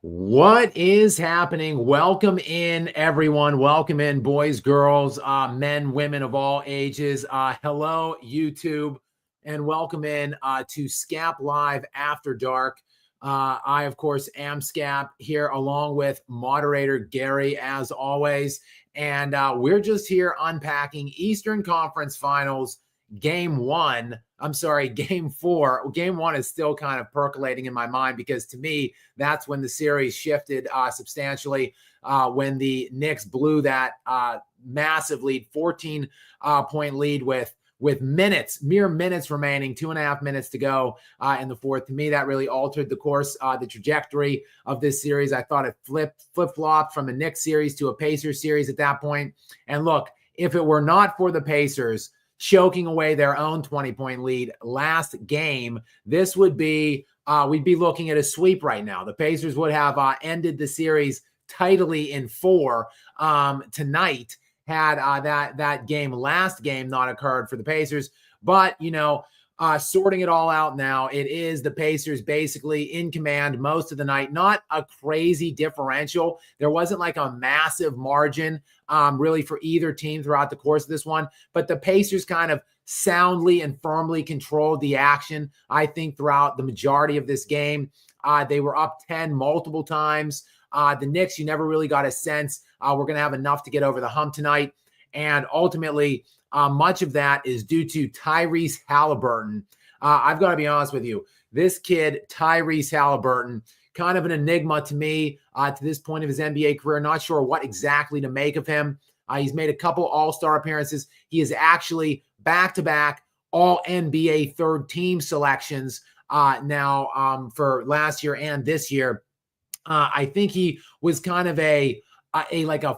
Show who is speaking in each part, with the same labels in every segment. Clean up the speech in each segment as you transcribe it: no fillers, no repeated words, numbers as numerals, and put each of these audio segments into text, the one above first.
Speaker 1: What is happening? Welcome in, everyone. Welcome in, boys, girls, men, women of all ages. Hello, YouTube, and welcome in to Skap Live After Dark. I, of course, am Skap here along with moderator Gary, as always. And we're just here unpacking Eastern Conference Finals game one. I'm sorry, game four. Game one is still kind of percolating in my mind because to me, that's when the series shifted substantially when the Knicks blew that massive lead, 14-point lead with mere minutes remaining, 2.5 minutes to go in the fourth. To me, that really altered the course, the trajectory of this series. I thought it flip-flopped from a Knicks series to a Pacers series at that point. And look, if it were not for the Pacers choking away their own 20-point lead last game, this would be we'd be looking at a sweep right now. The Pacers would have ended the series tidily in 4 tonight had that last game not occurred for the Pacers. But, sorting it all out now, it is the Pacers basically in command most of the night. Not a crazy differential. There wasn't like a massive margin really for either team throughout the course of this one. But the Pacers kind of soundly and firmly controlled the action, I think, throughout the majority of this game. They were up 10 multiple times. The Knicks, you never really got a sense we're going to have enough to get over the hump tonight. And ultimately, much of that is due to Tyrese Haliburton. I've got to be honest with you. This kid, Tyrese Haliburton, kind of an enigma to me to this point of his NBA career. Not sure what exactly to make of him. He's made a couple all-star appearances. He is actually back-to-back all-NBA third-team selections now for last year and this year. I think he was kind of a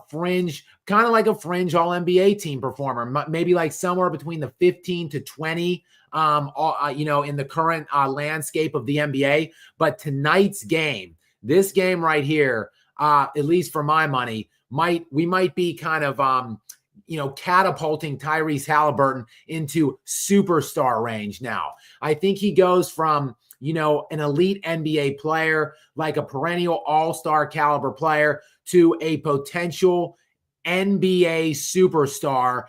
Speaker 1: fringe all-NBA team performer, maybe like somewhere between the 15 to 20, in the current landscape of the NBA. But tonight's game, this game right here, at least for my money, we might be kind of, catapulting Tyrese Haliburton into superstar range now. I think he goes from, an elite NBA player, like a perennial all-star caliber player, to a potential NBA superstar,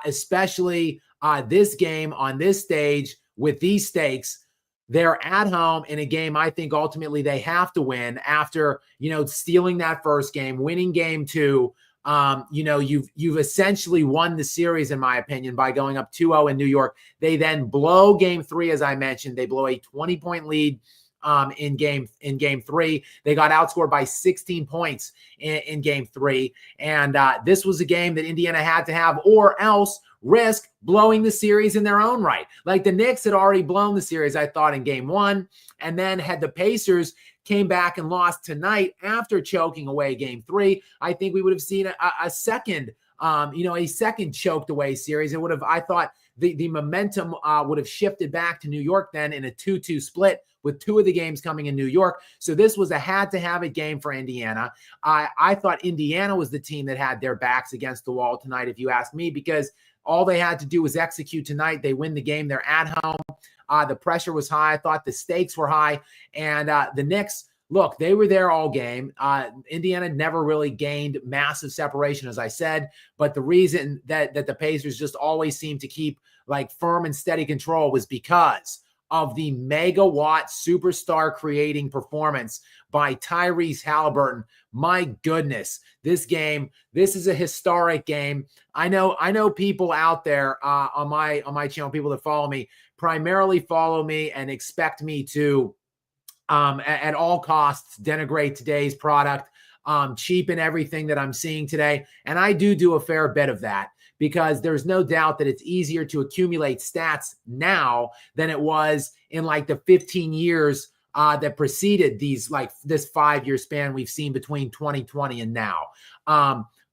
Speaker 1: especially this game on this stage with these stakes. They're at home in a game I think ultimately they have to win after, stealing that first game, winning game 2. You've essentially won the series, in my opinion, by going up 2-0 in New York. They then blow game 3, as I mentioned. They blow a 20-point lead in game 3. They got outscored by 16 points in game 3. And this was a game that Indiana had to have, or else risk blowing the series in their own right. Like the Knicks had already blown the series, I thought, in game 1. And then had the Pacers came back and lost tonight after choking away game 3, I think we would have seen a second choked away series. It would have, I thought, the momentum would have shifted back to New York then in a 2-2 split with 2 of the games coming in New York. So this was a had-to-have-it game for Indiana. I thought Indiana was the team that had their backs against the wall tonight, if you ask me, because all they had to do was execute tonight. They win the game. They're at home. The pressure was high. I thought the stakes were high. And the Knicks, look, they were there all game. Indiana never really gained massive separation, as I said. But the reason that the Pacers just always seemed to keep like firm and steady control was because of the megawatt superstar creating performance by Tyrese Haliburton. My goodness, this is a historic game. I know people out there on my channel, people that follow me, primarily follow me and expect me to at all costs denigrate today's product, cheapen everything that I'm seeing today. And I do a fair bit of that, because there's no doubt that it's easier to accumulate stats now than it was in like the 15 years that preceded this 5-year span we've seen between 2020 and now.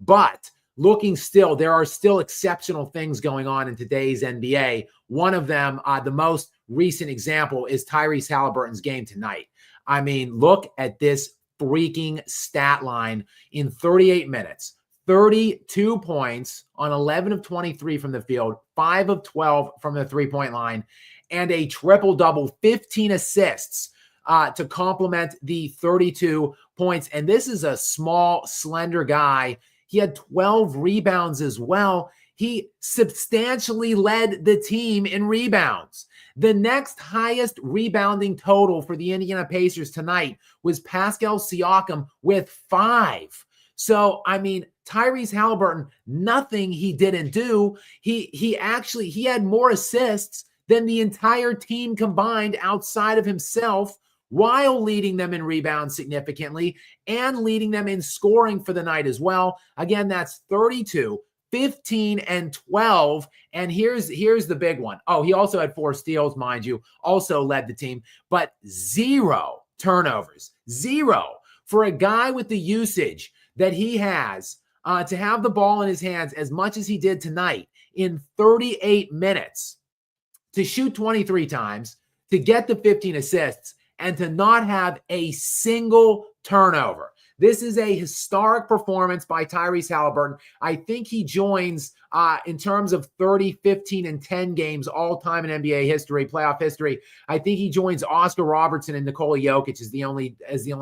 Speaker 1: But looking still, there are still exceptional things going on in today's NBA. One of them, the most recent example, is Tyrese Haliburton's game tonight. I mean, look at this freaking stat line in 38 minutes. 32 points on 11 of 23 from the field, 5 of 12 from the three-point line, and a triple-double, 15 assists. to complement the 32 points. And this is a small, slender guy. He had 12 rebounds as well. He substantially led the team in rebounds. The next highest rebounding total for the Indiana Pacers tonight was Pascal Siakam with 5. So, I mean, Tyrese Haliburton, nothing he didn't do. He had more assists than the entire team combined outside of himself, while leading them in rebounds significantly and leading them in scoring for the night as well. Again, that's 32, 15, and 12. And here's the big one. Oh, he also had 4 steals, mind you, also led the team, but 0 turnovers. 0 for a guy with the usage that he has to have the ball in his hands as much as he did tonight in 38 minutes, to shoot 23 times, to get the 15 assists, and to not have a single turnover. This is a historic performance by Tyrese Haliburton. I think he joins in terms of 30, 15, and 10 games all time in NBA history, playoff history. I think he joins Oscar Robertson and Nikola Jokic as the only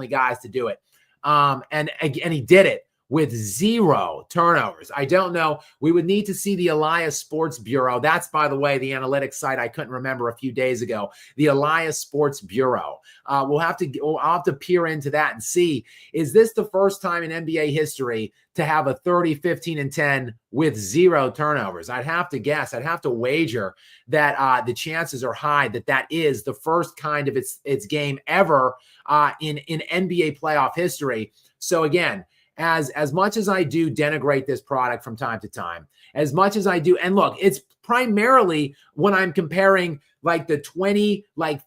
Speaker 1: guys to do it. And he did it with 0 turnovers. I don't know. We would need to see the Elias Sports Bureau. That's, by the way, the analytics site I couldn't remember a few days ago. The Elias Sports Bureau. I'll have to peer into that and see, is this the first time in NBA history to have a 30, 15, and 10 with 0 turnovers? I'd have to guess. I'd have to wager that the chances are high that is the first kind of its game ever in NBA playoff history. So again, as much as I do denigrate this product from time to time, as much as I do, and look, it's primarily when I'm comparing like the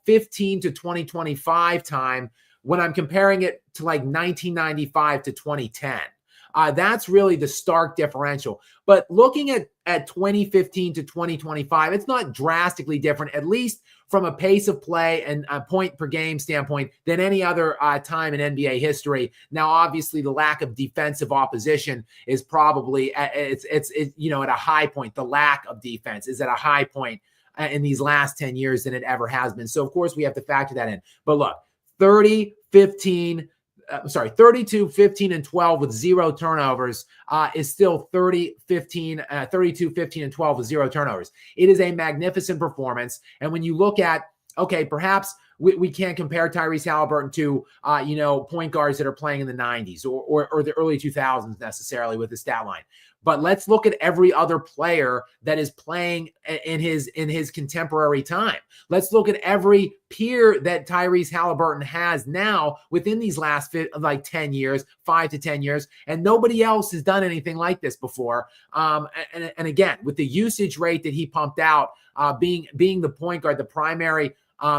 Speaker 1: 15 to 2025 time, when I'm comparing it to like 1995 to 2010. That's really the stark differential. But looking at 2015 to 2025, it's not drastically different, at least from a pace of play and a point per game standpoint, than any other time in NBA history. Now, obviously, the lack of defensive opposition is probably it's at a high point. The lack of defense is at a high point in these last 10 years than it ever has been. So, of course, we have to factor that in. But look, 32, 15, and 12 with 0 turnovers is still 32, 15, and 12 with 0 turnovers. It is a magnificent performance. And when you look at, okay, perhaps we can't compare Tyrese Haliburton to, point guards that are playing in the 90s or the early 2000s necessarily with the stat line. But let's look at every other player that is playing in his contemporary time. Let's look at every peer that Tyrese Haliburton has now within these last 10 years, 5 to 10 years, and nobody else has done anything like this before. And again, with the usage rate that he pumped out, being the point guard, the primary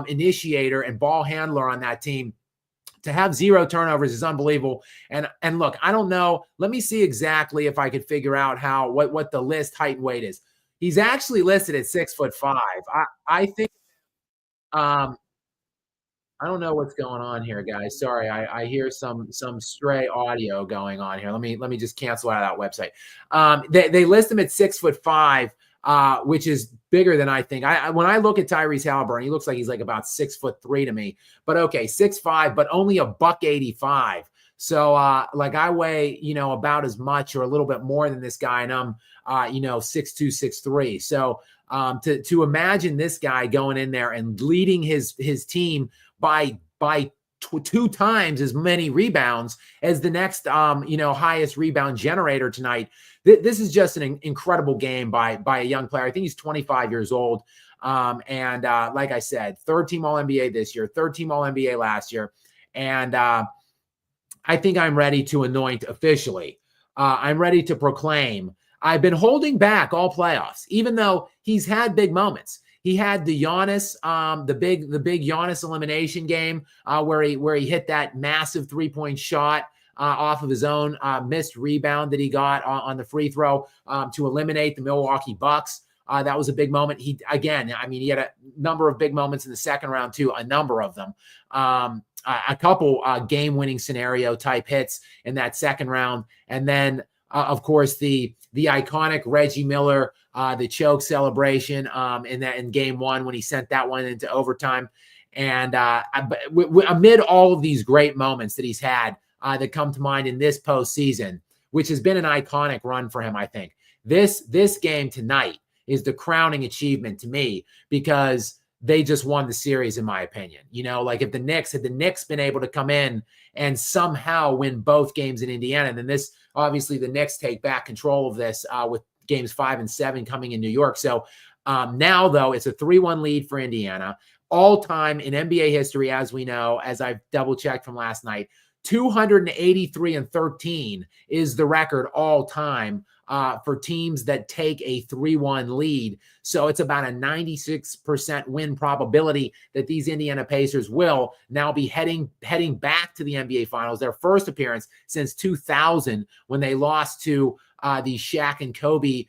Speaker 1: initiator and ball handler on that team, to have 0 turnovers is unbelievable. And look, I don't know. Let me see exactly if I could figure out what the list height and weight is. He's actually listed at 6'5". I think I don't know what's going on here, guys. Sorry, I hear some stray audio going on here. Let me just cancel out of that website. They list him at 6'5". Which is bigger than I think. When I look at Tyrese Haliburton, he looks like he's like about 6'3" to me. But okay, 6'5", but only $185. So I weigh about as much or a little bit more than this guy, and I'm 6'2", 6'3". So to imagine this guy going in there and leading his team by 2 times as many rebounds as the next highest rebound generator tonight. This is just an incredible game by a young player. I think he's 25 years old. And like I said, 3rd-team All-NBA this year, 3rd-team All-NBA last year. And I think I'm ready to anoint officially. I'm ready to proclaim. I've been holding back all playoffs, even though he's had big moments. He had the Giannis, the big Giannis elimination game where he hit that massive 3-point shot off of his own missed rebound that he got on the free throw to eliminate the Milwaukee Bucks. That was a big moment. He had a number of big moments in the second round too, a number of them. A couple game-winning scenario type hits in that second round, and then of course the iconic Reggie Miller, the choke celebration in game 1 when he sent that one into overtime. And amid all of these great moments that he's had that come to mind in this postseason, which has been an iconic run for him, I think this game tonight is the crowning achievement to me, because they just won the series, in my opinion. Like if the Knicks been able to come in and somehow win both games in Indiana, then this, obviously the Knicks take back control of this with games 5 and 7 coming in New York. So now, though, it's a 3-1 lead for Indiana. All time in NBA history, as we know, as I've double checked from last night, 283-13 is the record all time for teams that take a 3-1 lead. So it's about a 96% win probability that these Indiana Pacers will now be heading back to the NBA Finals, their first appearance since 2000, when they lost to the Shaq and Kobe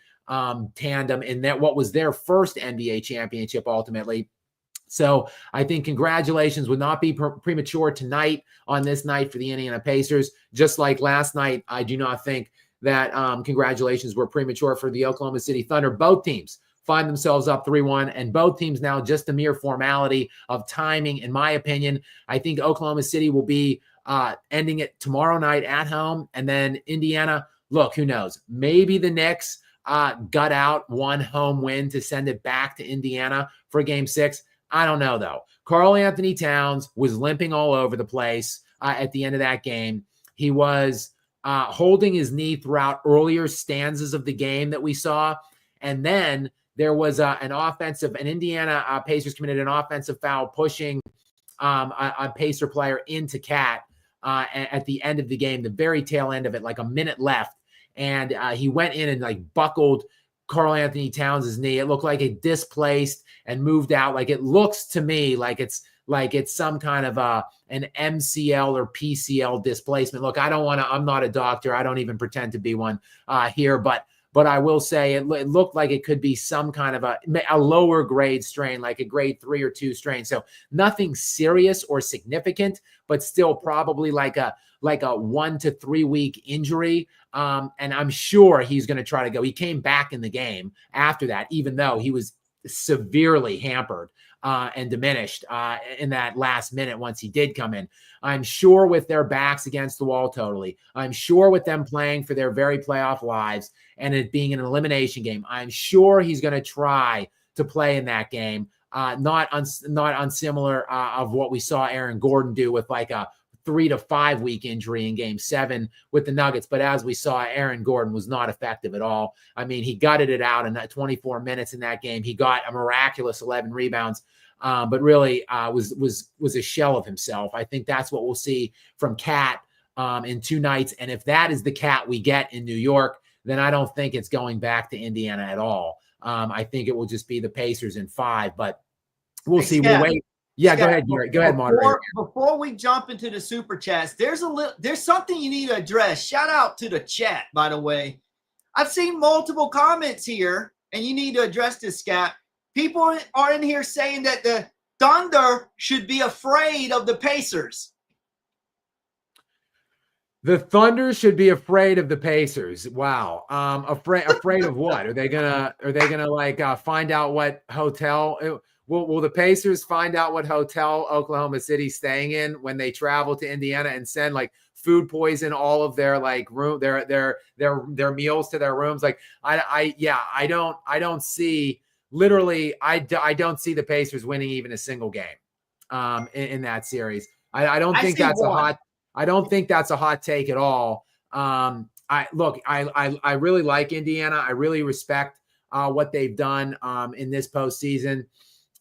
Speaker 1: tandem in that what was their first NBA championship ultimately. So I think congratulations would not be premature tonight on this night for the Indiana Pacers. Just like last night, I do not think that congratulations were premature for the Oklahoma City Thunder. Both teams find themselves up 3-1, and both teams now just a mere formality of timing, in my opinion. I think Oklahoma City will be ending it tomorrow night at home, and then Indiana, look, who knows? Maybe the Knicks gut out one home win to send it back to Indiana for Game 6. I don't know, though. Karl Anthony Towns was limping all over the place at the end of that game. He was holding his knee throughout earlier stanzas of the game that we saw. And then there was an Indiana Pacers committed an offensive foul, pushing a Pacer player into Cat at the end of the game, the very tail end of it, like a minute left. And he went in and buckled Karl Anthony Towns' knee. It looked like it displaced and moved out. Like, it looks to me like it's some kind of an MCL or PCL displacement. Look, I'm not a doctor. I don't even pretend to be one here, but I will say it looked like it could be some kind of a lower grade strain, like a grade 3 or 2 strain. So nothing serious or significant, but still probably like a 1 to 3 week injury. And I'm sure he's going to try to go. He came back in the game after that, even though he was severely hampered and diminished in that last minute once he did come in. I'm sure with their backs against the wall totally. I'm sure with them playing for their very playoff lives and it being an elimination game, I'm sure he's going to try to play in that game. Not unsimilar of what we saw Aaron Gordon do with like a 3 to 5 week injury in Game 7 with the Nuggets. But as we saw, Aaron Gordon was not effective at all. I mean, he gutted it out in that 24 minutes in that game. He got a miraculous 11 rebounds, but really was a shell of himself. I think that's what we'll see from Cat in 2 nights. And if that is the Cat we get in New York, then I don't think it's going back to Indiana at all. I think it will just be the Pacers in 5, but we'll see. We'll wait. Yeah, go ahead, Garrett. Go ahead, moderator.
Speaker 2: Before we jump into the super chats, there's something you need to address. Shout out to the chat, by the way. I've seen multiple comments here, and you need to address this, Skap. People are in here saying that the Thunder should be afraid of the Pacers.
Speaker 1: The Thunder should be afraid of the Pacers. Wow. Afraid of what? Are they gonna find out what hotel? Will the Pacers find out what hotel Oklahoma City's staying in when they travel to Indiana and send food poison all of their room their meals to their rooms? I don't see the Pacers winning even a single game in that series. I don't think that's a hot take at all. I really like Indiana. I really respect what they've done in this postseason.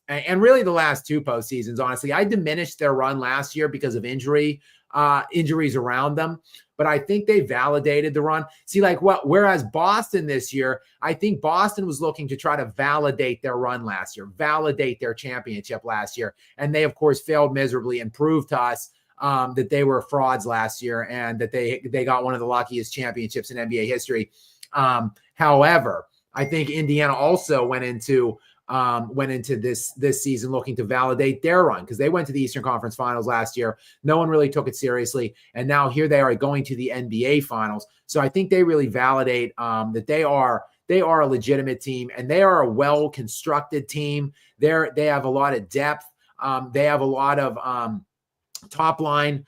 Speaker 1: And really the last 2 postseasons, honestly. I diminished their run last year because of injuries around them. But I think they validated the run. See, whereas Boston this year, I think Boston was looking to try to validate their run last year, validate their championship last year. And they, of course, failed miserably and proved to us that they were frauds last year and that they got one of the luckiest championships in NBA history. However, I think Indiana also went into this season looking to validate their run, because they went to the Eastern Conference Finals last year. No one really took it seriously. And now here they are going to the NBA Finals. So I think they really validate that they are a legitimate team, and they are a well-constructed team. They have a lot of depth. They have a lot of top line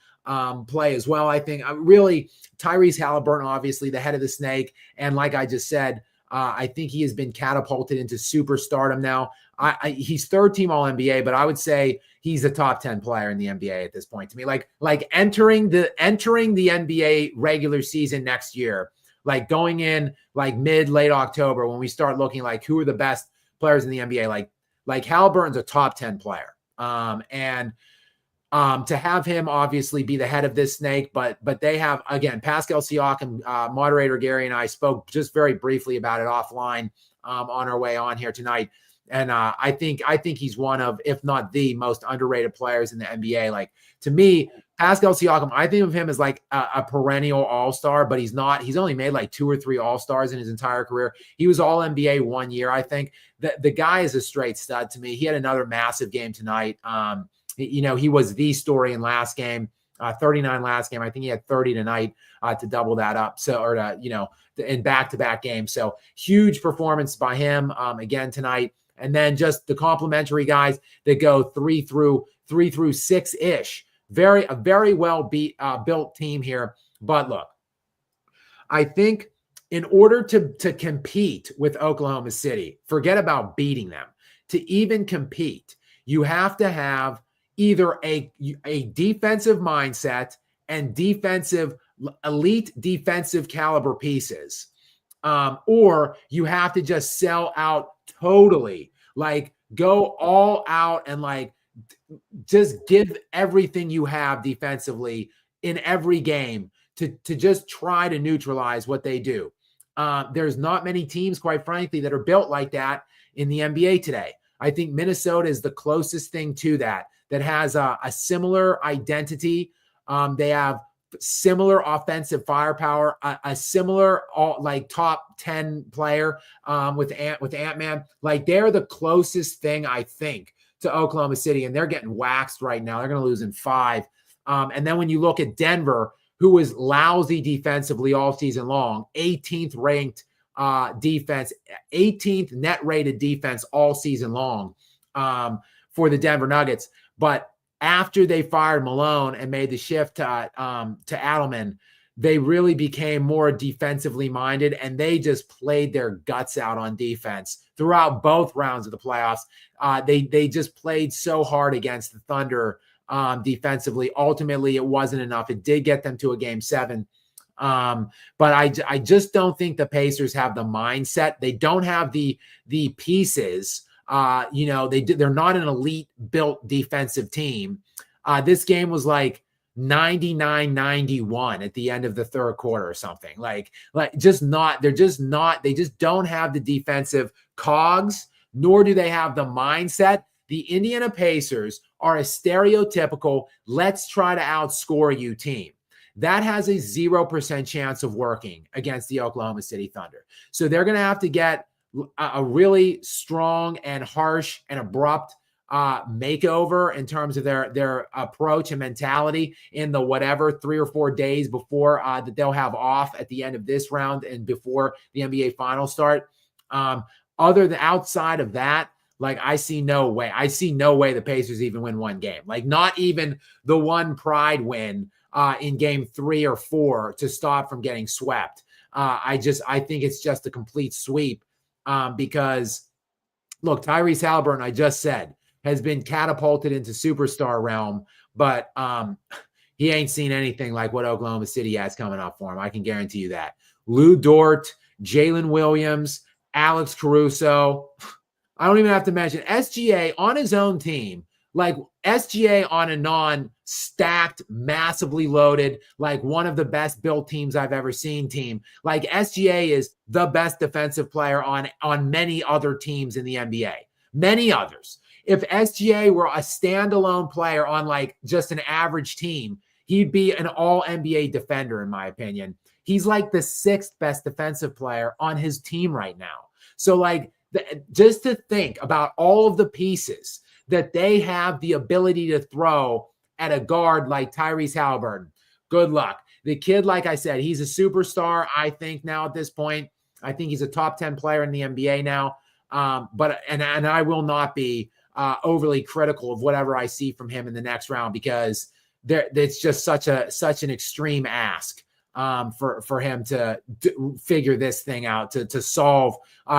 Speaker 1: play as well. I think really Tyrese Haliburton, obviously the head of the snake. And like I just said, I think he has been catapulted into superstardom now. He's third team all NBA, but I would say he's a top 10 player in the NBA at this point to me. Like entering the NBA regular season next year, like going in like late October when we start looking like who are the best players in the NBA, like Haliburton's a top 10 player. To have him obviously be the head of this snake, but they have, again, Pascal Siakam, moderator Gary and I spoke just very briefly about it offline on our way on here tonight. And I think he's one of, if not the most underrated players in the NBA. Like, to me, Pascal Siakam, I think of him as like a perennial all-star, but he's not. He's only made like 2 or 3 all-stars in his entire career. He was all NBA 1 year, I think. The guy is a straight stud to me. He had another massive game tonight. He was the story in last game, 39 last game. I think he had 30 tonight to double that up. So, or in back-to-back games. So huge performance by him again tonight. And then just the complimentary guys that go 3 through 6-ish. A very well built team here. But look, I think in order to compete with Oklahoma City, forget about beating them. To even compete, you have to have either a defensive mindset and elite defensive caliber pieces, or you have to just sell out totally, like go all out and like just give everything you have defensively in every game to just try to neutralize what they do. There's not many teams, quite frankly, that are built like that in the NBA today. I think Minnesota is the closest thing to that has a similar identity. They have similar offensive firepower, a similar top 10 player with Ant-Man. Like, they're the closest thing, I think, to Oklahoma City, and they're getting waxed right now. They're going to lose in 5. And then when you look at Denver, who was lousy defensively all season long, 18th ranked defense, 18th net rated defense all season long for the Denver Nuggets. But after they fired Malone and made the shift to Adelman, they really became more defensively minded, and they just played their guts out on defense throughout both rounds of the playoffs. They just played so hard against the Thunder defensively. Ultimately, it wasn't enough. It did get them to a game 7. But I just don't think the Pacers have the mindset. They don't have the pieces. They're not an elite built defensive team. This game was like 99-91 at the end of the third quarter or something. They just don't have the defensive cogs, nor do they have the mindset. The Indiana Pacers are a stereotypical, let's try to outscore you team. That has a 0% chance of working against the Oklahoma City Thunder. So they're going to have to get a really strong and harsh and abrupt makeover in terms of their approach and mentality in the whatever 3 or 4 days before that they'll have off at the end of this round and before the NBA finals start. Other than outside of that, like, I see no way the Pacers even win one game. Like, not even the one pride win in game 3 or 4 to stop from getting swept. I think it's just a complete sweep. Because look, Tyrese Haliburton, I just said, has been catapulted into superstar realm, but he ain't seen anything like what Oklahoma City has coming up for him. I can guarantee you that. Lou Dort, Jalen Williams, Alex Caruso. I don't even have to mention SGA on his own team. Like, SGA on a non-stacked, massively loaded, like one of the best built teams I've ever seen team. Like, SGA is the best defensive player on many other teams in the NBA. Many others. If SGA were a standalone player on like just an average team, he'd be an all-NBA defender, in my opinion. He's like the 6th best defensive player on his team right now. So like, just to think about all of the pieces that they have the ability to throw at a guard like Tyrese Haliburton. Good luck. The kid, like I said, he's a superstar, I think, now at this point. I think he's a top 10 player in the NBA now. But I will not be overly critical of whatever I see from him in the next round, because it's just such an extreme ask for him to figure this thing out, to solve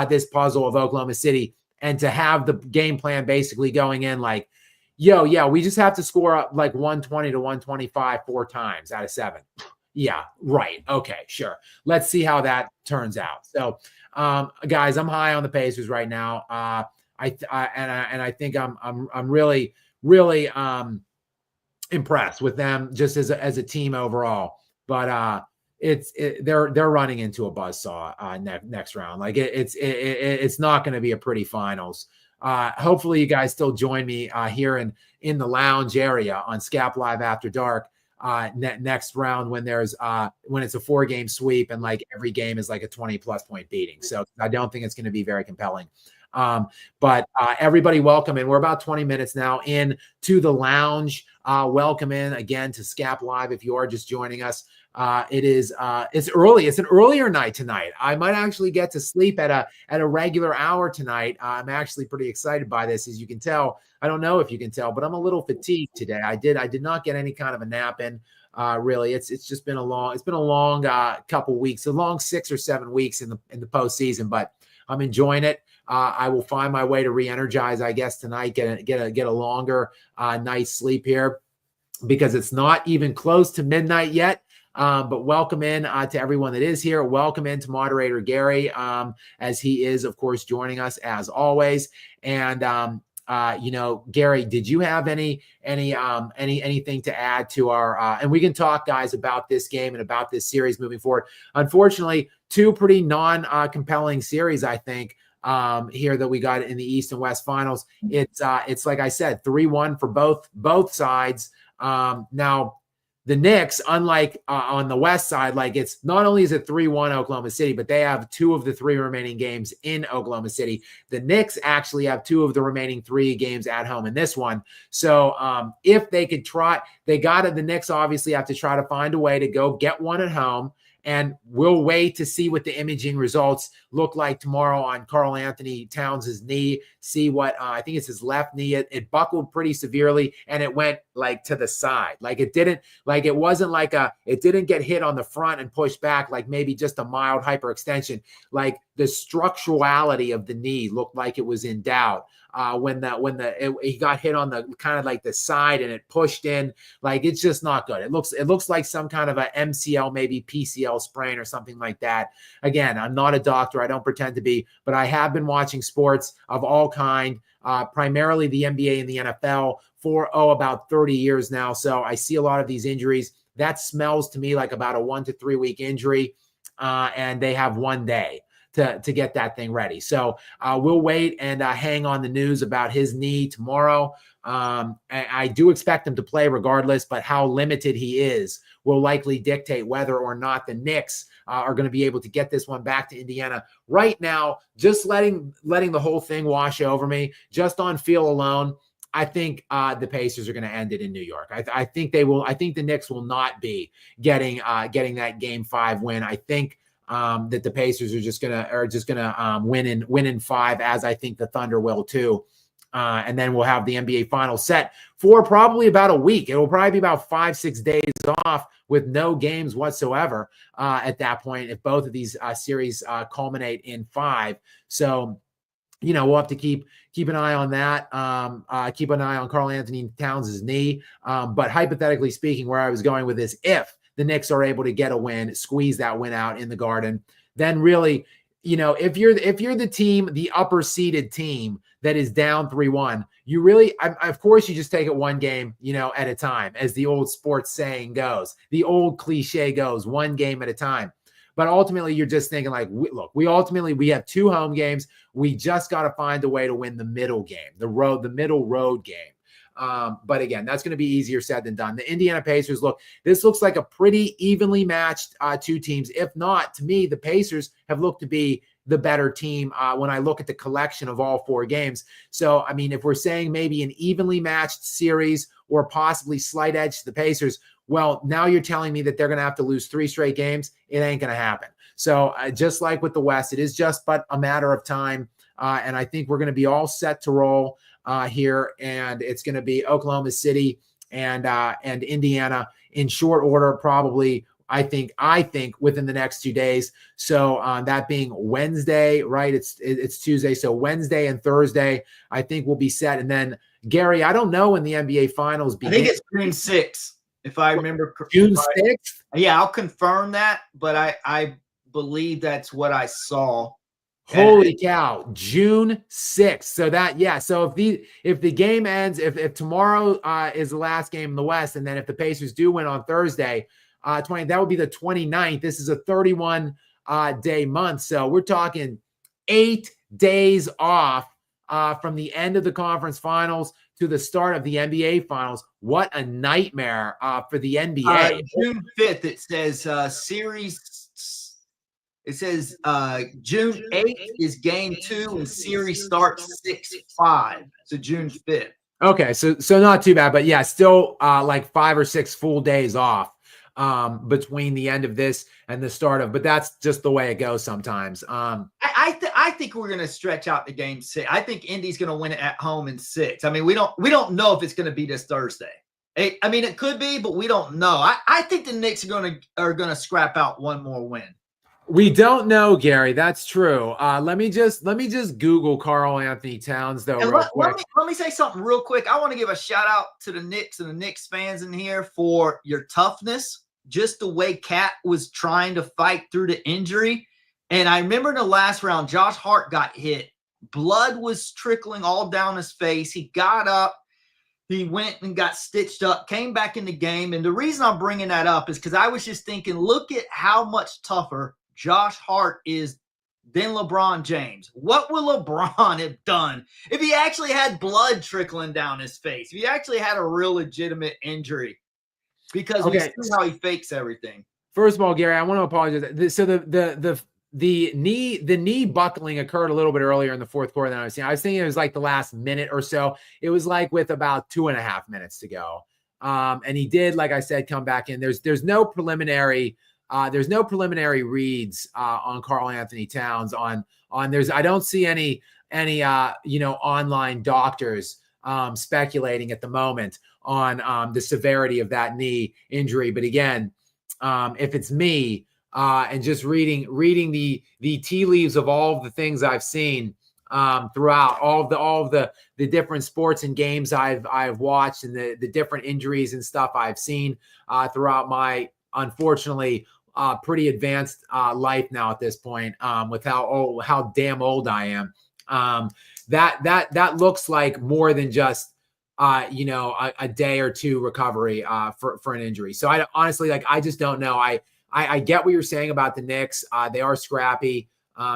Speaker 1: this puzzle of Oklahoma City, and to have the game plan basically going in like, yeah, we just have to score up like 120 to 125 4 times out of 7. Yeah, right. Okay, sure. Let's see how that turns out. So, guys, I'm high on the Pacers right now. I think I'm really impressed with them just as a team overall. But they're running into a buzzsaw next round. Like it's not going to be a pretty finals. Hopefully you guys still join me here in the lounge area on Skap Live After Dark next round, when it's a 4-game sweep and like every game is like a 20+ point beating. So I don't think it's going to be very compelling. But everybody, welcome in. We're about 20 minutes now in to the lounge. Welcome in again to Skap Live. If you are just joining us, it's early. It's an earlier night tonight. I might actually get to sleep at a regular hour tonight. I'm actually pretty excited by this, as you can tell. I don't know if you can tell, but I'm a little fatigued today. I did not get any kind of a nap in. Really, it's just been a long couple weeks, a long 6 or 7 weeks in the postseason, but I'm enjoying it. I will find my way to re-energize, I guess, tonight, get a longer night's sleep here, because it's not even close to midnight yet. But welcome in to everyone that is here. Welcome in to moderator Gary, as he is, of course, joining us as always. And Gary, did you have anything to add to our? And we can talk, guys, about this game and about this series moving forward. Unfortunately, 2 pretty compelling series, I think. Here that we got in the East and West finals. It's like I said, 3-1 for both sides. Now the Knicks, unlike on the West side, like it's not only is it 3-1 Oklahoma City, but they have 2 of the 3 remaining games in Oklahoma City. The Knicks actually have 2 of the remaining 3 games at home in this one. So if they could try, the Knicks obviously have to try to find a way to go get one at home. And we'll wait to see what the imaging results look like tomorrow on Karl Anthony Towns' knee. See what I think it's his left knee. It buckled pretty severely, and it went like to the side. Like it didn't get hit on the front and pushed back, like maybe just a mild hyperextension. Like the structurality of the knee looked like it was in doubt. When he got hit on the kind of like the side and it pushed in, like it's just not good. It looks like some kind of a MCL, maybe PCL sprain or something like that. Again, I'm not a doctor. I don't pretend to be, but I have been watching sports of all kind, primarily the NBA and the NFL for about 30 years now. So I see a lot of these injuries. That smells to me like about a 1 to 3 week injury, and they have 1 day to get that thing ready. So we'll wait and hang on the news about his knee tomorrow. I do expect him to play regardless, but how limited he is will likely dictate whether or not the Knicks are going to be able to get this one back to Indiana. Right now, just letting the whole thing wash over me, just on feel alone, I think the Pacers are going to end it in New York. I think they will. I think the Knicks will not be getting that Game 5 win. I think that the Pacers are just gonna win in 5, as I think the Thunder will too. And then we'll have the NBA Finals set for probably about a week. It will probably be about 5-6 days off with no games whatsoever at that point, if both of these series culminate in 5. So, we'll have to keep an eye on that. Keep an eye on Karl Anthony Towns' knee. But hypothetically speaking, where I was going with this, if the Knicks are able to get a win, squeeze that win out in the Garden, then really, if you're the team, the upper seeded team that is down 3-1, you really, of course, you just take it 1 game, at a time, as the old sports saying goes, the old cliche goes, 1 game at a time. But ultimately, you're just thinking like, we have 2 home games. We just got to find a way to win the middle game, the middle road game. But again, that's going to be easier said than done. The Indiana Pacers this looks like a pretty evenly matched 2 teams. If not, to me, the Pacers have looked to be the better team when I look at the collection of all 4 games. So, I mean, if we're saying maybe an evenly matched series or possibly slight edge to the Pacers, well, now you're telling me that they're going to have to lose 3 straight games. It ain't going to happen. So just like with the West, it is just but a matter of time. And I think we're going to be all set to roll. here, and it's going to be Oklahoma City and Indiana in short order, probably. I think within the next 2 days. So that being Wednesday, right? It's Tuesday. So Wednesday and Thursday, I think will be set. And then Gary, I don't know when the NBA finals begin.
Speaker 2: I think it's June 6th, if I remember correctly.
Speaker 1: June 6th?
Speaker 2: Yeah, I'll confirm that, but I believe that's what I saw.
Speaker 1: Holy cow, June 6th. So so if the game ends, if tomorrow is the last game in the West, and then if the Pacers do win on Thursday, that would be the 29th. This is a 31 day month. So we're talking 8 days off from the end of the conference finals to the start of the NBA finals. What a nightmare for the NBA.
Speaker 2: June 5th, it says series. It says June 8th is game 2 and series starts 6-5. So June 5th.
Speaker 1: Okay, so not too bad, but yeah, still like 5 or 6 full days off between the end of this and the start of, but that's just the way it goes sometimes.
Speaker 2: I think we're going to stretch out the game 6. I think Indy's going to win it at home in 6. I mean, we don't know if it's going to be this Thursday. I mean, it could be, but we don't know. I think the Knicks are going to scrap out one more win.
Speaker 1: We don't know, Gary. That's true. Let me just Google Karl Anthony Towns though.
Speaker 2: Let me say something real quick. I want to give a shout out to the Knicks and the Knicks fans in here for your toughness. Just the way Cat was trying to fight through the injury. And I remember in the last round, Josh Hart got hit. Blood was trickling all down his face. He got up. He went and got stitched up, came back in the game. And the reason I'm bringing that up is because I was just thinking, look at how much tougher Josh Hart is than LeBron James. What will LeBron have done if he actually had blood trickling down his face? If he actually had a real legitimate injury? Because we see how he fakes everything.
Speaker 1: First of all, Gary, I want to apologize. So the knee buckling occurred a little bit earlier in the fourth quarter than I was seeing. I was thinking it was like the last minute or so. It was like with about 2.5 minutes to go. And he did, like I said, come back in. There's no preliminary reads on Karl Anthony Towns on I don't see any online doctors speculating at the moment on the severity of that knee injury. But again, if it's me and just reading the tea leaves of all of the things I've seen throughout all of the different sports and games I've watched, and the different injuries and stuff I've seen throughout my unfortunately pretty advanced life now at this point, with how damn old I am. That looks like more than just a day or two recovery for an injury. So I honestly, I just don't know. I get what you're saying about the Knicks. They are scrappy.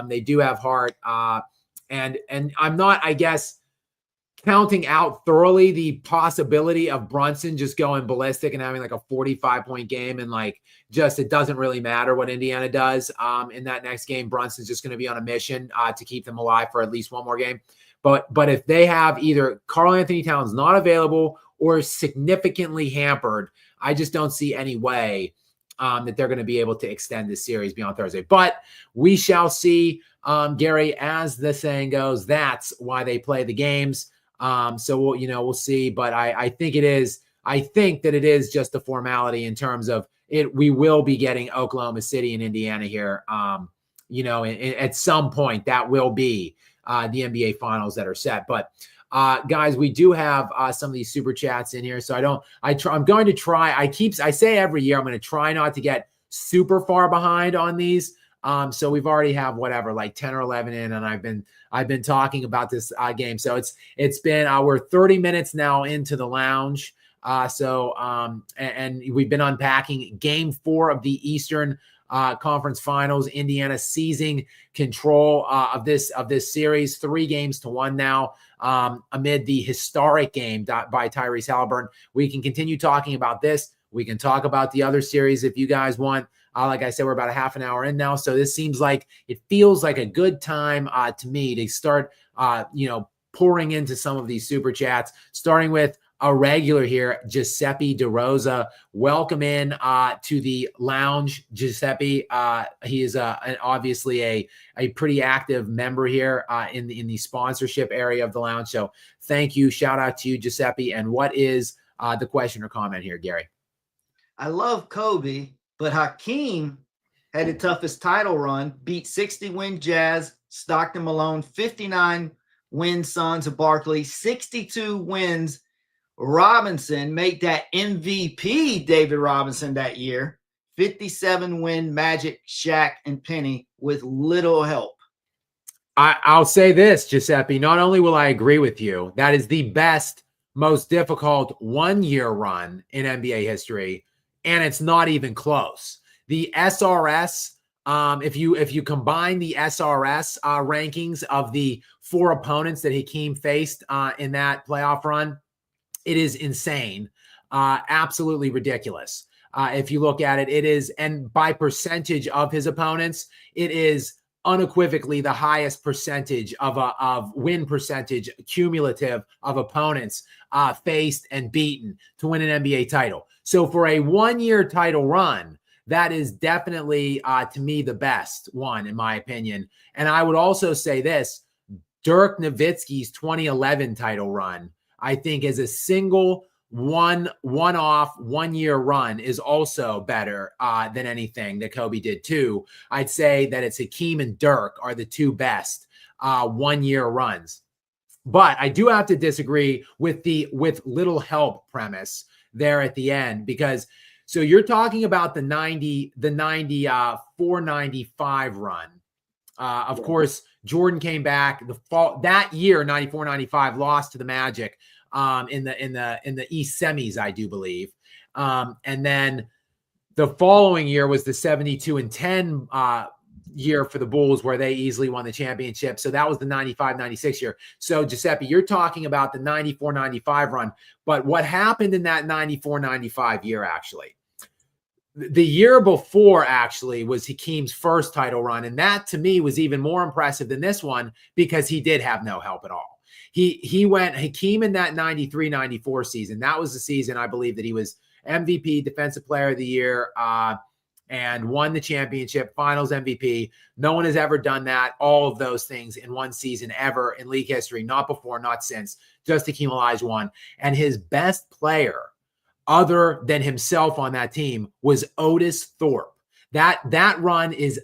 Speaker 1: They do have heart. And I'm not, I guess, counting out thoroughly the possibility of Brunson just going ballistic and having like a 45-point game, and it doesn't really matter what Indiana does in that next game. Brunson's just going to be on a mission to keep them alive for at least one more game. But if they have either Karl Anthony Towns not available or significantly hampered, I just don't see any way that they're going to be able to extend this series beyond Thursday. But we shall see, Gary, as the saying goes. That's why they play the games. So we'll see. But I think that it is just a formality in terms of it. We will be getting Oklahoma City and Indiana here. At some point that will be the NBA finals that are set. But guys, we do have some of these super chats in here. So I'm going to try. I say every year, I'm going to try not to get super far behind on these. So we've already have like 10 or 11 in, and I've been talking about this game. So it's been we're 30 minutes now into the lounge. And we've been unpacking game 4 of the Eastern Conference Finals. Indiana seizing control of this series, 3-1 now, amid the historic game by Tyrese Haliburton. We can continue talking about this. We can talk about the other series if you guys want. Like I said, we're about a half an hour in now, so this feels like a good time to me to start pouring into some of these super chats, starting with a regular here, Giuseppe DeRosa. Welcome in to the lounge, Giuseppe. He is obviously a pretty active member here in the sponsorship area of the lounge. So thank you. Shout out to you, Giuseppe. And what is the question or comment here, Gary?
Speaker 2: I love Kobe, but Hakeem had the toughest title run, beat 60-win Jazz, Stockton Malone, 59-win Suns of Barkley, 62 wins Robinson, make that MVP David Robinson that year, 57-win Magic, Shaq, and Penny with little help.
Speaker 1: I'll say this, Giuseppe, not only will I agree with you, that is the best, most difficult one-year run in NBA history, and it's not even close. The SRS, if you combine the SRS rankings of the 4 opponents that Hakeem faced in that playoff run, it is insane, absolutely ridiculous. If you look at it, it is, and by percentage of his opponents, it is unequivocally the highest percentage of win percentage cumulative of opponents faced and beaten to win an NBA title. So for a one-year title run, that is definitely, to me, the best one, in my opinion. And I would also say this, Dirk Nowitzki's 2011 title run, I think as a single one-off one-year run is also better than anything that Kobe did too. I'd say that it's Hakeem and Dirk are the 2 best one-year runs. But I do have to disagree with with little help premise there at the end, because so you're talking about the 94-95 run. Of course, Jordan came back the fall that year, 94-95, lost to the Magic in the East semis, I do believe. And then the following year was the 72-10 year for the Bulls, where they easily won the championship. So that was the 95-96 year. So Giuseppe, you're talking about the 94-95 run. But what happened in that 94-95 year, actually? The year before actually was Hakeem's first title run. And that to me was even more impressive than this one, because he did have no help at all. He went Hakeem in that 93-94 season. That was the season, I believe, that he was MVP, Defensive Player of the Year, and won the championship, Finals MVP. No one has ever done that, all of those things in one season ever in league history. Not before, not since. Just Hakeem Olajuwon. And his best player, other than himself on that team, was Otis Thorpe. That run is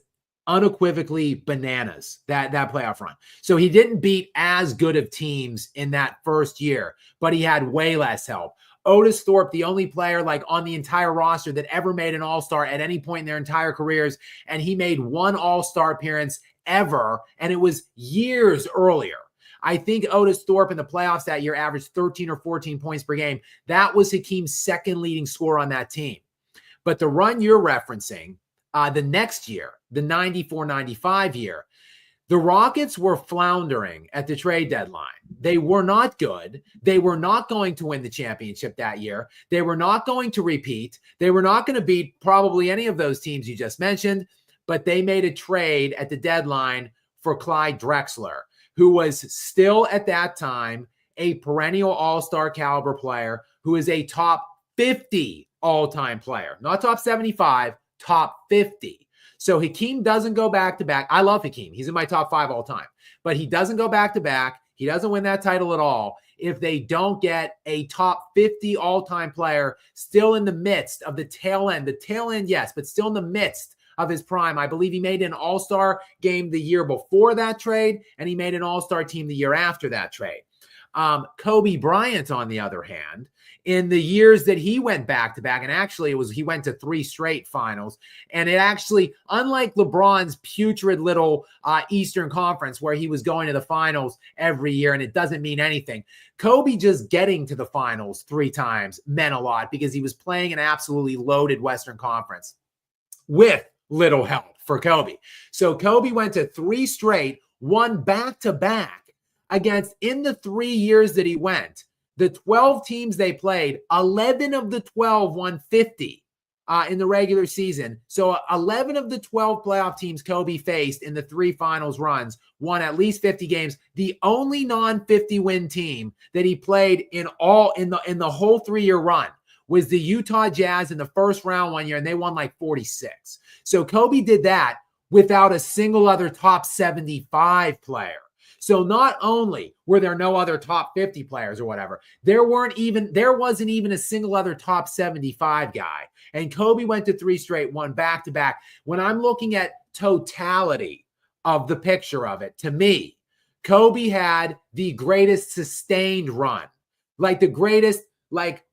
Speaker 1: unequivocally bananas, that playoff run. So he didn't beat as good of teams in that first year, but he had way less help. Otis Thorpe, the only player like on the entire roster that ever made an All-Star at any point in their entire careers, and he made one All-Star appearance ever, and it was years earlier. I think Otis Thorpe in the playoffs that year averaged 13 or 14 points per game. That was Hakeem's second leading scorer on that team. But the run you're referencing, the next year, the 94-95 year, the Rockets were floundering at the trade deadline. They were not good. They were not going to win the championship that year. They were not going to repeat. They were not going to beat probably any of those teams you just mentioned, but they made a trade at the deadline for Clyde Drexler, who was still at that time a perennial all-star caliber player, who is a top 50 all-time player, not top 75, top 50. So Hakeem doesn't go back-to-back. I love Hakeem. He's in my top 5 all time. But he doesn't go back-to-back. He doesn't win that title at all if they don't get a top 50 all-time player still in the midst of the tail end. The tail end, yes, but still in the midst of his prime. I believe he made an all-star game the year before that trade, and he made an all-star team the year after that trade. Kobe Bryant, on the other hand, in the years that he went back-to-back, and actually he went to 3 straight finals, and it actually, unlike LeBron's putrid little Eastern Conference where he was going to the finals every year and it doesn't mean anything, Kobe just getting to the finals 3 times meant a lot because he was playing an absolutely loaded Western Conference with little help for Kobe. So Kobe went to 3 straight, won back-to-back against, in the 3 years that he went, the 12 teams they played, 11 of the 12 won 50. in the regular season. So 11 of the 12 playoff teams Kobe faced in the 3 finals runs won at least 50 games. The only non-50 win team that he played in the whole 3-year run was the Utah Jazz in the first round one year, and they won like 46. So Kobe did that without a single other top 75 player. So not only were there no other top 50 players or whatever, there wasn't even a single other top 75 guy. And Kobe went to 3 straight, won back-to-back. When I'm looking at totality of the picture of it, to me, Kobe had the greatest sustained run, like the greatest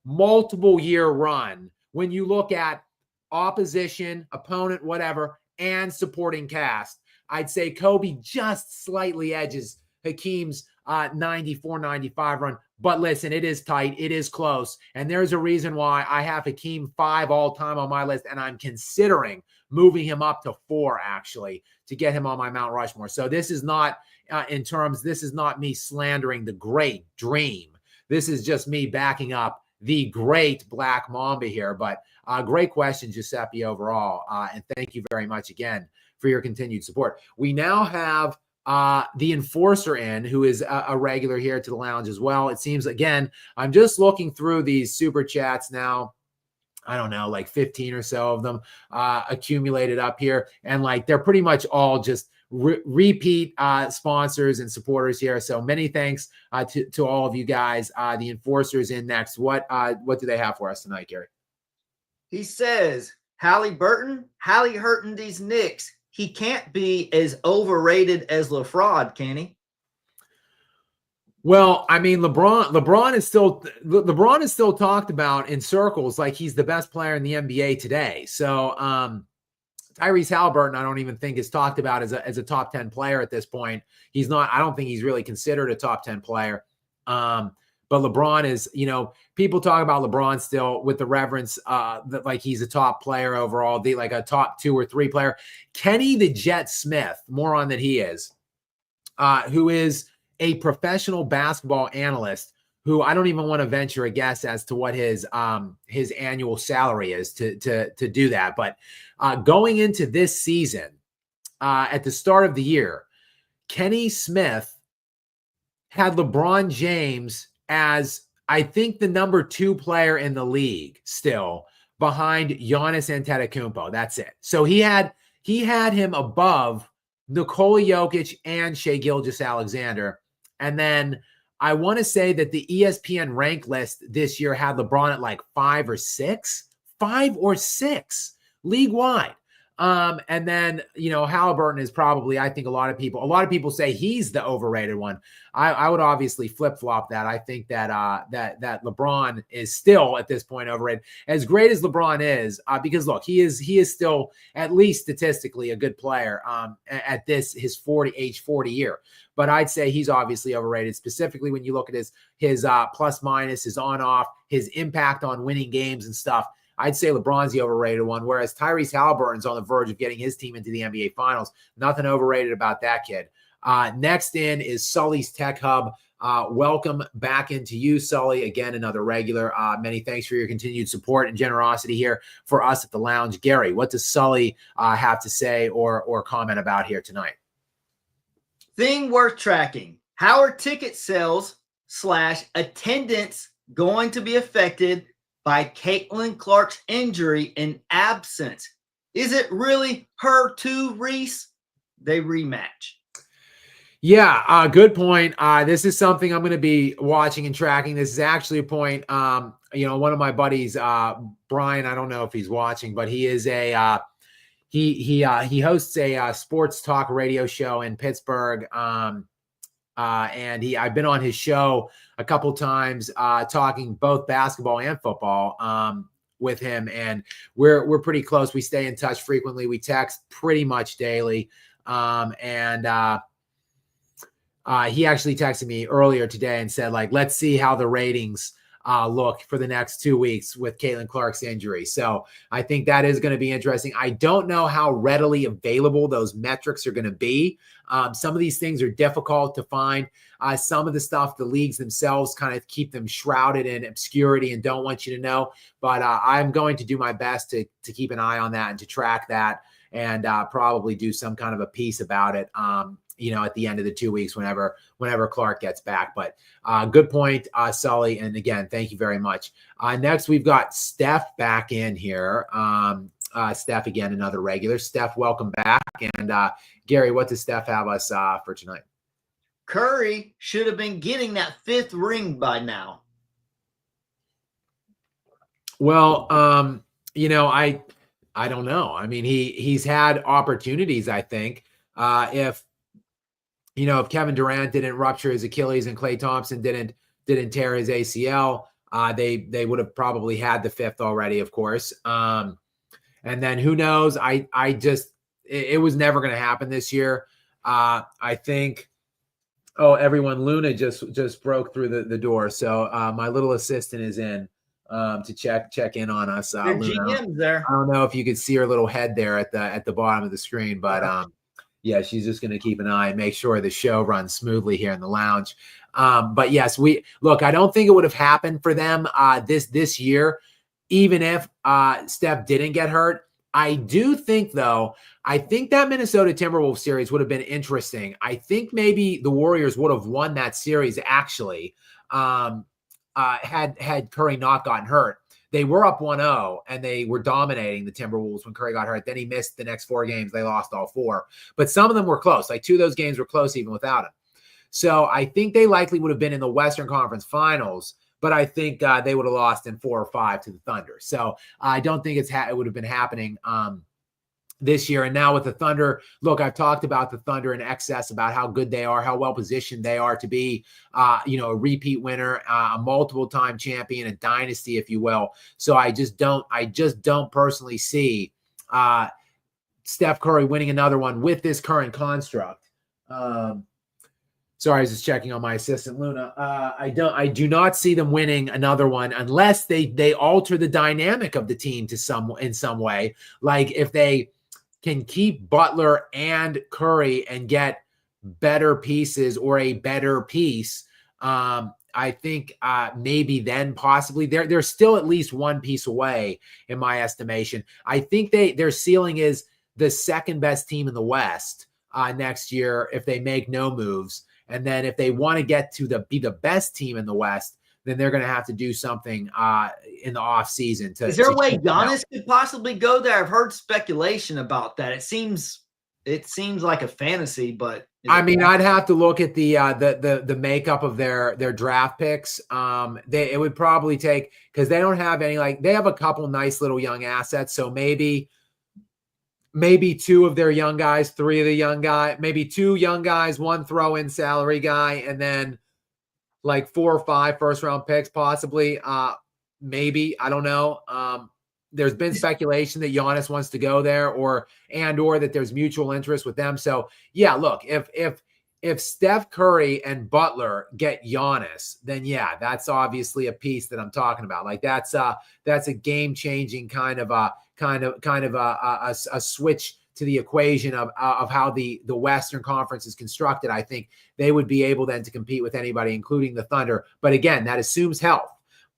Speaker 1: multiple year run when you look at opposition, opponent, whatever, and supporting cast. I'd say Kobe just slightly edges Hakeem's 94-95 run. But listen, it is tight. It is close. And there's a reason why I have Hakeem 5 all-time on my list, and I'm considering moving him up to 4, actually, to get him on my Mount Rushmore. So this is not this is not me slandering the great Dream. This is just me backing up the great Black Mamba here. But great question, Giuseppe, overall. And thank you very much again for your continued support. We now have the Enforcer in, who is a regular here to the lounge as well. It seems, again, I'm just looking through these super chats now. I don't know, like 15 or so of them accumulated up here. And they're pretty much all just repeat sponsors and supporters here. So many thanks to all of you guys. The Enforcer's in next. What do they have for us tonight, Gary?
Speaker 2: He says, Haliburton hurting these Knicks. He can't be as overrated as LeFraud, can he?
Speaker 1: Well, I mean, LeBron is still talked about in circles like he's the best player in the NBA today. So Tyrese Haliburton, I don't even think is talked about as a top 10 player at this point. He's not. I don't think he's really considered a top 10 player. But LeBron is, people talk about LeBron still with the reverence that he's a top player overall, a top 2 or 3 player. Kenny the Jet Smith, moron that he is, who is a professional basketball analyst, who I don't even want to venture a guess as to what his annual salary is to do that. But going into this season, at the start of the year, Kenny Smith had LeBron James as, I think, the number 2 player in the league still, behind Giannis Antetokounmpo. That's it. So he had him above Nikola Jokic and Shai Gilgeous-Alexander. And then I want to say that the ESPN rank list this year had LeBron at 5 or 6 league-wide. And then, Haliburton is probably, I think a lot of people say he's the overrated one. I would obviously flip-flop that. I think that LeBron is still at this point overrated. As great as LeBron is, because look, he is still at least statistically a good player at his age 40 year. But I'd say he's obviously overrated, specifically when you look at his plus minus, his on-off, his impact on winning games and stuff. I'd say LeBron's the overrated one, whereas Tyrese Haliburton's on the verge of getting his team into the NBA Finals. Nothing overrated about that kid. Next in is Sully's Tech Hub. Welcome back into you, Sully. Again, another regular. Many thanks for your continued support and generosity here for us at the lounge. Gary, what does Sully have to say or comment about here tonight?
Speaker 2: Thing worth tracking. How are ticket sales / attendance going to be affected by Caitlin Clark's injury and absence? Is it really her to Reese? They rematch.
Speaker 1: Yeah, good point. This is something I'm going to be watching and tracking. This is actually a point, one of my buddies, Brian, I don't know if he's watching, but he is he hosts a sports talk radio show in Pittsburgh. And I've been on his show a couple times, talking both basketball and football, with him. And we're pretty close. We stay in touch frequently. We text pretty much daily. He actually texted me earlier today and said, let's see how the ratings look for the next 2 weeks with Caitlin Clark's injury. So I think that is going to be interesting. I don't know how readily available those metrics are going to be. Some of these things are difficult to find. Some of the stuff, the leagues themselves kind of keep them shrouded in obscurity and don't want you to know. But I'm going to do my best to keep an eye on that and to track that and probably do some kind of a piece about it, at the end of the 2 weeks whenever Clark gets back. But good point, Sully. And again, thank you very much. Next, we've got Steph back in here. Steph, again, another regular. Steph, welcome back. And Gary, what does Steph have us for tonight?
Speaker 2: Curry should have been getting that 5th ring by now.
Speaker 1: Well, I don't know. I mean, he's had opportunities, I think. If Kevin Durant didn't rupture his Achilles and Klay Thompson didn't tear his ACL, they would have probably had the 5th already, of course. And then who knows? It was never going to happen this year. I think. Oh, everyone! Luna just broke through the door, so my little assistant is in to check in on us. Luna.
Speaker 2: GM's there.
Speaker 1: I don't know if you could see her little head there at the bottom of the screen, but yeah, she's just going to keep an eye and make sure the show runs smoothly here in the lounge. But yes, I don't think it would have happened for them this year, even if Steph didn't get hurt. I do think, though, that Minnesota Timberwolves series would have been interesting. I think maybe the Warriors would have won that series, actually, had Curry not gotten hurt. They were up 1-0, and they were dominating the Timberwolves when Curry got hurt. Then he missed the next 4 games. They lost all 4. But some of them were close. Like 2 of those games were close even without him. So I think they likely would have been in the Western Conference Finals, but I think they would have lost in 4 or 5 to the Thunder. So I don't think it would have been happening this year. And now with the Thunder, look, I've talked about the Thunder in excess about how good they are, how well positioned they are to be, a repeat winner, a multiple-time champion, a dynasty, if you will. So I just don't personally see Steph Curry winning another one with this current construct. Sorry, I was just checking on my assistant, Luna. I do not see them winning another one unless they alter the dynamic of the team in some way. Like if they can keep Butler and Curry and get better pieces or a better piece, I think maybe then possibly they're still at least one piece away in my estimation. I think their ceiling is the second best team in the West next year if they make no moves. And then if they want to get to be the best team in the West, then they're going to have to do something in the offseason.
Speaker 2: Is there a way Giannis could possibly go there? I've heard speculation about that. It seems like a fantasy, but
Speaker 1: I mean, I'd have to look at the makeup of their draft picks. It would probably take, because they don't have any, like, they have a couple nice little young assets. So maybe 2 of their young guys, 3 of the young guys, maybe 2 young guys, 1 throw-in salary guy, and then like 4 or 5 first-round picks possibly. Maybe, I don't know. There's been speculation that Giannis wants to go there or that there's mutual interest with them. So, yeah, look, if Steph Curry and Butler get Giannis, then yeah, that's obviously a piece that I'm talking about. Like that's a game-changing kind of a switch to the equation of how the Western Conference is constructed. I think they would be able then to compete with anybody, including the Thunder. But again, that assumes health.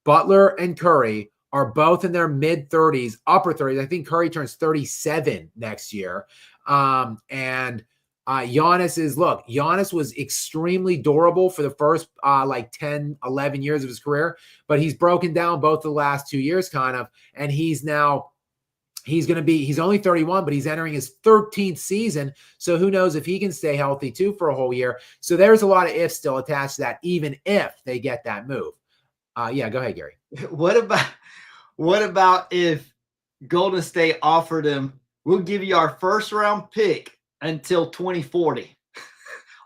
Speaker 1: Butler and Curry are both in their mid-30s, upper 30s. I think Curry turns 37 next year. And Giannis was extremely durable for the first 10, 11 years of his career, but he's broken down both the last 2 years kind of, and he's only 31, but he's entering his 13th season. So who knows if he can stay healthy too for a whole year. So there's a lot of ifs still attached to that, even if they get that move. Yeah, go ahead, Gary.
Speaker 2: What about if Golden State offered him, we'll give you our first round pick until 2040?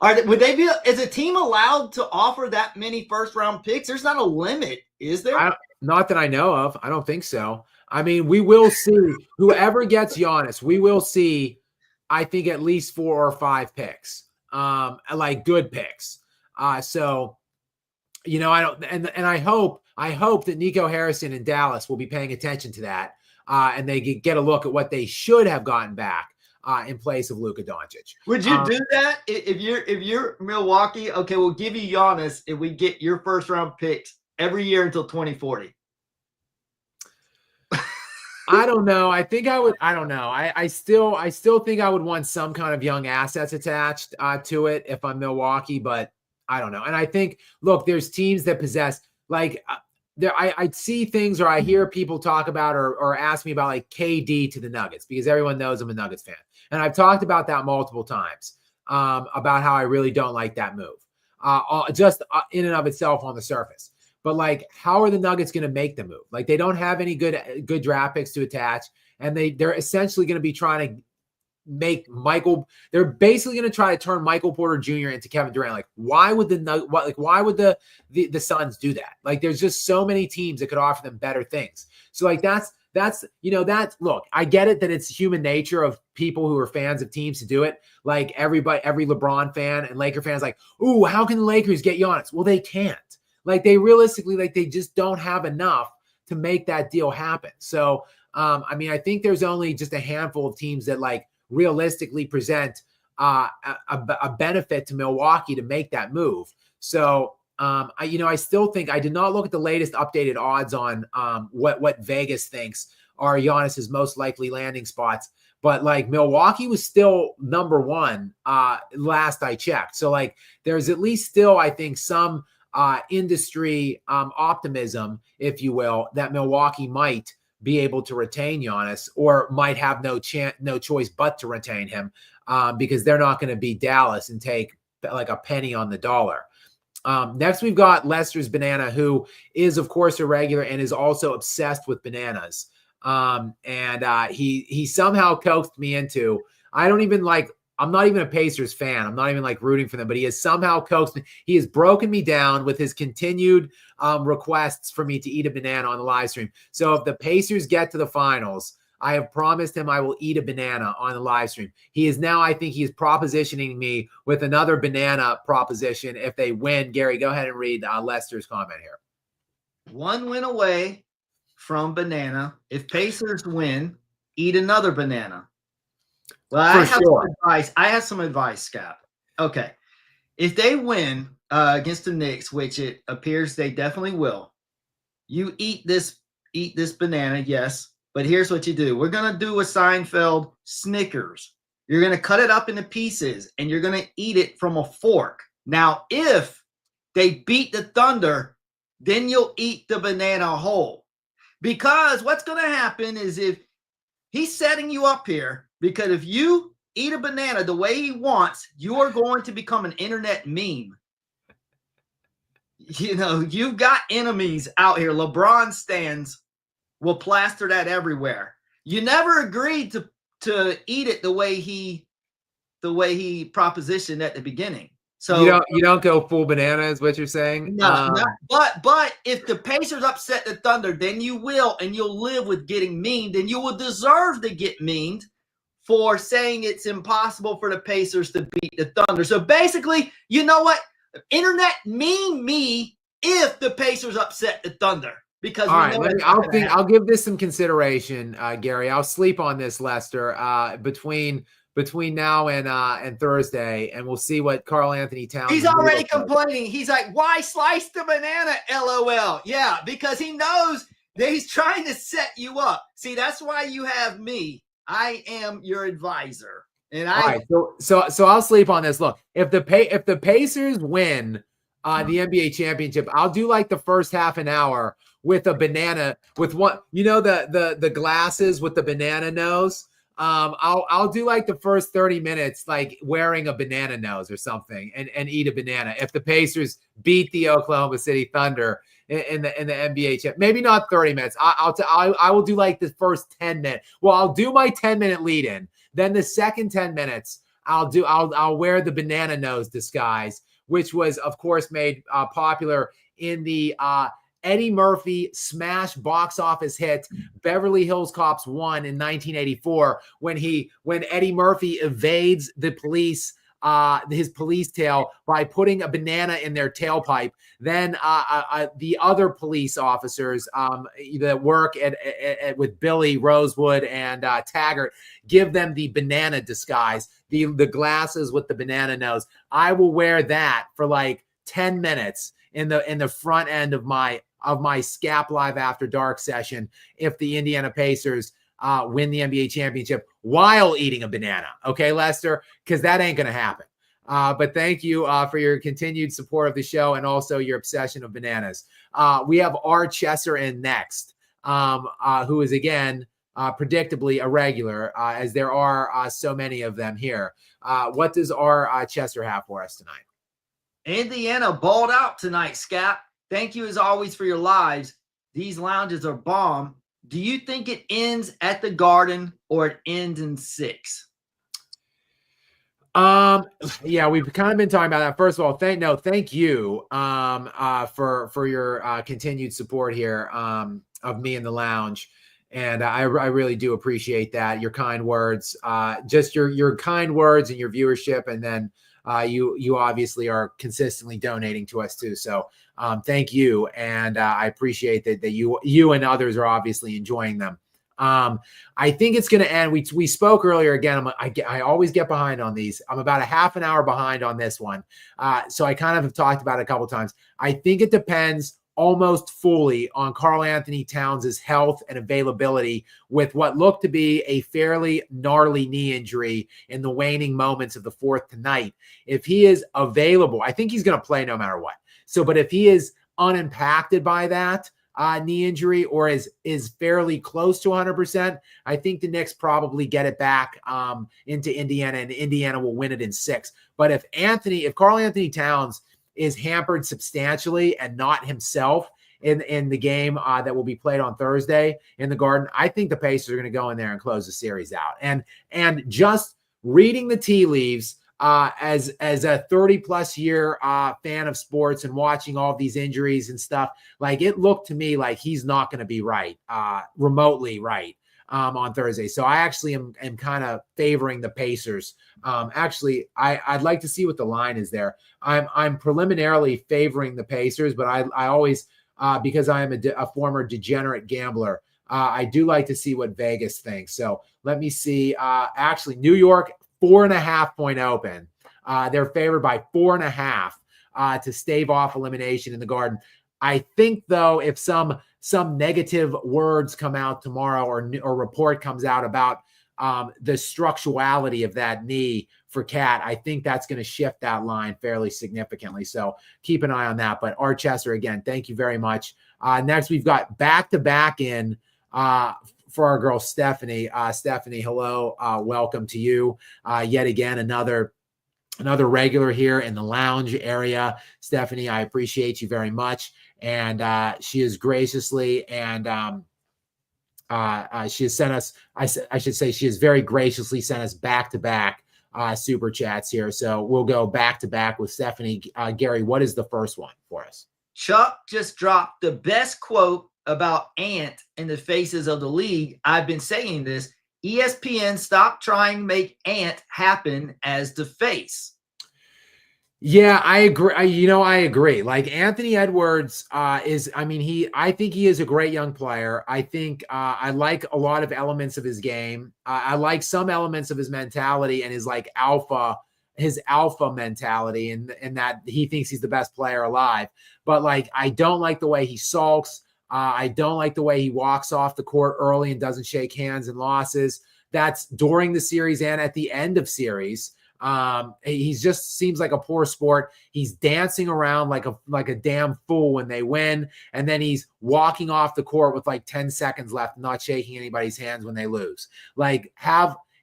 Speaker 2: Is a team allowed to offer that many first round picks? There's not a limit, is there?
Speaker 1: Not that I know of. I don't think so. I mean, we will see whoever gets Giannis. We will see, I think, at least 4 or 5 picks, like good picks. So, I don't, and I hope I hope that Nico Harrison and Dallas will be paying attention to that, and they get a look at what they should have gotten back in place of Luka Doncic.
Speaker 2: Would you do that if you're Milwaukee? Okay, we'll give you Giannis if we get your first round picks every year until 2040.
Speaker 1: I don't know. I think I would. I don't know. I still think I would want some kind of young assets attached to it if I'm Milwaukee, but I don't know. And I think, look, there's teams that possess like there. I see things or I hear people talk about or ask me about like KD to the Nuggets because everyone knows I'm a Nuggets fan, and I've talked about that multiple times about how I really don't like that move, just in and of itself on the surface. But like, how are the Nuggets going to make the move? Like, they don't have any good draft picks to attach, and they're essentially going to be trying to make they're basically going to try to turn Michael Porter Jr. into Kevin Durant. Like, why would the Suns do that? Like, there's just so many teams that could offer them better things. So like, that's look, I get it that it's human nature of people who are fans of teams to do it. Like every LeBron fan and Laker fans, like, ooh, how can the Lakers get Giannis? Well, they can't. Like they realistically, like they just don't have enough to make that deal happen. So, I mean, I think there's only just a handful of teams that like realistically present a benefit to Milwaukee to make that move. So, I still think I did not look at the latest updated odds on what Vegas thinks are Giannis's most likely landing spots. But like Milwaukee was still number one last I checked. So like there's at least still, I think, some industry optimism, if you will, that Milwaukee might be able to retain Giannis or might have no choice but to retain him because they're not going to be Dallas and take like a penny on the dollar. Next, we've got Lester's Banana, who is, of course, a regular and is also obsessed with bananas. He somehow coaxed me into, I'm not even a Pacers fan. I'm not even like rooting for them, but he has somehow coaxed me. He has broken me down with his continued requests for me to eat a banana on the live stream. So if the Pacers get to the finals, I have promised him I will eat a banana on the live stream. He is now, I think he is propositioning me with another banana proposition if they win. Gary, go ahead and read Lester's comment here.
Speaker 2: One win away from banana. If Pacers win, eat another banana. Well, I have some advice, Skap. Okay. If they win against the Knicks, which it appears they definitely will, you eat this banana, yes. But here's what you do. We're going to do a Seinfeld Snickers. You're going to cut it up into pieces, and you're going to eat it from a fork. Now, if they beat the Thunder, then you'll eat the banana whole. Because what's going to happen is if he's setting you up here, because if you eat a banana the way he wants, you are going to become an internet meme. You know, you've got enemies out here. LeBron stands will plaster that everywhere. You never agreed to eat it the way he propositioned at the beginning. So
Speaker 1: you don't go full banana, is what you're saying?
Speaker 2: No, but if the Pacers upset the Thunder, then you will, and you'll live with getting memed, and you will deserve to get memed for saying it's impossible for the Pacers to beat the Thunder. So basically, you know what? Internet meme me if the Pacers upset the Thunder. Because all right,
Speaker 1: I'll give this some consideration, Gary. I'll sleep on this, Lester, between now and Thursday, and we'll see what Karl Anthony Towns.
Speaker 2: He's already complaining. He's like, "Why slice the banana?" LOL. Yeah, because he knows that he's trying to set you up. See, that's why you have me. I am your advisor, and all right,
Speaker 1: so I'll sleep on this. Look, if the Pacers win the NBA championship, I'll do like the first half an hour with a banana, with what, the glasses with the banana nose. I'll do like the first 30 minutes, like wearing a banana nose or something and eat a banana. If the Pacers beat the Oklahoma City Thunder in the NBA champ, maybe not 30 minutes. I will do like the first 10 minutes. Well, I'll do my 10-minute lead in. Then the second 10 minutes, I'll wear the banana nose disguise, which was, of course, made popular in the Eddie Murphy smash box office hit Beverly Hills Cops 1 in 1984 when Eddie Murphy evades the police his police tail by putting a banana in their tailpipe. Then the other police officers that work with Billy, Rosewood, and Taggart give them the banana disguise, the glasses with the banana nose. I will wear that for like 10 minutes in the front end of my Skap Live After Dark session if the Indiana Pacers win the NBA championship while eating a banana. Okay, Lester? Because that ain't going to happen. But thank you for your continued support of the show and also your obsession of bananas. We have R. Chesser in next, who is, again, predictably a regular, as there are so many of them here. What does R. Chesser have for us tonight?
Speaker 2: Indiana balled out tonight, Skap. Thank you, as always, for your lives. These lounges are bomb. Do you think it ends at the Garden or it ends in 6?
Speaker 1: Yeah, we've kind of been talking about that. First of all, thank you for your continued support here of me in the lounge. And I really do appreciate that. Your kind words, just your kind words and your viewership. And then you obviously are consistently donating to us too. So thank you. And I appreciate that you and others are obviously enjoying them. I think it's going to end. We spoke earlier again. I always get behind on these. I'm about a half an hour behind on this one. So I kind of have talked about it a couple of times. I think it depends almost fully on Karl Anthony Towns' health and availability with what looked to be a fairly gnarly knee injury in the waning moments of the fourth tonight. If he is available, I think he's going to play no matter what. So, but if he is unimpacted by that knee injury or is fairly close to 100%, I think the Knicks probably get it back into Indiana, and Indiana will win it in 6. But if Karl Anthony Towns is hampered substantially and not himself in the game that will be played on Thursday in the Garden, I think the Pacers are going to go in there and close the series out. And just reading the tea leaves as a 30+ year fan of sports and watching all these injuries and stuff, like it looked to me like he's not going to be right, remotely right on Thursday. So I actually am kind of favoring the Pacers. Actually, I'd like to see what the line is there. I'm preliminarily favoring the Pacers, but I always, because I am a former degenerate gambler, I do like to see what Vegas thinks. So let me see. Actually, New York, 4.5 point open. They're favored by 4.5 to stave off elimination in the Garden. I think, though, if some negative words come out tomorrow or report comes out about the structurality of that knee for Cat, I think that's going to shift that line fairly significantly. So keep an eye on that. But Art Chesser, again, thank you very much. Next, we've got back-to-back in for our girl Stephanie. Stephanie, hello. Welcome to you. Yet again, another regular here in the lounge area. Stephanie, I appreciate you very much. And she has graciously and she has sent us, I should say, she has very graciously sent us back-to-back super chats here. So we'll go back-to-back with Stephanie. Gary, what is the first one for us?
Speaker 2: Chuck just dropped the best quote about Ant in the faces of the league. I've been saying this. ESPN, stop trying to make Ant happen as the face.
Speaker 1: Yeah, I agree. I agree. Like Anthony Edwards I think he is a great young player. I think I like a lot of elements of his game. I like some elements of his mentality and his alpha mentality and that he thinks he's the best player alive. But like, I don't like the way he sulks. I don't like the way he walks off the court early and doesn't shake hands in losses. That's during the series and at the end of series. He just seems like a poor sport. He's dancing around like a damn fool when they win. And then he's walking off the court with like 10 seconds left, not shaking anybody's hands when they lose. Like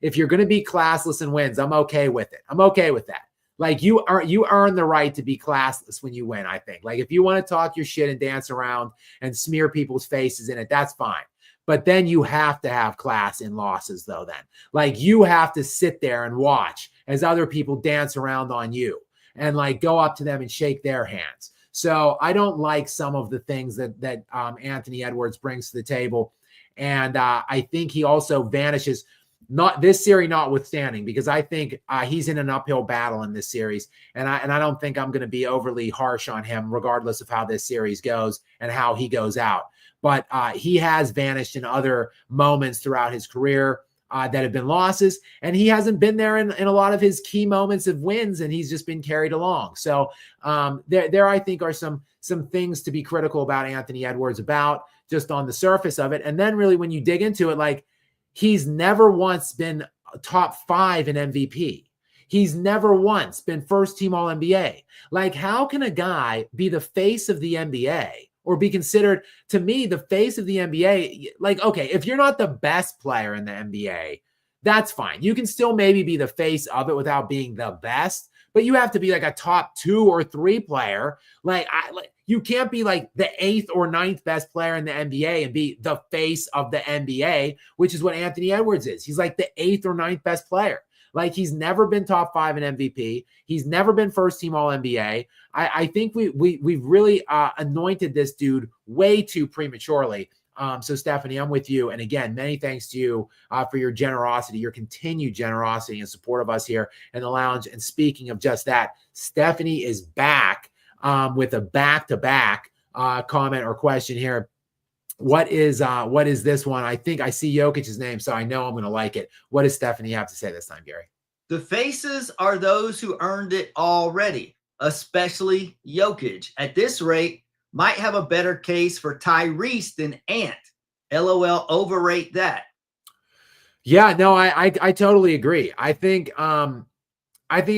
Speaker 1: if you're going to be classless and wins, I'm okay with it. I'm okay with that. Like you earn the right to be classless when you win, I think. Like if you want to talk your shit and dance around and smear people's faces in it, that's fine. But then you have to have class in losses though then. Like you have to sit there and watch as other people dance around on you and like go up to them and shake their hands. So I don't like some of the things that Anthony Edwards brings to the table. And I think he also vanishes. not this series notwithstanding, because I think he's in an uphill battle in this series, and I don't think I'm going to be overly harsh on him, regardless of how this series goes and how he goes out. But he has vanished in other moments throughout his career that have been losses, and he hasn't been there in a lot of his key moments of wins, and he's just been carried along. So there I think are some things to be critical about Anthony Edwards about, just on the surface of it. And then really when you dig into it, like, he's never once been top 5 in MVP. He's never once been first team All NBA. Like, how can a guy be the face of the NBA or be considered, to me, the face of the NBA? Like, okay, if you're not the best player in the NBA, that's fine. You can still maybe be the face of it without being the best, but you have to be like a top 2 or 3 player. Like you can't be like the 8th or 9th best player in the NBA and be the face of the NBA, which is what Anthony Edwards is. He's like the 8th or 9th best player. Like, he's never been top 5 in MVP. He's never been first team All NBA. I think we've really anointed this dude way too prematurely. So Stephanie, I'm with you. And again, many thanks to you for your generosity, your continued generosity and support of us here in the lounge. And speaking of just that, Stephanie is back with a back-to-back comment or question here. What is this one? I think I see Jokic's name, so I know I'm going to like it. What does Stephanie have to say this time, Gary?
Speaker 2: The faces are those who earned it already, especially Jokic. At this rate, might have a better case for Tyrese than Ant. LOL, overrate that.
Speaker 1: Yeah, no, I totally agree. I think at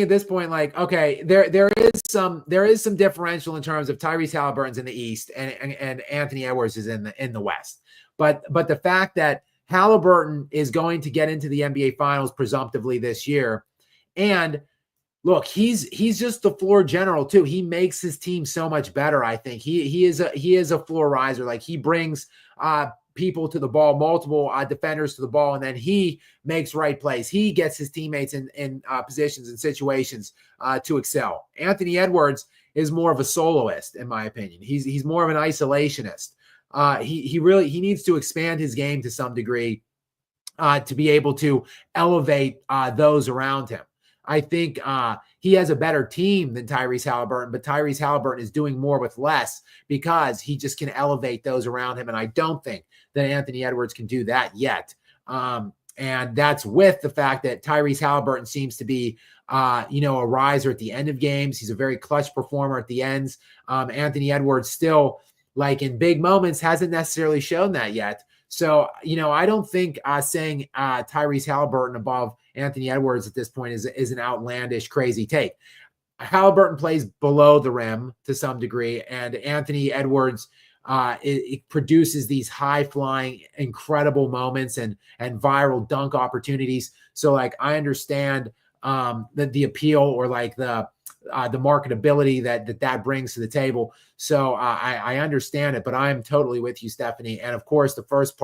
Speaker 1: this point, like, okay, there is some differential in terms of Tyrese Haliburton's in the East and Anthony Edwards is in the West. But the fact that Haliburton is going to get into the NBA Finals presumptively this year, and look, he's just the floor general too. He makes his team so much better. I think he is a floor riser. Like, he brings people to the ball, multiple defenders to the ball, and then he makes right plays. He gets his teammates in positions and situations to excel. Anthony Edwards is more of a soloist, in my opinion. He's more of an isolationist. He needs to expand his game to some degree to be able to elevate those around him. I think he has a better team than Tyrese Haliburton, but Tyrese Haliburton is doing more with less because he just can elevate those around him. And I don't think that Anthony Edwards can do that yet. And that's with the fact that Tyrese Haliburton seems to be, a riser at the end of games. He's a very clutch performer at the ends. Anthony Edwards still, like, in big moments, hasn't necessarily shown that yet. So, I don't think saying Tyrese Haliburton above Anthony Edwards at this point is an outlandish, crazy take. Haliburton plays below the rim to some degree, and Anthony Edwards it produces these high-flying, incredible moments and viral dunk opportunities. So, like, I understand the appeal or like the marketability that brings to the table. So I understand it, but I'm totally with you, Stephanie. And of course, the first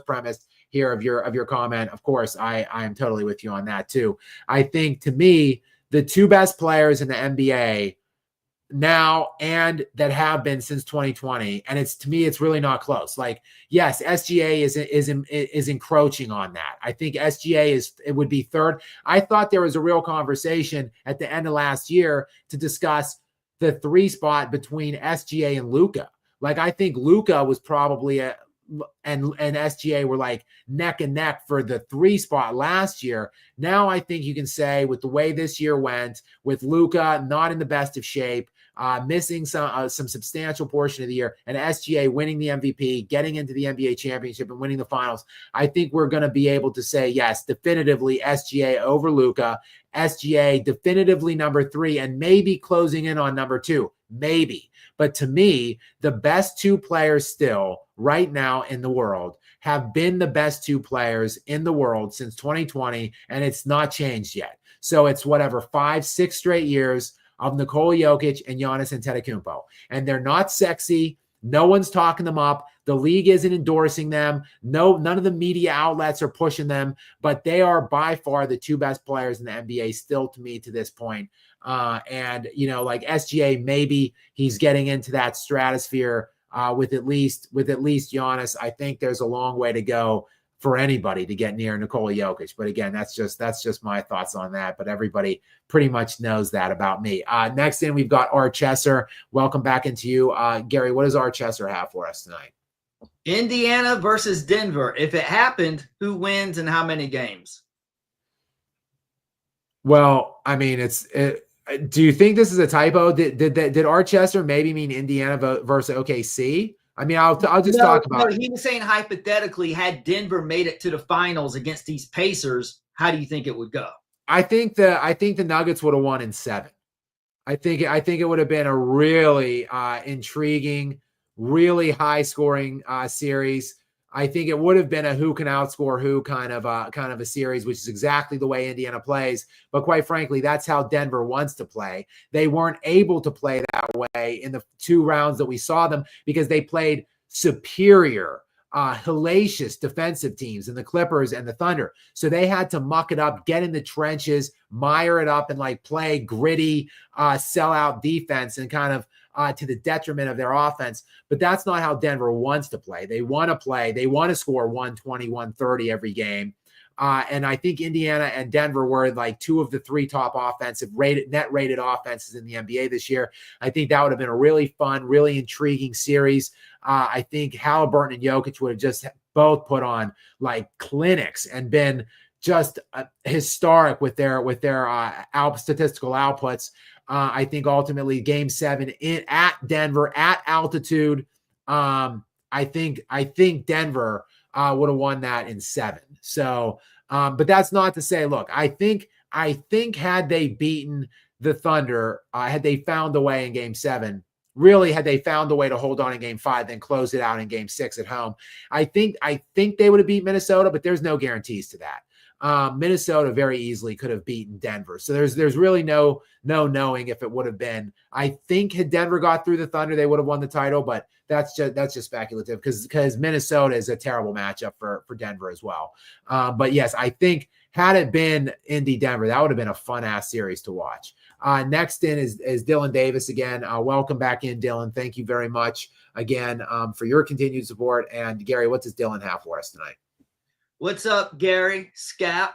Speaker 1: premise here of your comment, of course, I am totally with you on that too. I think, to me, the 2 best players in the NBA now and that have been since 2020, and to me it's really not close. Like, yes, SGA is encroaching on that. I think SGA would be third. I thought there was a real conversation at the end of last year to discuss the 3 spot between SGA and Luka. Like, I think Luka was probably and SGA were like neck and neck for the 3 spot last year. Now I think you can say, with the way this year went, with Luka not in the best of shape, missing some substantial portion of the year, and SGA winning the MVP, getting into the NBA championship and winning the finals, I think we're going to be able to say, yes, definitively SGA over Luka, SGA definitively number 3, and maybe closing in on number 2, maybe. But to me, the best 2 players still right now in the world have been the best 2 players in the world since 2020, and it's not changed yet. So it's 5-6 straight years of Nikola Jokic and Giannis Antetokounmpo. And they're not sexy. No one's talking them up. The league isn't endorsing them. None of the media outlets are pushing them, but they are by far the 2 best players in the NBA still, to me, to this point. And like SGA, maybe he's getting into that stratosphere with at least Giannis. I think there's a long way to go for anybody to get near Nikola Jokic. But again, that's just my thoughts on that. But everybody pretty much knows that about me. Next in, we've got Art Chesser. Welcome back into you. Gary, what does Art Chesser have for us tonight?
Speaker 2: Indiana versus Denver. If it happened, who wins and how many games?
Speaker 1: Well, I mean, do you think this is a typo? Did Art Chesser maybe mean Indiana versus OKC? I mean, I'll just talk about.
Speaker 2: No, he was saying hypothetically, had Denver made it to the finals against these Pacers, how do you think it would go?
Speaker 1: I think the Nuggets would have won in 7. I think it would have been a really intriguing, really high scoring series. I think it would have been a who can outscore who kind of a series, which is exactly the way Indiana plays. But quite frankly, that's how Denver wants to play. They weren't able to play that way in the 2 rounds that we saw them because they played superior, hellacious defensive teams in the Clippers and the Thunder. So they had to muck it up, get in the trenches, mire it up, and like play gritty, sellout defense and kind of to the detriment of their offense. But that's not how Denver wants to play. They want to play. They want to score 120, 130 every game. And I think Indiana and Denver were like 2 of the 3 top net rated offenses in the NBA this year. I think that would have been a really fun, really intriguing series. I think Haliburton and Jokic would have just both put on like clinics and been just historic with their statistical outputs. I think ultimately Game 7 at Denver at altitude. I think Denver would have won that in 7. So, but that's not to say. Look, I think had they beaten the Thunder, had they found a way in Game 7. Really, had they found a way to hold on in Game 5, then close it out in Game 6 at home, I think they would have beat Minnesota, but there's no guarantees to that. Minnesota very easily could have beaten Denver. So there's really no knowing if it would have been. I think had Denver got through the Thunder, they would have won the title, but that's just speculative because Minnesota is a terrible matchup for Denver as well. But yes, I think had it been Indy Denver, that would have been a fun ass series to watch. Next in is Dylan Davis again. Welcome back in, Dylan. Thank you very much again for your continued support. And Gary, what does Dylan have for us tonight?
Speaker 2: What's up, Gary? Skap,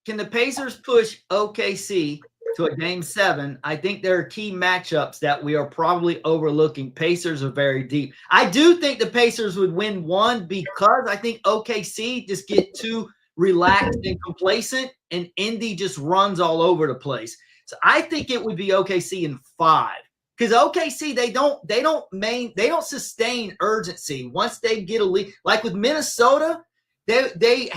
Speaker 2: can the Pacers push OKC to a Game 7? I think there are key matchups that we are probably overlooking. Pacers are very deep. I do think the Pacers would win 1 because I think OKC just get too relaxed and complacent, and Indy just runs all over the place. So I think it would be OKC in 5. Because OKC, they don't sustain urgency once they get a lead. Like with Minnesota, they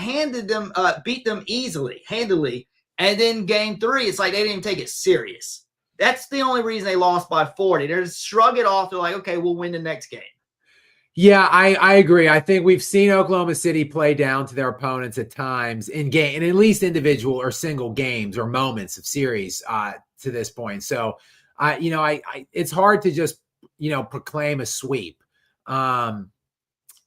Speaker 2: beat them handily. And then Game 3, it's like they didn't even take it serious. That's the only reason they lost by 40. They're just shrug it off. They're like, okay, we'll win the next game.
Speaker 1: Yeah, I agree. I think we've seen Oklahoma City play down to their opponents at times in game, and at least individual or single games or moments of series to this point. So, it's hard to just proclaim a sweep.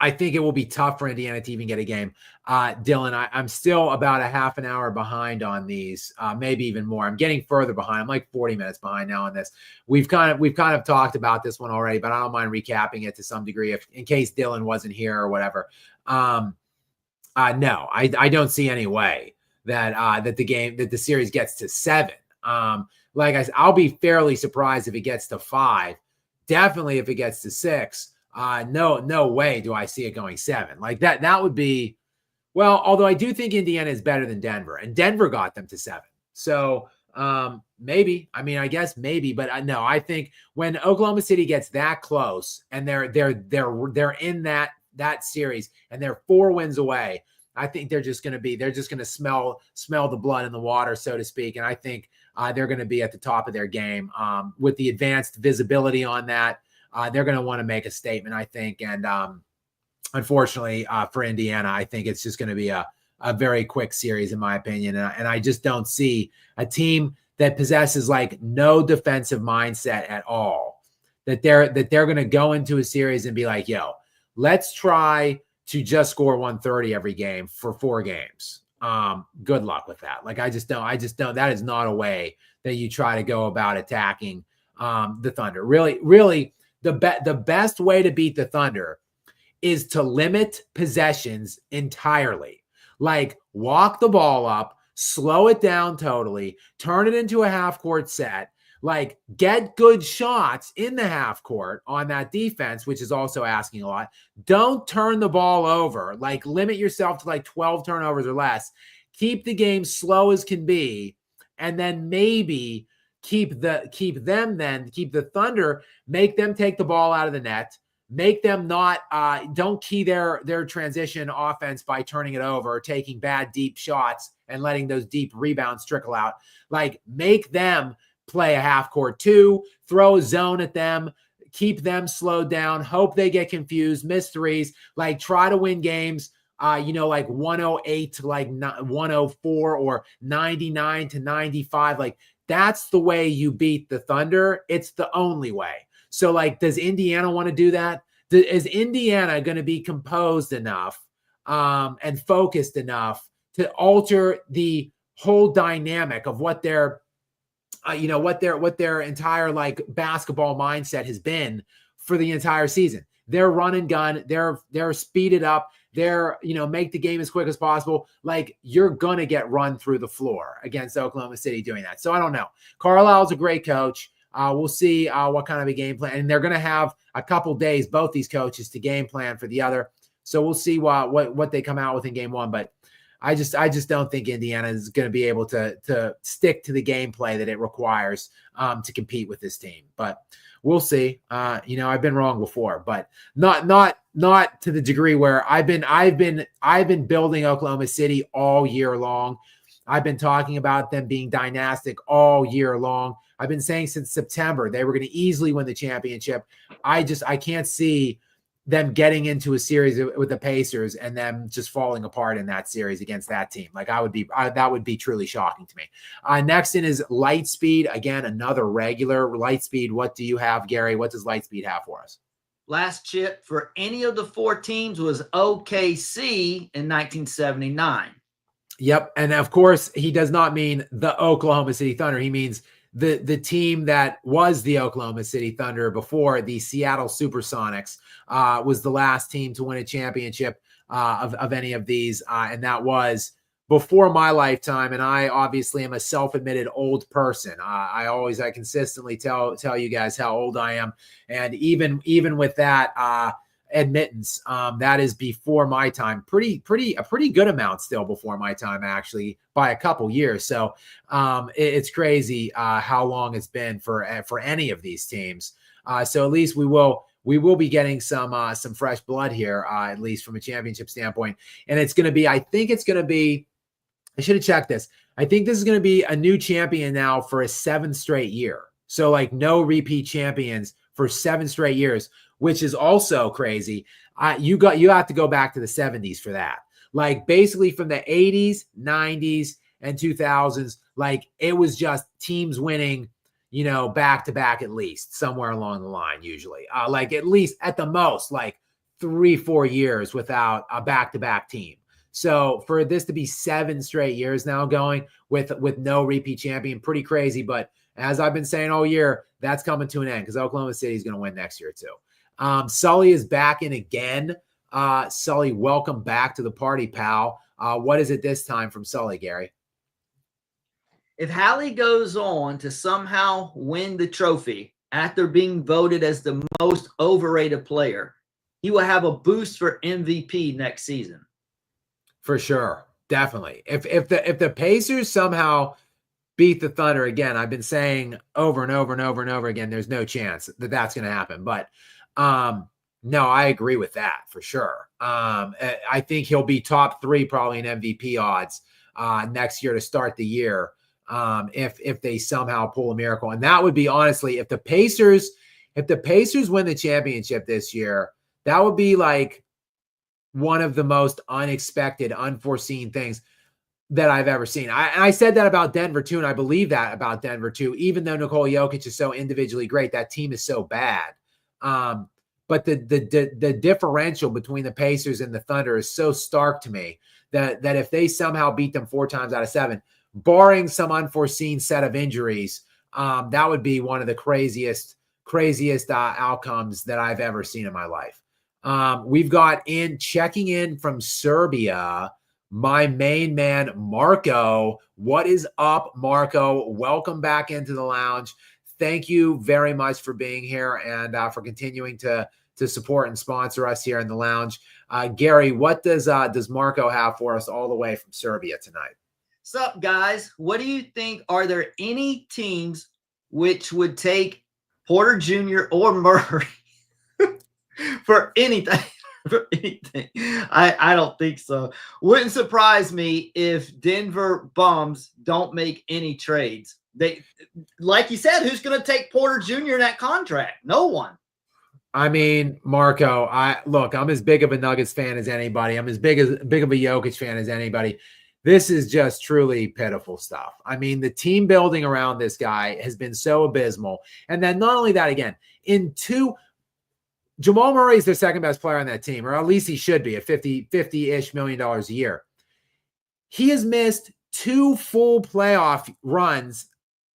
Speaker 1: I think it will be tough for Indiana to even get a game. Dylan, I'm still about a half an hour behind on these, maybe even more. I'm getting further behind. I'm like 40 minutes behind now on this. We've kind of talked about this one already, but I don't mind recapping it to some degree in case Dylan wasn't here or whatever. No, I don't see any way that the series gets to 7. Like I said, I'll be fairly surprised if it gets to 5. Definitely if it gets to 6. No way do I see it going 7. Like that would be, well, although I do think Indiana is better than Denver, and Denver got them to 7. So maybe, I guess maybe, but no, I think when Oklahoma City gets that close and they're in that series and they're 4 wins away, I think they're just going to smell the blood in the water, so to speak. And I think they're going to be at the top of their game with the advanced visibility on that. They're going to want to make a statement, I think. And unfortunately for Indiana, I think it's just going to be a very quick series, in my opinion. And I just don't see a team that possesses like no defensive mindset at all, that they're going to go into a series and be like, yo, let's try to just score 130 every game for 4 games. Good luck with that. Like, I just don't, that is not a way that you try to go about attacking the Thunder. Really, the best way to beat the Thunder is to limit possessions entirely. Like walk the ball up, slow it down totally, turn it into a half court set, like get good shots in the half court on that defense, which is also asking a lot. Don't turn the ball over, like limit yourself to like 12 turnovers or less. Keep the game slow as can be. And then maybe keep the Thunder, make them take the ball out of the net, make them not don't key their transition offense by turning it over or taking bad deep shots and letting those deep rebounds trickle out. Like make them play a half court 2, throw a zone at them, keep them slowed down, hope they get confused, miss threes, like try to win games, like 108 to like 104 or 99 to 95. Like that's the way you beat the Thunder. It's the only way. So like, does Indiana want to do that? Is Indiana going to be composed enough and focused enough to alter the whole dynamic of what their what their entire like basketball mindset has been for the entire season? They're run and gun. They're speed it up. They're, make the game as quick as possible. Like you're going to get run through the floor against Oklahoma City doing that. So I don't know. Carlisle's a great coach. We'll see what kind of a game plan. And they're going to have a couple days, both these coaches, to game plan for the other. So we'll see what they come out with in game 1. But I just don't think Indiana is going to be able to stick to the gameplay that it requires to compete with this team. But we'll see. I've been wrong before, but not to the degree where I've been building Oklahoma City all year long. I've been talking about them being dynastic all year long. I've been saying since September they were going to easily win the championship. I can't see them getting into a series with the Pacers and them just falling apart in that series against that team. Like that would be truly shocking to me. Next in is Lightspeed. Again, another regular Lightspeed. What do you have, Gary? What does Lightspeed have for us?
Speaker 2: Last chip for any of the 4 teams was OKC in 1979.
Speaker 1: Yep. And of course, he does not mean the Oklahoma City Thunder. He means the team that was the Oklahoma City Thunder before the Seattle Supersonics was the last team to win a championship of any of these. And that was before my lifetime. And I obviously am a self-admitted old person. I consistently tell you guys how old I am. And even with that admittance, that is before my time, a pretty good amount still before my time, actually, by a couple years. So it's crazy how long it's been for any of these teams. So at least we will be getting some fresh blood here, at least from a championship standpoint. And I should have checked this. I think this is going to be a new champion now for a 7th straight year. So like no repeat champions for 7 straight years, which is also crazy. You have to go back to the 70s for that. Like basically from the 80s, 90s, and 2000s, like it was just teams winning, back to back at least somewhere along the line, usually. Like at least at the most, like 3-4 years without a back-to-back team. So for this to be 7 straight years now going with no repeat champion, pretty crazy. But as I've been saying all year, that's coming to an end because Oklahoma City is going to win next year too. Sully is back in again. Sully, welcome back to the party, pal. What is it this time from Sully, Gary?
Speaker 2: If Hallie goes on to somehow win the trophy after being voted as the most overrated player, he will have a boost for MVP next season.
Speaker 1: For sure. Definitely. If the Pacers somehow beat the Thunder again, I've been saying over and over and over and over again, there's no chance that that's going to happen. But no, I agree with that for sure. I think he'll be top 3 probably in MVP odds next year to start the year if they somehow pull a miracle. And that would be, honestly, if the Pacers win the championship this year, that would be like one of the most unexpected, unforeseen things that I've ever seen. I said that about Denver too, and I believe that about Denver too, even though Nikola Jokic is so individually great, that team is so bad. But the differential between the Pacers and the Thunder is so stark to me that if they somehow beat them 4 times out of 7, barring some unforeseen set of injuries, that would be one of the craziest outcomes that I've ever seen in my life. We've got checking in from Serbia, my main man, Marco. What is up, Marco? Welcome back into the lounge. Thank you very much for being here and for continuing to support and sponsor us here in the lounge. Gary, what does Marco have for us all the way from Serbia tonight?
Speaker 2: What's up, guys? What do you think? Are there any teams which would take Porter Jr. or Murray for anything? For anything? I don't think so. Wouldn't surprise me if Denver bums don't make any trades. They, like you said, who's going to take Porter Jr. in that contract? No one.
Speaker 1: I mean, Marco, I'm as big of a Nuggets fan as anybody. I'm as big of a Jokic fan as anybody. This is just truly pitiful stuff. I mean, the team building around this guy has been so abysmal. And then not only that, again, Jamal Murray is their second best player on that team, or at least he should be at $50-ish million a year. He has missed 2 full playoff runs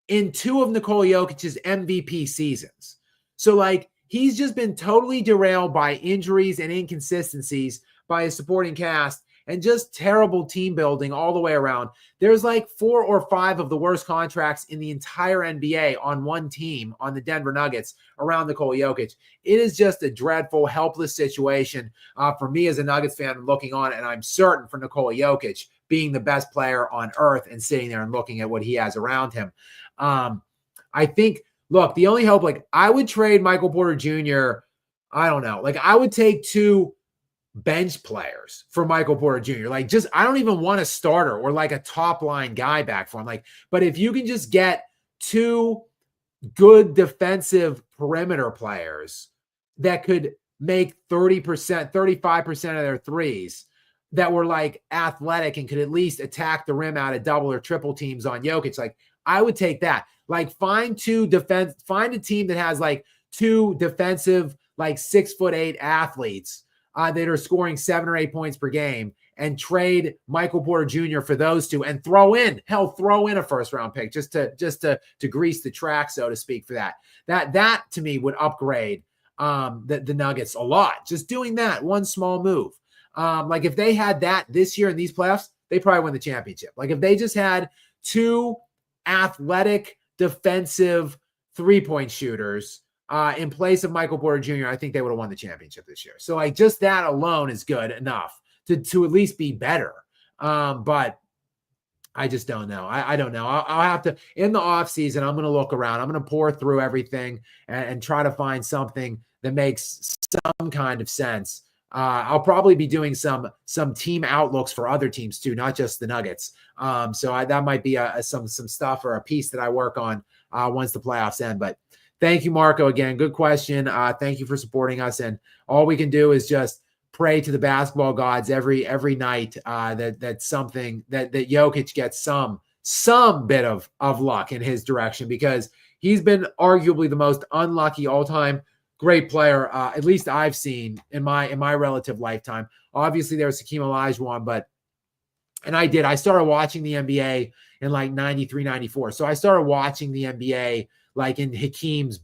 Speaker 1: in 2 of Nikola Jokic's MVP seasons. So, he's just been totally derailed by injuries and inconsistencies by his supporting cast and just terrible team building all the way around. There's 4 or 5 of the worst contracts in the entire NBA on one team, on the Denver Nuggets, around Nikola Jokic. It is just a dreadful, helpless situation for me as a Nuggets fan looking on, and I'm certain for Nikola Jokic being the best player on earth and sitting there and looking at what he has around him. I think, look, the only hope, I would trade Michael Porter Jr., I don't know. I would take 2 bench players for Michael Porter Jr. I don't even want a starter or a top line guy back for him. But if you can just get 2 good defensive perimeter players that could make 30%, 35% of their threes that were athletic and could at least attack the rim out of double or triple teams on Jokic, I would take that. Find a team that has 2 defensive, 6'8" athletes that are scoring 7 or 8 points per game, and trade Michael Porter Jr. for those 2 and throw in a first round pick just to grease the track, so to speak, for that. That to me would upgrade the Nuggets a lot. Just doing that one small move. If they had that this year in these playoffs, they probably win the championship. If they just had 2 athletic defensive 3-point shooters in place of Michael Porter Jr., I think they would have won the championship this year. So just that alone is good enough to at least be better. But I just don't know. I don't know. I'll have to, in the offseason, I'm going to look around. I'm going to pour through everything and try to find something that makes some kind of sense. I'll probably be doing some team outlooks for other teams too, not just the Nuggets. So that might be some stuff or a piece that I work on once the playoffs end. But thank you, Marco. Again, good question. Thank you for supporting us. And all we can do is just pray to the basketball gods every night that Jokic gets some bit of luck in his direction, because he's been arguably the most unlucky all-time great player, at least I've seen in my relative lifetime. Obviously, there was Hakeem Olajuwon, I started watching the NBA in 93, 94. So I started watching the NBA in Hakeem's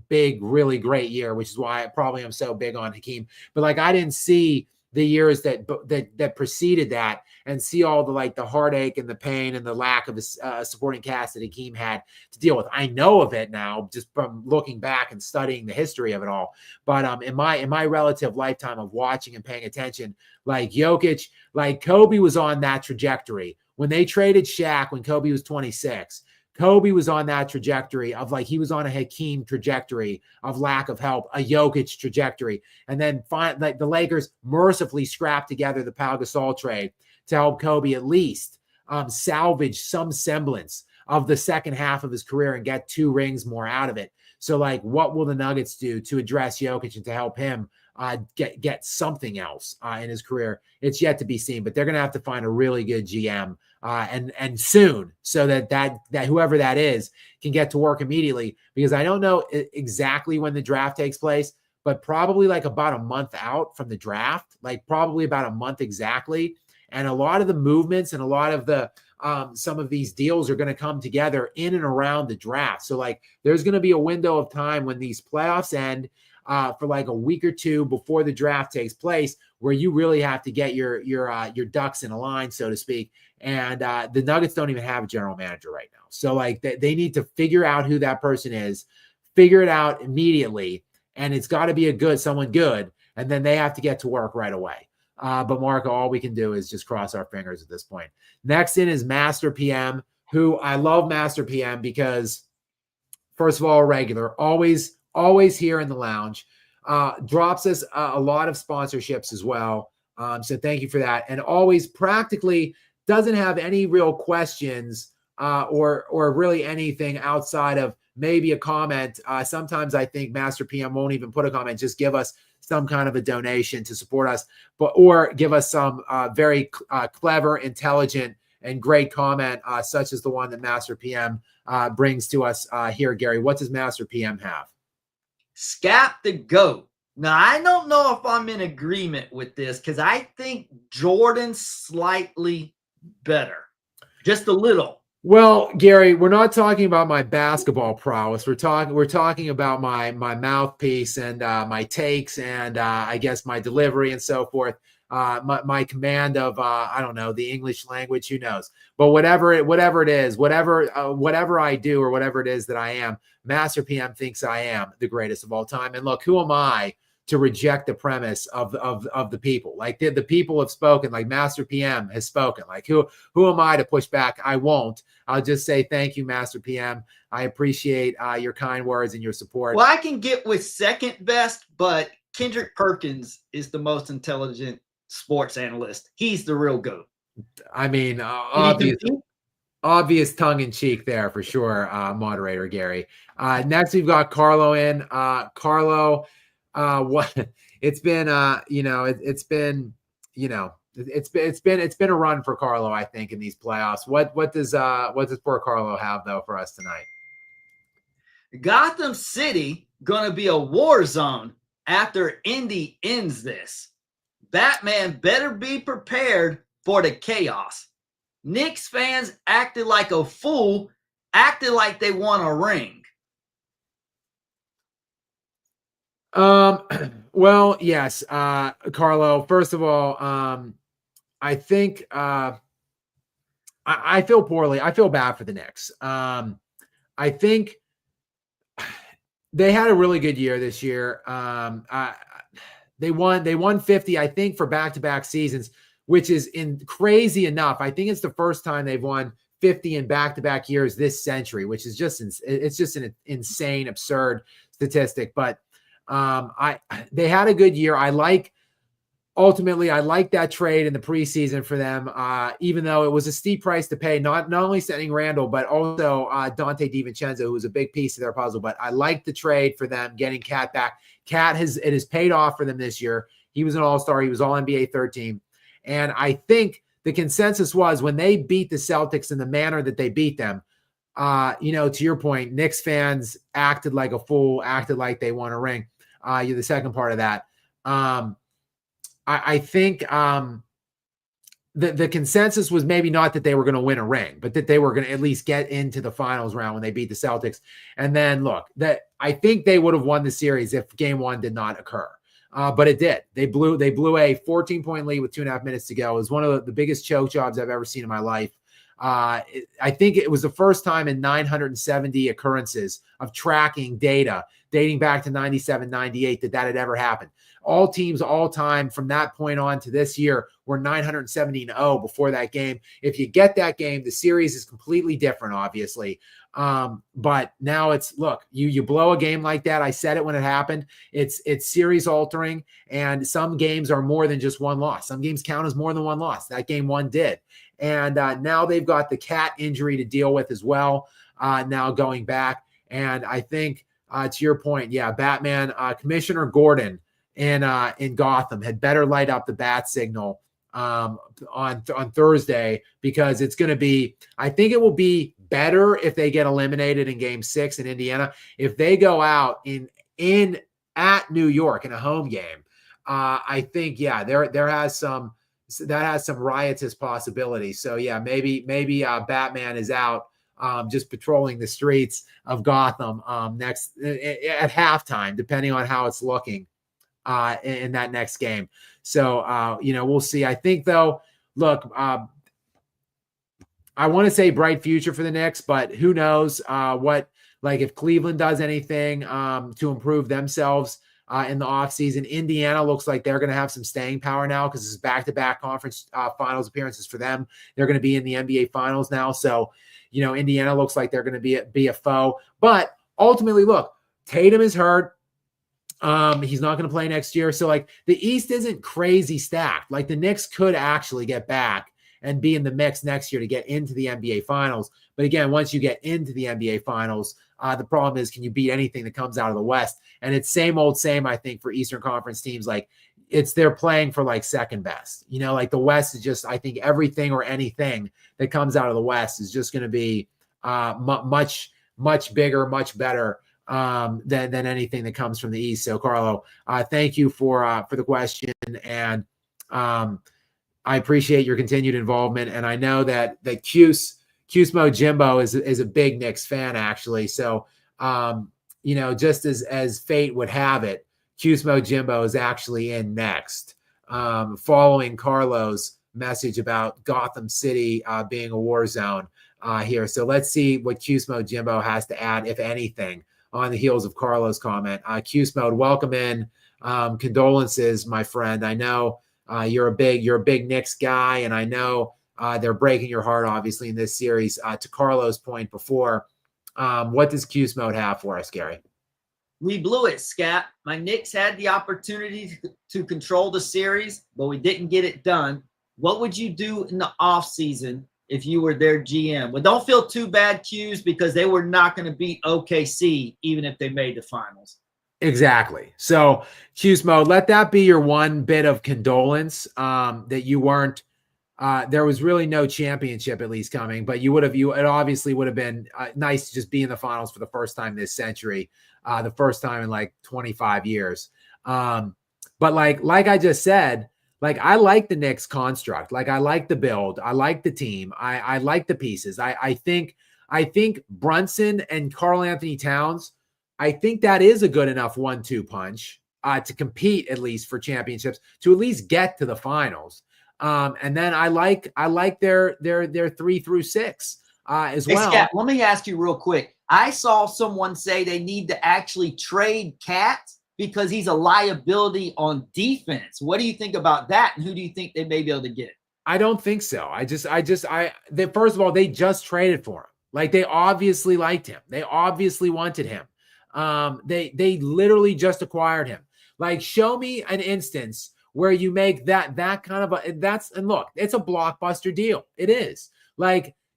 Speaker 1: big, really great year, which is why I'm so big on Hakeem. But I didn't see the years that preceded that and see all the heartache and the pain and the lack of a supporting cast that Hakeem had to deal with. I know of it now just from looking back and studying the history of it all. But in my relative lifetime of watching and paying attention, Jokic, Kobe was on that trajectory. When they traded Shaq when Kobe was 26, Kobe was on that trajectory of he was on a Hakeem trajectory of lack of help, a Jokic trajectory. And then the Lakers mercifully scrapped together the Pau Gasol trade to help Kobe at least salvage some semblance of the second half of his career and get 2 rings more out of it. So what will the Nuggets do to address Jokic and to help him get something else in his career? It's yet to be seen, but they're going to have to find a really good GM and soon, so that whoever that is can get to work immediately, because I don't know exactly when the draft takes place, but probably about a month out from the draft, probably about a month exactly. And a lot of the movements and a lot of the some of these deals are going to come together in and around the draft. So there's going to be a window of time when these playoffs end. for like a week or two before the draft takes place, where you really have to get your ducks in a line, so to speak. And the Nuggets don't even have a general manager right now. So like they need to figure out who that person is, figure it out immediately. And it's got to be someone good. And then they have to get to work right away. But Marco, all we can do is just cross our fingers at this point. Next in is Master PM, who I love Master PM because, first of all, regular, always here in the lounge, drops us a lot of sponsorships as well. So thank you for that. And always practically doesn't have any real questions or really anything outside of maybe a comment. Sometimes I think Master PM won't even put a comment, just give us some kind of a donation to support us, or give us some very clever, intelligent, and great comment, such as the one that Master PM brings to us here. Gary, what does Master PM have?
Speaker 2: Skap the GOAT. Now, I don't know if I'm in agreement with this because I think Jordan's slightly better, just a little.
Speaker 1: Well, Gary, we're not talking about my basketball prowess. We're talking about my mouthpiece and my takes and I guess my delivery and so forth. My command of I don't know, the English language, who knows? But whatever it is, whatever I do or whatever it is that I am, Master PM thinks I am the greatest of all time. And look, who am I to reject the premise of the people? Like the people have spoken, like Master PM has spoken. Like who am I to push back? I won't. I'll just say thank you, Master PM. I appreciate your kind words and your support.
Speaker 2: Well, I can get with second best, but Kendrick Perkins is the most intelligent sports analyst. He's the real GOAT.
Speaker 1: I mean, obvious tongue in cheek there for sure, moderator Gary. Next, we've got Carlo in. Carlo, what it's been, it's been a run for Carlo, I think, in these playoffs. What does poor Carlo have though for us tonight?
Speaker 2: Gotham City gonna be a war zone after Indy ends this. Batman better be prepared for the chaos. Knicks fans acted like a fool, acted like they won a ring.
Speaker 1: Well, yes, Carlo. First of all, I think I feel poorly. I feel bad for the Knicks. I think they had a really good year this year. They won 50, I think, for back-to-back seasons, which is crazy enough. I think it's the first time they've won 50 in back-to-back years this century, which is just an insane, absurd statistic. But they had a good year. Ultimately, I like that trade in the preseason for them, even though it was a steep price to pay, not only sending Randall, but also Dante DiVincenzo, who was a big piece of their puzzle. But I like the trade for them, getting Cat back. Cat has paid off for them this year. He was an all-star. He was all-NBA third team. And I think the consensus was when they beat the Celtics in the manner that they beat them, to your point, Knicks fans acted like a fool, acted like they won a ring. You're the second part of that. I think the consensus was maybe not that they were going to win a ring, but that they were going to at least get into the finals round when they beat the Celtics. And then look, that I think they would have won the series if game one did not occur. But it did. They blew a 14-point lead with 2.5 minutes to go. It was one of the biggest choke jobs I've ever seen in my life. I think it was the first time in 970 occurrences of tracking data dating back to 97, 98 that had ever happened. All teams all time from that point on to this year were 970-0 before that game. If you get that game, the series is completely different, obviously. But now look, you blow a game like that. I said it when it happened. It's series altering, and some games are more than just one loss. Some games count as more than one loss. That game one did. And now they've got the Cat injury to deal with as well, now going back. And I think to your point, yeah, Batman, Commissioner Gordon in Gotham had better light up the bat signal on Thursday, because it's going to be, I think it will be better if they get eliminated in game 6 in Indiana. If they go out at New York in a home game, I think, yeah, that has some riotous possibilities. So yeah, maybe Batman is out just patrolling the streets of Gotham next at halftime, depending on how it's looking in that next game. So, we'll see. I think, though, look, I want to say bright future for the Knicks, but who knows if Cleveland does anything to improve themselves in the offseason. Indiana looks like they're going to have some staying power now because it's back-to-back conference finals appearances for them. They're going to be in the NBA finals now. So, Indiana looks like they're going to be a foe. But ultimately, look, Tatum is hurt. He's not going to play next year. So, the East isn't crazy stacked. The Knicks could actually get back and be in the mix next year to get into the NBA finals. But again, once you get into the NBA finals, the problem is, can you beat anything that comes out of the West? And it's same old same, I think, for Eastern Conference teams. They're playing for second best. The West is just, I think, everything or anything that comes out of the West is just going to be much, much bigger, much better than anything that comes from the East. So, Carlo, thank you for the question, and I appreciate your continued involvement. And I know that Cusmo Jimbo is a big Knicks fan, actually. So, just as fate would have it, Cusmo Jimbo is actually in next, following Carlo's message about Gotham City being a war zone here. So let's see what Cusmo Jimbo has to add, if anything, on the heels of Carlo's comment. Cusmo, welcome in. Condolences, my friend. I know you're a big Knicks guy, and I know they're breaking your heart, obviously, in this series. To Carlo's point before, what does Cusmo have for us, Gary?
Speaker 2: We blew it, Skap. My Knicks had the opportunity to control the series, but we didn't get it done. What would you do in the offseason if you were their GM? Well, don't feel too bad, Q's, because they were not going to beat OKC even if they made the finals.
Speaker 1: Exactly. So, Cusmo, let that be your one bit of condolence that you weren't. There was really no championship at least coming, but it obviously would have been nice to just be in the finals for the first time this century, the first time in 25 years. But like I just said, I like the Knicks construct. I like the build. I like the team. I like the pieces. I think Brunson and Karl Anthony Towns, I think that is a good enough 1-2 punch to compete at least for championships, to at least get to the finals. And then I like their 3 through 6 as well.
Speaker 2: Hey, Skap, let me ask you real quick. I saw someone say they need to actually trade Cat because he's a liability on defense. What do you think about that? And who do you think they may be able to get?
Speaker 1: I don't think so. First of all, they just traded for him. They obviously liked him. They obviously wanted him. They literally just acquired him. Show me an instance where you make that kind of and look, it's a blockbuster deal. It is.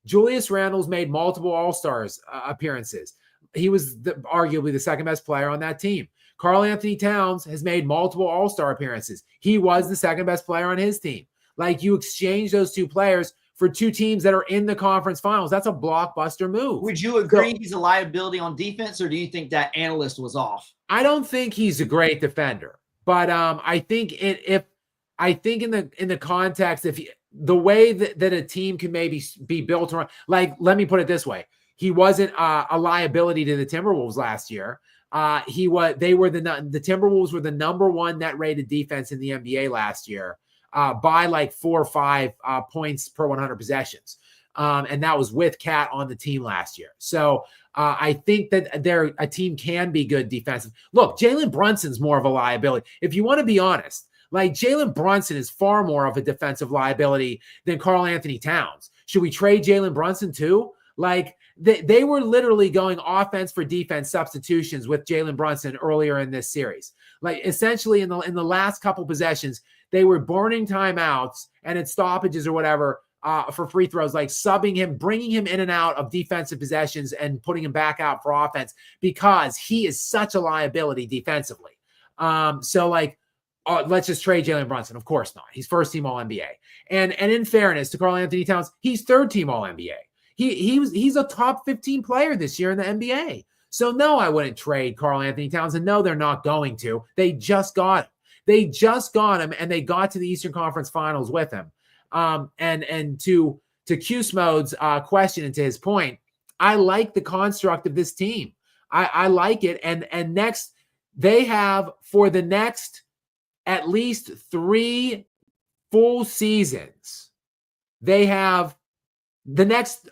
Speaker 1: Julius Randle's made multiple All-Stars appearances. He was arguably the second best player on that team. Karl Anthony Towns has made multiple All-Star appearances. He was the second best player on his team. You exchange those two players for two teams that are in the conference finals. That's a blockbuster move.
Speaker 2: Would you agree he's a liability on defense, or do you think that Analyst was off?
Speaker 1: I don't think he's a great defender, but I think in the context, the way that a team can maybe be built around, let me put it this way: he wasn't a liability to the Timberwolves last year. The Timberwolves were the number one net rated defense in the NBA last year. By 4 or 5 points per 100 possessions. And that was with Cat on the team last year. So I think that a team can be good defensive. Look, Jalen Brunson's more of a liability. If you want to be honest, Jalen Brunson is far more of a defensive liability than Karl Anthony Towns. Should we trade Jalen Brunson too? They were literally going offense for defense substitutions with Jalen Brunson earlier in this series. Essentially in the last couple possessions, they were burning timeouts and at stoppages or whatever for free throws, subbing him, bringing him in and out of defensive possessions and putting him back out for offense because he is such a liability defensively. Let's just trade Jalen Brunson. Of course not. He's first team All-NBA. And in fairness to Karl Anthony Towns, he's third team All-NBA. He's a top 15 player this year in the NBA. So no, I wouldn't trade Karl Anthony Towns, and no, they're not going to. They just got him. And they got to the Eastern Conference Finals with him. And to Cuse Mode's question and to his point, I like the construct of this team. I like it. And next, they have for the next at least 3 full seasons, they have the next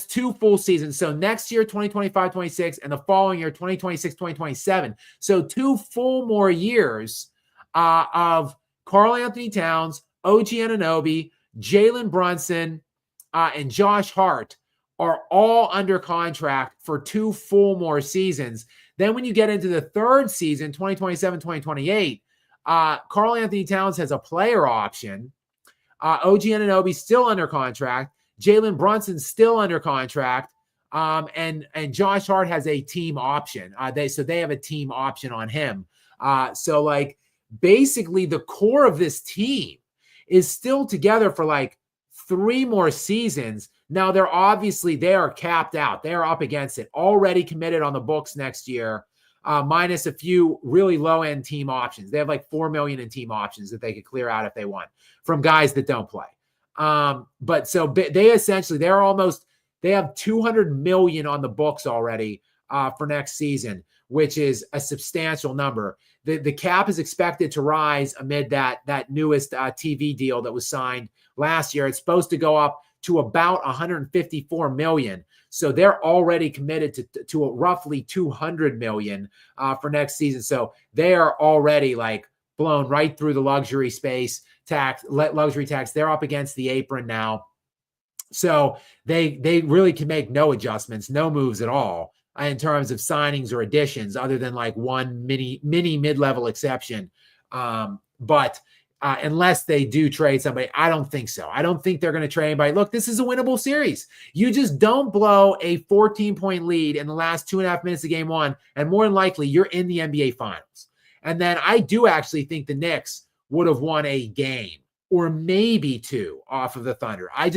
Speaker 1: 2 full seasons. So next year, 2025-26, and the following year, 2026-2027. So 2 full more years of Karl Anthony Towns, OG Anunoby, Jalen Brunson, and Josh Hart are all under contract for 2 full more seasons. Then when you get into the third season, 2027-2028, Karl Anthony Towns has a player option. OG Anunoby still under contract. Jalen Brunson still under contract. And Josh Hart has a team option. They have a team option on him. So like basically the core of this team is still together for like 3 more seasons. Now they are capped out. They are up against it. Already committed on the books next year, minus a few really low-end team options. They have like $4 million in team options that they could clear out if they want from guys that don't play. But so they have $200 million on the books already for next season, which is a substantial number. The cap is expected to rise amid that newest TV deal that was signed last year. It's supposed to go up to about $154 million. So they're already committed to roughly $200 million for next season. So they are already like blown right through the luxury tax. They're up against the apron now. So they really can make no adjustments, no moves at all in terms of signings or additions other than like one mini mid-level exception. But unless they do trade somebody, I don't think so. I don't think they're going to trade anybody. Look, this is a winnable series. You just don't blow a 14-point lead in the last 2.5 minutes of game 1, and more than likely you're in the NBA Finals. And then I do actually think the Knicks would have won a game or maybe 2 off of the Thunder. I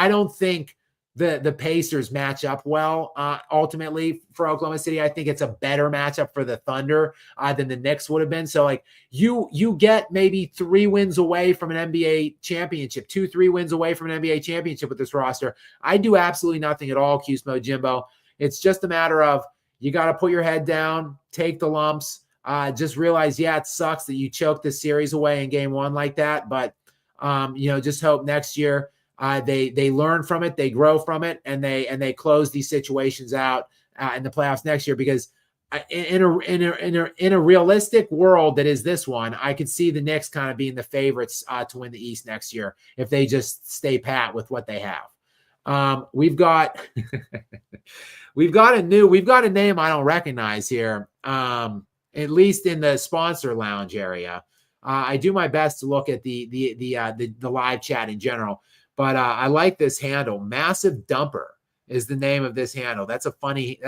Speaker 1: don't think the Pacers match up well ultimately for Oklahoma City. I think it's a better matchup for the Thunder than the Knicks would have been. So like you get maybe 3 wins away from an NBA championship, 2-3 wins away from an NBA championship with this roster. I do absolutely nothing at all, Cusmo Jimbo. It's just a matter of you got to put your head down, take the lumps, just realize, it sucks that you choked this series away in game 1 like that. But, just hope next year they learn from it, they grow from it, and they close these situations out in the playoffs next year. Because in a realistic world that is this one, I could see the Knicks kind of being the favorites to win the East next year if they just stay pat with what they have. We've got a name I don't recognize here. At least in the sponsor lounge area. I do my best to look at the live chat in general, but I like this handle. Massive Dumper is the name of this handle. That's a funny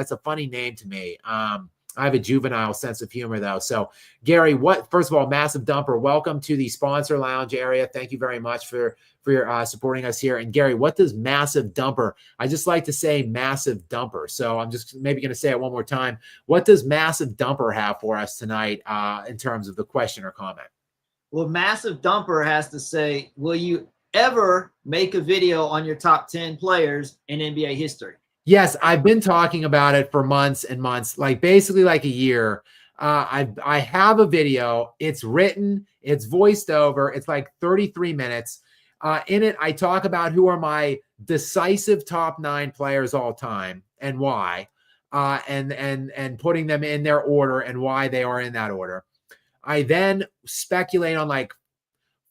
Speaker 1: name to me. I have a juvenile sense of humor though. So Gary, first of all, Massive Dumper, welcome to the sponsor lounge area. Thank you very much for your supporting us here. And Gary, what does Massive Dumper? I just like to say Massive Dumper. So I'm just maybe going to say it one more time. What does Massive Dumper have for us tonight in terms of the question or comment?
Speaker 2: Well, Massive Dumper has to say, will you ever make a video on your top 10 players in NBA history?
Speaker 1: Yes, I've been talking about it for months and months, like basically like a year. I have a video. It's written. It's voiced over. It's like 33 minutes. In it, I talk about who are my decisive top 9 players all time and why, and putting them in their order and why they are in that order. I then speculate on like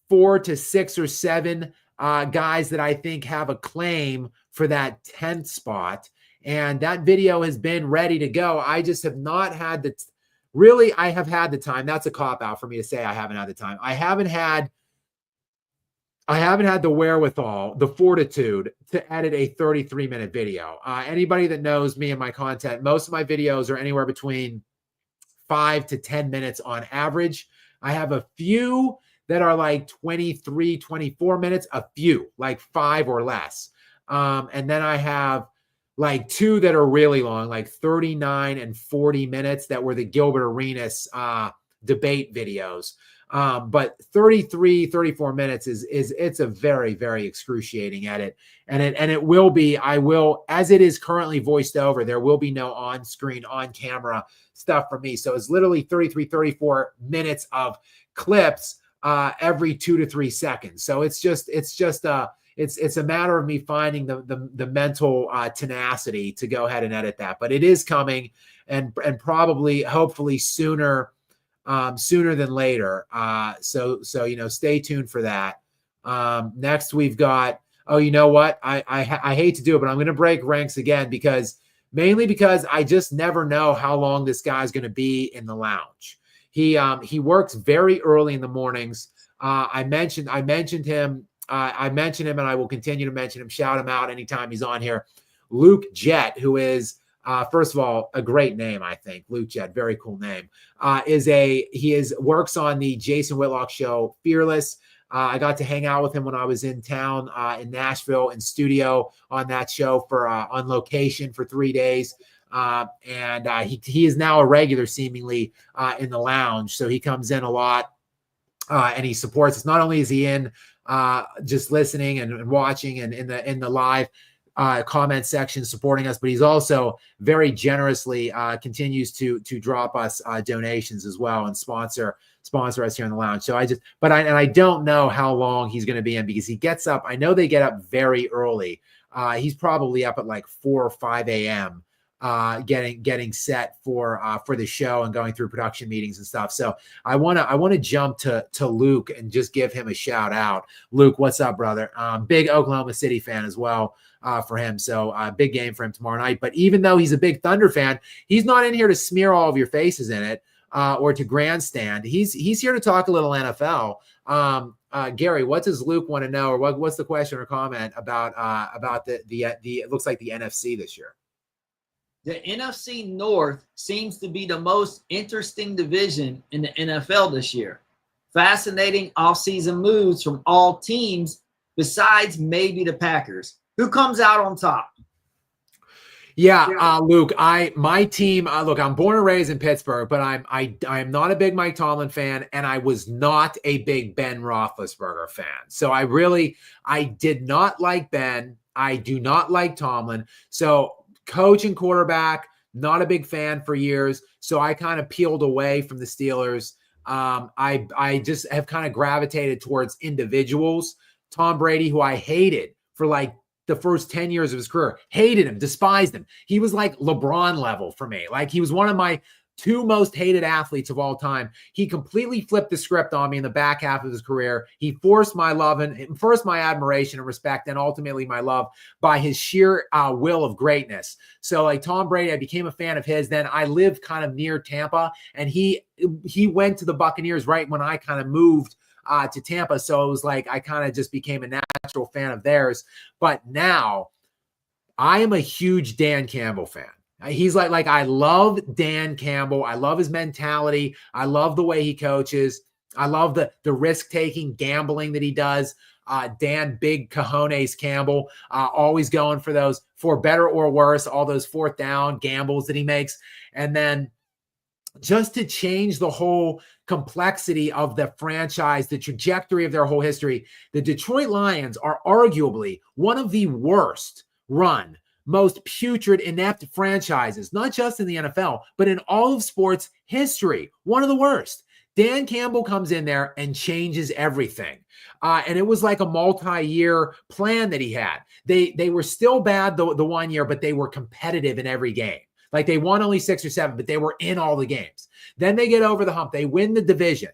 Speaker 1: 4 to 6 or 7 guys that I think have a claim for that 10th spot. And that video has been ready to go. I just have not had I have had the time. That's a cop out for me to say I haven't had the time. I haven't had the wherewithal, the fortitude to edit a 33-minute video. Anybody that knows me and my content, most of my videos are anywhere between 5 to 10 minutes on average. I have a few that are like 23, 24 minutes, a few like 5 or less. And then I have like 2 that are really long, like 39 and 40 minutes that were the Gilbert Arenas debate videos. But 33, 34 minutes it's a very, very excruciating edit. And it will be, as it is currently voiced over, there will be no on-screen, on-camera stuff for me. So it's literally 33, 34 minutes of clips every 2 to 3 seconds. So it's a matter of me finding the mental tenacity to go ahead and edit that. But it is coming, and probably, hopefully sooner than later. So stay tuned for that. Next we've got, you know what? I hate to do it, but I'm going to break ranks again mainly because I just never know how long this guy's going to be in the lounge. He works very early in the mornings. I mentioned him. I mentioned him, and I will continue to mention him. Shout him out anytime he's on here. Luke Jett, who is, first of all, a great name, I think. Luke Jett, very cool name. Works on the Jason Whitlock show, Fearless. I got to hang out with him when I was in town in Nashville in studio on that show on location for 3 days. And he is now a regular seemingly in the lounge. So he comes in a lot and he supports us. Not only is he in just listening and watching and in the live comment section supporting us, but he's also very generously continues to drop us donations as well and sponsor us here in the lounge. So I don't know how long he's going to be in, because he gets up. I know they get up very early. He's probably up at like 4 or 5 a.m. Getting set for the show and going through production meetings and stuff. So I want to jump to Luke and just give him a shout out. Luke, what's up, brother? Big Oklahoma City fan as well for him. So big game for him tomorrow night. But even though he's a big Thunder fan, he's not in here to smear all of your faces in it or to grandstand. He's here to talk a little NFL. Gary, what does Luke want to know, or what's the question or comment about the it looks like the NFC this year?
Speaker 2: The NFC North seems to be the most interesting division in the NFL this year. Fascinating offseason moves from all teams besides maybe the Packers. Who comes out on top?
Speaker 1: Yeah, Luke, my team, look, I'm born and raised in Pittsburgh, but I'm not a big Mike Tomlin fan, and I was not a big Ben Roethlisberger fan. So I did not like Ben. I do not like Tomlin. So coach and quarterback, not a big fan for years. So I kind of peeled away from the Steelers. I just have kind of gravitated towards individuals. Tom Brady, who I hated for like the first 10 years of his career, hated him, despised him. He was like LeBron level for me. Like, he was one of my 2 most hated athletes of all time. He completely flipped the script on me in the back half of his career. He forced my love and first my admiration and respect, and ultimately my love, by his sheer will of greatness. So like Tom Brady, I became a fan of his. Then I lived kind of near Tampa, and he went to the Buccaneers right when I kind of moved to Tampa. So it was like I kind of just became a natural fan of theirs. But now I am a huge Dan Campbell fan. He's like I love Dan Campbell. I love his mentality. I love the way he coaches. I love the risk-taking gambling that he does. Dan Big Cojones Campbell, always going for those, for better or worse, all those 4th down gambles that he makes. And then just to change the whole complexity of the franchise, the trajectory of their whole history, the Detroit Lions are arguably one of the worst run, most putrid, inept franchises, not just in the NFL, but in all of sports history. One of the worst. Dan Campbell comes in there and changes everything. And it was like a multi-year plan that he had. They were still bad the 1 year, but they were competitive in every game. Like, they won only 6 or 7, but they were in all the games. Then they get over the hump. They win the division.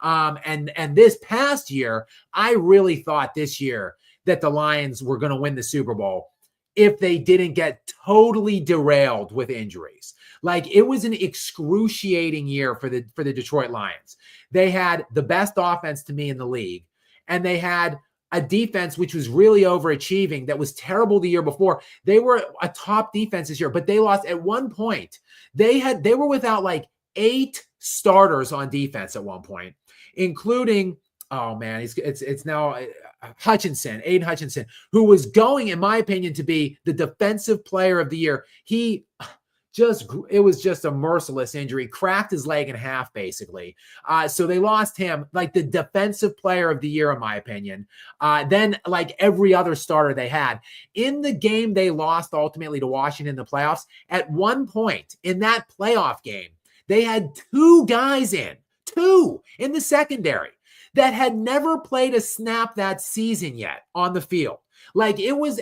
Speaker 1: And this past year, I really thought this year that the Lions were going to win the Super Bowl if they didn't get totally derailed with injuries. Like, it was an excruciating year for the Detroit Lions. They had the best offense to me in the league, and they had a defense which was really overachieving that was terrible the year before. They were a top defense this year, but they lost at one point. They were without like 8 starters on defense at one point, including, oh man, it's now Hutchinson, Aiden Hutchinson, who was going, in my opinion, to be the defensive player of the year. it was just a merciless injury, cracked his leg in half, basically. So they lost him, like the defensive player of the year, in my opinion. Then like every other starter they had. In the game they lost ultimately to Washington in the playoffs, at one point in that playoff game, they had two guys in the secondary that had never played a snap that season yet on the field. Like it was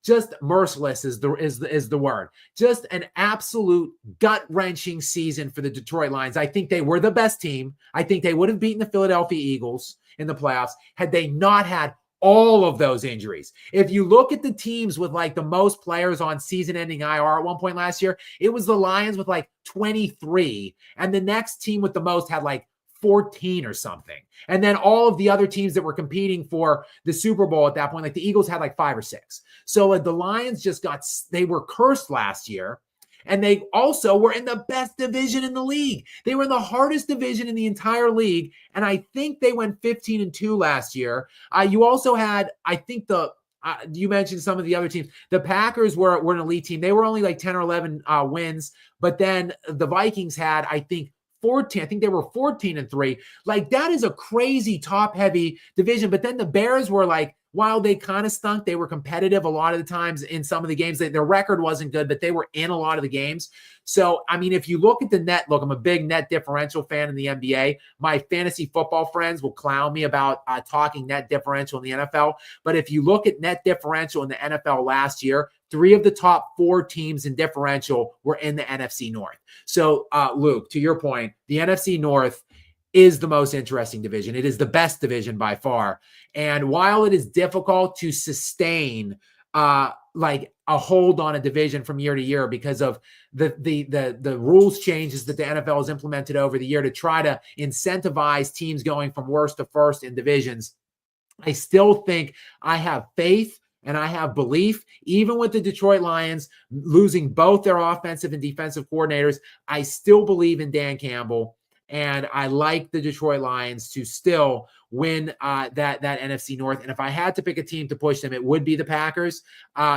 Speaker 1: just merciless is the word. Just an absolute gut-wrenching season for the Detroit Lions. I think they were the best team. I think they would have beaten the Philadelphia Eagles in the playoffs had they not had all of those injuries. If you look at the teams with like the most players on season-ending IR at one point last year, it was the Lions with like 23, and the next team with the most had like 14 or something. And then all of the other teams that were competing for the Super Bowl at that point, like the Eagles had like 5 or 6. So the Lions they were cursed last year. And they also were in the best division in the league. They were in the hardest division in the entire league. And I think they went 15-2 last year. You also had, I think you mentioned some of the other teams. The Packers were an elite team. They were only like 10 or 11 wins. But then the Vikings had, I think, 14. I think they were 14-3. Like that is a crazy top-heavy division. But then the Bears were like, while they kind of stunk, they were competitive a lot of the times in some of the games. Their record wasn't good, but they were in a lot of the games. So, I mean, if you look at the net, I'm a big net differential fan in the NBA. My fantasy football friends will clown me about talking net differential in the NFL. But if you look at net differential in the NFL last year, 3 of the top 4 teams in differential were in the NFC North. So, Luke, to your point, the NFC North is the most interesting division. It is the best division by far. And while it is difficult to sustain like a hold on a division from year to year because of the rules changes that the NFL has implemented over the year to try to incentivize teams going from worst to first in divisions, I still think I have faith and I have belief, even with the Detroit Lions losing both their offensive and defensive coordinators. I still believe in Dan Campbell. And I like the Detroit Lions to still win that NFC North. And if I had to pick a team to push them, it would be the Packers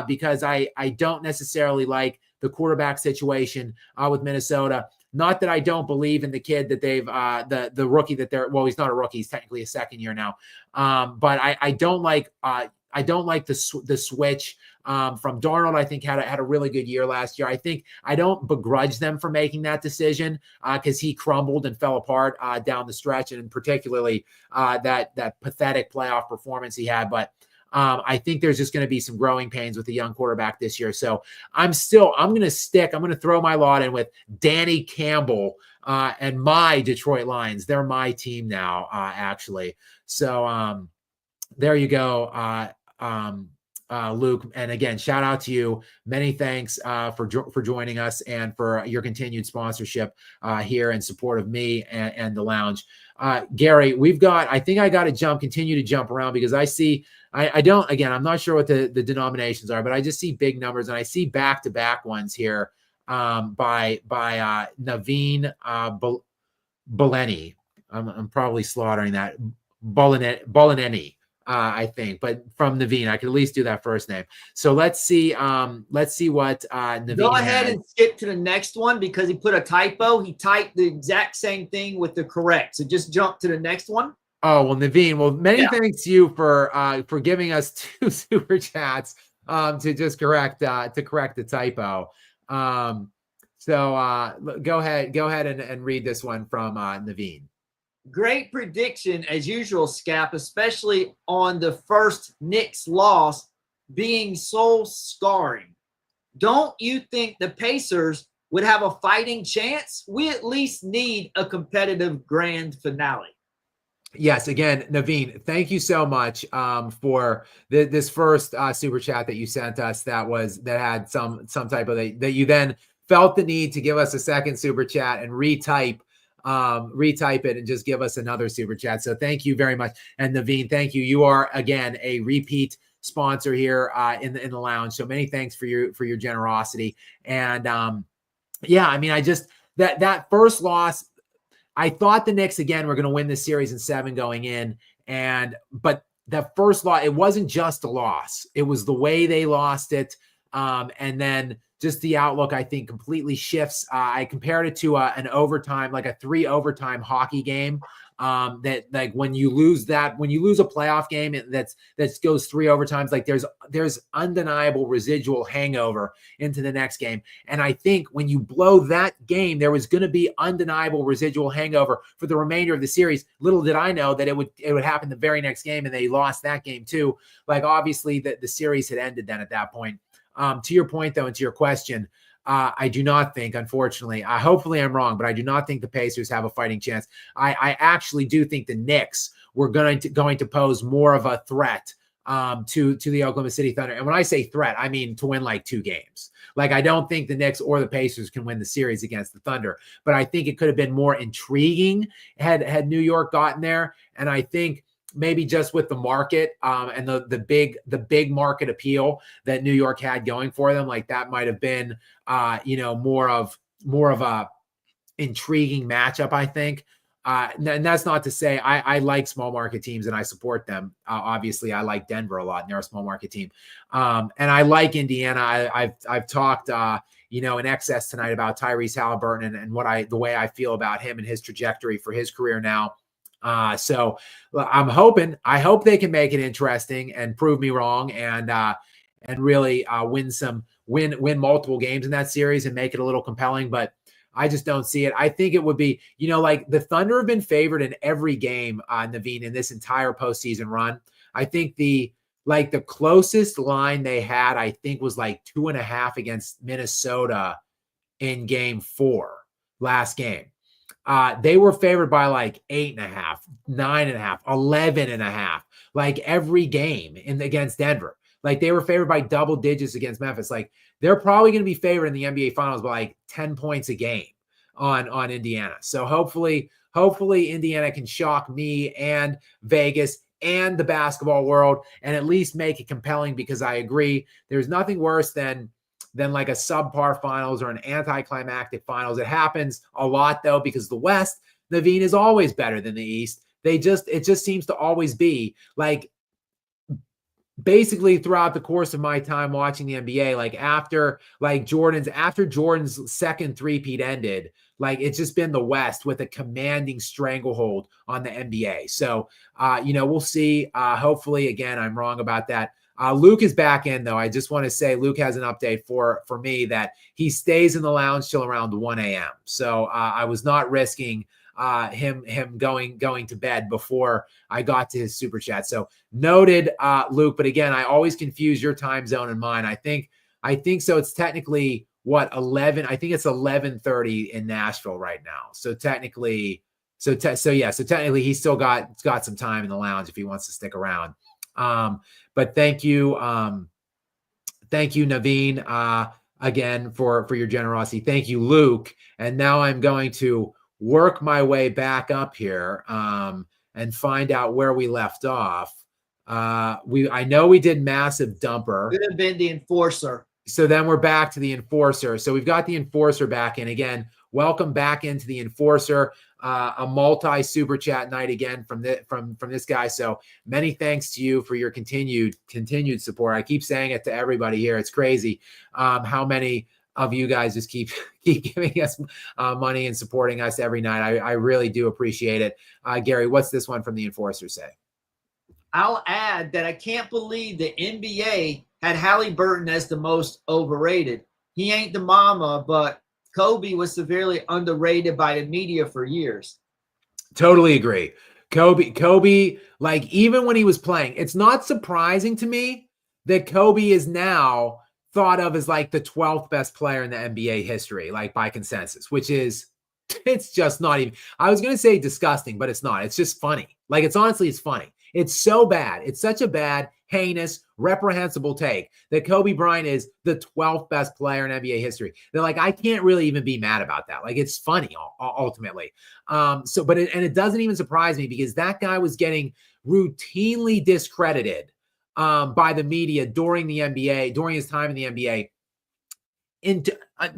Speaker 1: because I don't necessarily like the quarterback situation with Minnesota. Not that I don't believe in the kid that they've the rookie that he's not a rookie. He's technically a second year now. But I don't like the switch from Darnold. I think had a really good year last year. I don't begrudge them for making that decision because he crumbled and fell apart down the stretch, and particularly that pathetic playoff performance he had. But I think there's just going to be some growing pains with the young quarterback this year. So I'm going to throw my lot in with Danny Campbell and my Detroit Lions. They're my team now, actually. So there you go. Luke. And again, shout out to you. Many thanks for joining us and for your continued sponsorship here and support of me and the lounge. Gary, I think I got to continue to jump around because I see, I'm not sure what the denominations are, but I just see big numbers and I see back-to-back ones here by Naveen Boleni. I'm probably slaughtering that. Bolineni. I think, but from Naveen, I could at least do that first name. So let's see what Naveen.
Speaker 2: Go ahead and skip to the next one because he put a typo. He typed the exact same thing with the correct. So just jump to the next one.
Speaker 1: Oh well, Naveen. Well, many thanks to you for giving us 2 super chats to just correct the typo. So go ahead and read this one from Naveen.
Speaker 2: Great prediction as usual, Skap, especially on the first Knicks loss being so scarring. Don't you think the Pacers would have a fighting chance? We at least need a competitive grand finale.
Speaker 1: Yes, again, Naveen, thank you so much for this first super chat that you sent us that had some type of that you then felt the need to give us a second super chat and retype it and just give us another super chat. So thank you very much. And Naveen, thank you. You are again a repeat sponsor here in the lounge. So many thanks for your generosity. And I just that first loss, I thought the Knicks again were going to win this series in 7 going in, but that first loss, it wasn't just a loss. It was the way they lost it. And then just the outlook, I think, completely shifts. I compared it to an overtime, like a 3 overtime hockey game. That like when you lose a playoff game that goes 3 overtimes, like there's undeniable residual hangover into the next game. And I think when you blow that game, there was going to be undeniable residual hangover for the remainder of the series. Little did I know that it would happen the very next game, and they lost that game too. Like obviously the series had ended then at that point. To your point though, and to your question, I do not think, unfortunately, hopefully I'm wrong, but I do not think the Pacers have a fighting chance. I actually do think the Knicks were going to pose more of a threat to the Oklahoma City Thunder. And when I say threat, I mean to win like 2 games. Like I don't think the Knicks or the Pacers can win the series against the Thunder, but I think it could have been more intriguing had New York gotten there. And I think maybe just with the market and the big market appeal that New York had going for them, like that might have been more of a intriguing matchup, I think. And that's not to say I like small market teams and I support them. Obviously, I like Denver a lot, and they're a small market team. And I like Indiana. I've talked in excess tonight about Tyrese Haliburton and the way I feel about him and his trajectory for his career now. So I hope they can make it interesting and prove me wrong and really win multiple games in that series and make it a little compelling, but I just don't see it. I think it would be, like the Thunder have been favored in every game, Naveen, in this entire postseason run. I think the closest line they had, I think, was like 2.5 against Minnesota in game 4 last game. They were favored by like 8.5, 9.5, 11.5, like every game against Denver. Like they were favored by double digits against Memphis. Like they're probably going to be favored in the NBA Finals by like 10 points a game on Indiana. So hopefully Indiana can shock me and Vegas and the basketball world and at least make it compelling, because I agree there's nothing worse than like a subpar finals or an anticlimactic finals. It happens a lot though, because the West, Naveen, is always better than the East. It just seems to always be like, basically throughout the course of my time watching the NBA, like after Jordan's second three-peat ended, like it's just been the West with a commanding stranglehold on the NBA. So, we'll see. Hopefully, again, I'm wrong about that. Luke is back in, though. I just want to say Luke has an update for me that he stays in the lounge till around 1 a.m. So I was not risking him going to bed before I got to his super chat. So noted, Luke. But again, I always confuse your time zone and mine. I think so. It's technically what 11. I think it's 11:30 in Nashville right now. So technically, technically he's still got some time in the lounge if he wants to stick around. But thank you, Naveen, again for your generosity. Thank you, Luke. And now I'm going to work my way back up here and find out where we left off. I know we did massive dumper.
Speaker 2: Could have been the enforcer.
Speaker 1: So then we're back to the enforcer. So we've got the enforcer back in again. Welcome back into the enforcer. A multi super chat night again from this guy. So many thanks to you for your continued support. I keep saying it to everybody here. It's crazy how many of you guys just keep giving us money and supporting us every night. I really do appreciate it. Gary, what's this one from the enforcer say?
Speaker 2: I'll add that I can't believe the NBA had Haliburton as the most overrated. He ain't the mama, but Kobe was severely underrated by the media for years.
Speaker 1: Totally agree. Kobe, like even when he was playing, it's not surprising to me that Kobe is now thought of as like the 12th best player in the NBA history, like by consensus, which is, it's just not even, I was going to say disgusting, but it's not. It's just funny. Like it's funny. It's so bad. It's such a bad, heinous, reprehensible take that Kobe Bryant is the 12th best player in NBA history. They're like, I can't really even be mad about that. Like it's funny ultimately. But it doesn't even surprise me because that guy was getting routinely discredited by the media during the NBA, during his time in the NBA.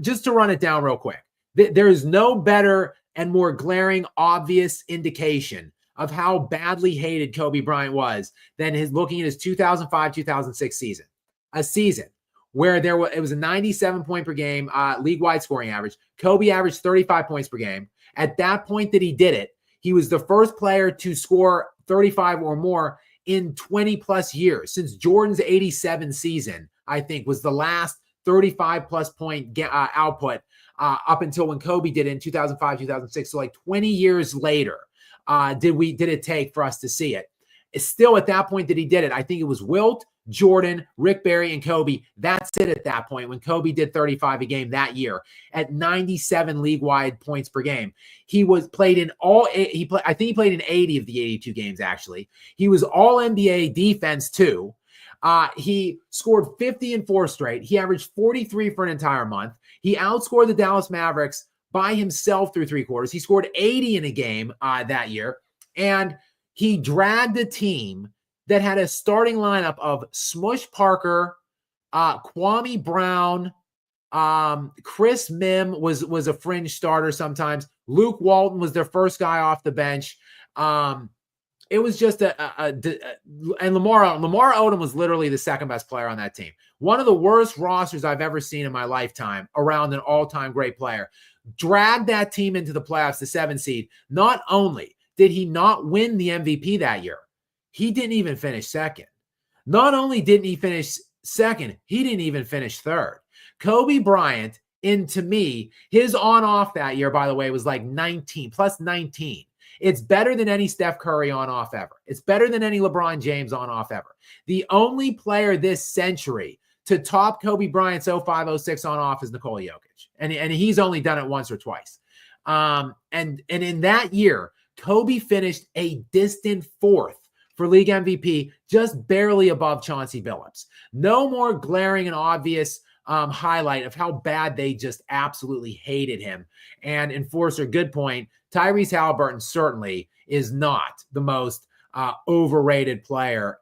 Speaker 1: Just to run it down real quick, there is no better and more glaring, obvious indication of how badly hated Kobe Bryant was than looking at his 2005-2006 season. A season where it was a 97 point per game league-wide scoring average. Kobe averaged 35 points per game. At that point that he did it, he was the first player to score 35 or more in 20 plus years. Since Jordan's 87 season, I think, was the last 35 plus point output up until when Kobe did it in 2005, 2006. So like 20 years later, did it take for us to see it? It's still at that point that he did it. I think it was Wilt, Jordan, Rick Barry, and Kobe. That's it at that point when Kobe did 35 a game that year at 97 league-wide points per game. He played in all. I think he played in 80 of the 82 games. Actually, he was all NBA defense too. He scored 50 in 4 straight. He averaged 43 for an entire month. He outscored the Dallas Mavericks by himself through 3 quarters. He scored 80 in a game that year, and he dragged a team that had a starting lineup of Smush Parker, Kwame Brown, Chris Mim was a fringe starter sometimes. Luke Walton was their first guy off the bench. It was just and Lamar Odom was literally the second best player on that team. One of the worst rosters I've ever seen in my lifetime around an all-time great player. Dragged that team into the playoffs, the 7 seed. Not only did he not win the MVP that year, he didn't even finish second. Not only didn't he finish second, he didn't even finish third. Kobe Bryant, to me, his on-off that year, by the way, was like 19, plus 19. It's better than any Steph Curry on-off ever. It's better than any LeBron James on-off ever. The only player this century to top Kobe Bryant's 05-06 on-off is Nikola Jokic. And he's only done it once or twice. And in that year, Kobe finished a distant 4th for league MVP, just barely above Chauncey Billups. No more glaring and obvious highlight of how bad they just absolutely hated him. And Enforcer, good point. Tyrese Haliburton certainly is not the most overrated player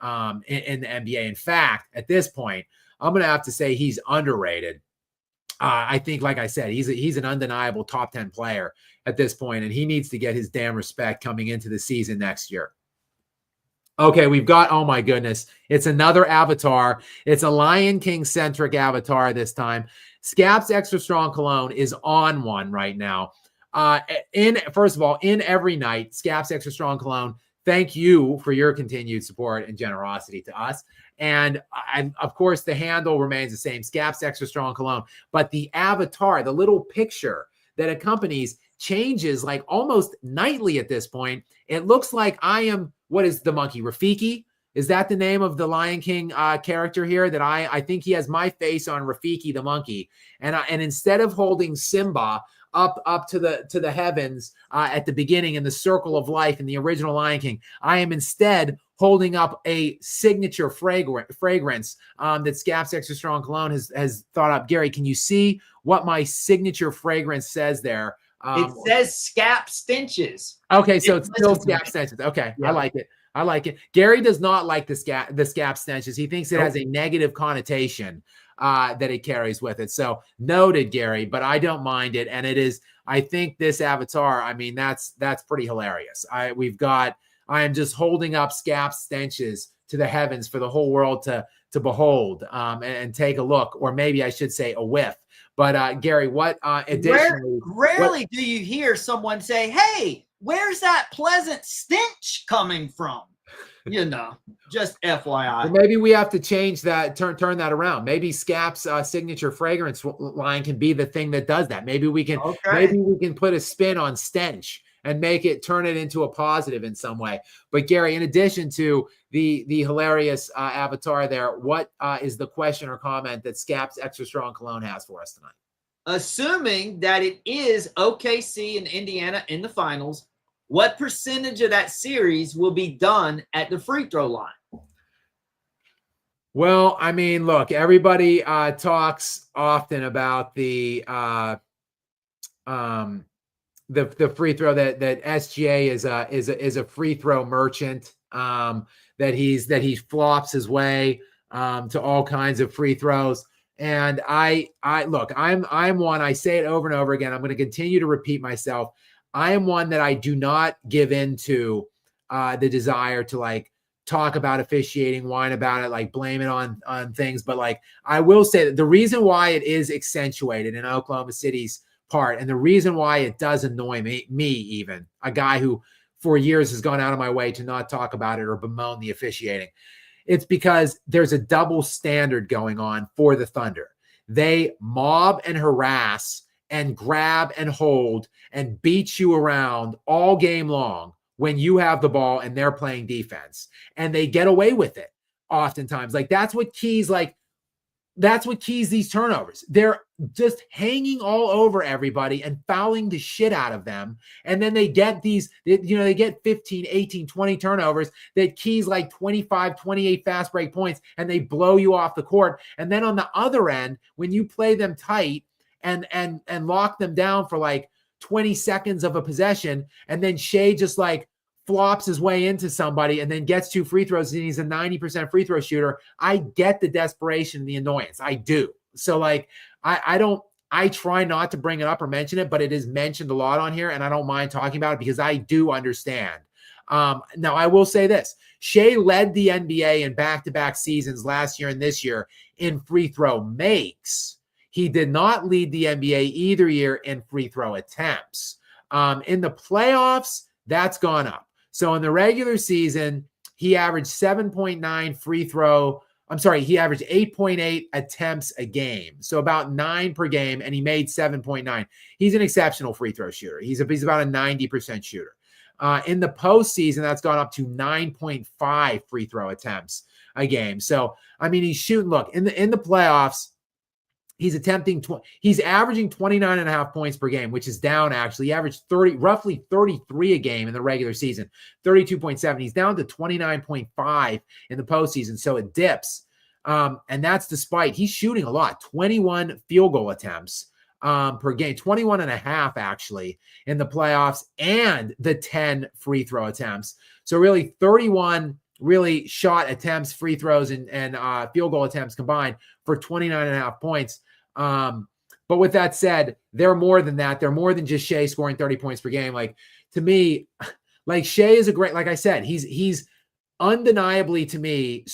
Speaker 1: in the NBA. In fact, at this point, I'm going to have to say he's underrated. I think, like I said, he's an undeniable top 10 player at this point, and he needs to get his damn respect coming into the season next year. Okay, we've got, oh my goodness, it's another avatar. It's a Lion King-centric avatar this time. Skap's Extra Strong Cologne is on one right now. First of all, in every night, Skap's Extra Strong Cologne, thank you for your continued support and generosity to us. And of course, the handle remains the same, Skap's Extra Strong Cologne. But the avatar, the little picture that accompanies, changes like almost nightly at this point. It looks like I am, what is the monkey? Rafiki? Is that the name of the Lion King character here? That I think he has my face on Rafiki the monkey. And instead of holding Simba up to the heavens at the beginning in the circle of life in the original Lion King, I am instead holding up a signature fragrance that Skap's Extra Strong Cologne has thought up. Gary, can you see what my signature fragrance says there?
Speaker 2: It says Skap Stenches.
Speaker 1: Okay, so it's still Skap Stenches. Okay, yeah. I like it. Gary does not like the Skap Stenches. He thinks it has a negative connotation that it carries with it. So noted, Gary, but I don't mind it. And it is, I think this avatar, I mean, that's pretty hilarious. I am just holding up Skap Stenches to the heavens for the whole world to behold and take a look, or maybe I should say a whiff. But Gary, what additionally?
Speaker 2: Rarely do you hear someone say, "Hey, where's that pleasant stench coming from?" You know, just FYI.
Speaker 1: Well, maybe we have to change that, turn that around. Maybe Skap's signature fragrance line can be the thing that does that. Maybe we can put a spin on stench and turn it into a positive in some way. But Gary, in addition to the hilarious avatar there, what is the question or comment that Skap's Extra Strong Cologne has for us tonight?
Speaker 2: Assuming that it is OKC and Indiana in the finals, what percentage of that series will be done at the free throw line?
Speaker 1: Well, I mean, look, everybody talks often about the free throw that SGA is a free throw merchant, that he flops his way to all kinds of free throws. And I look, I'm one, I say it over and over again. I'm going to continue to repeat myself. I am one that I do not give in to the desire to like talk about officiating, whine about it, like blame it on things. But like, I will say that the reason why it is accentuated in Oklahoma City's part, and the reason why it does annoy me even, a guy who for years has gone out of my way to not talk about it or bemoan the officiating, it's because there's a double standard going on for the Thunder. They mob and harass and grab and hold and beat you around all game long when you have the ball and they're playing defense, and they get away with it oftentimes. Like that's what keys these turnovers. They're just hanging all over everybody and fouling the shit out of them. And then they get they get 15, 18, 20 turnovers that keys like 25, 28 fast break points, and they blow you off the court. And then on the other end, when you play them tight and lock them down for like 20 seconds of a possession, and then Shea just like flops his way into somebody and then gets 2 free throws and he's a 90% free throw shooter, I get the desperation and the annoyance. I do. So like, I try not to bring it up or mention it, but it is mentioned a lot on here and I don't mind talking about it because I do understand. Now I will say this, Shea led the NBA in back-to-back seasons last year and this year in free throw makes. He did not lead the NBA either year in free throw attempts. In the playoffs, that's gone up. So in the regular season, he averaged 7.9 free throw. I'm sorry, he averaged 8.8 attempts a game. So about 9 per game, and he made 7.9. He's an exceptional free throw shooter. He's about a 90% shooter. In the postseason, that's gone up to 9.5 free throw attempts a game. So, I mean, he's shooting. Look, in the playoffs, he's averaging 29.5 points per game, which is down actually. He averaged roughly 33 a game in the regular season, 32.7. He's down to 29.5 in the postseason, so it dips. And that's despite he's shooting a lot, 21 field goal attempts per game, 21 and a half actually in the playoffs, and the 10 free throw attempts. So really 31 really shot attempts, free throws, and field goal attempts combined for 29.5 points. But with that said, they're more than that. They're more than just Shea scoring 30 points per game. Like, to me, like Shea is like I said, he's undeniably, to me,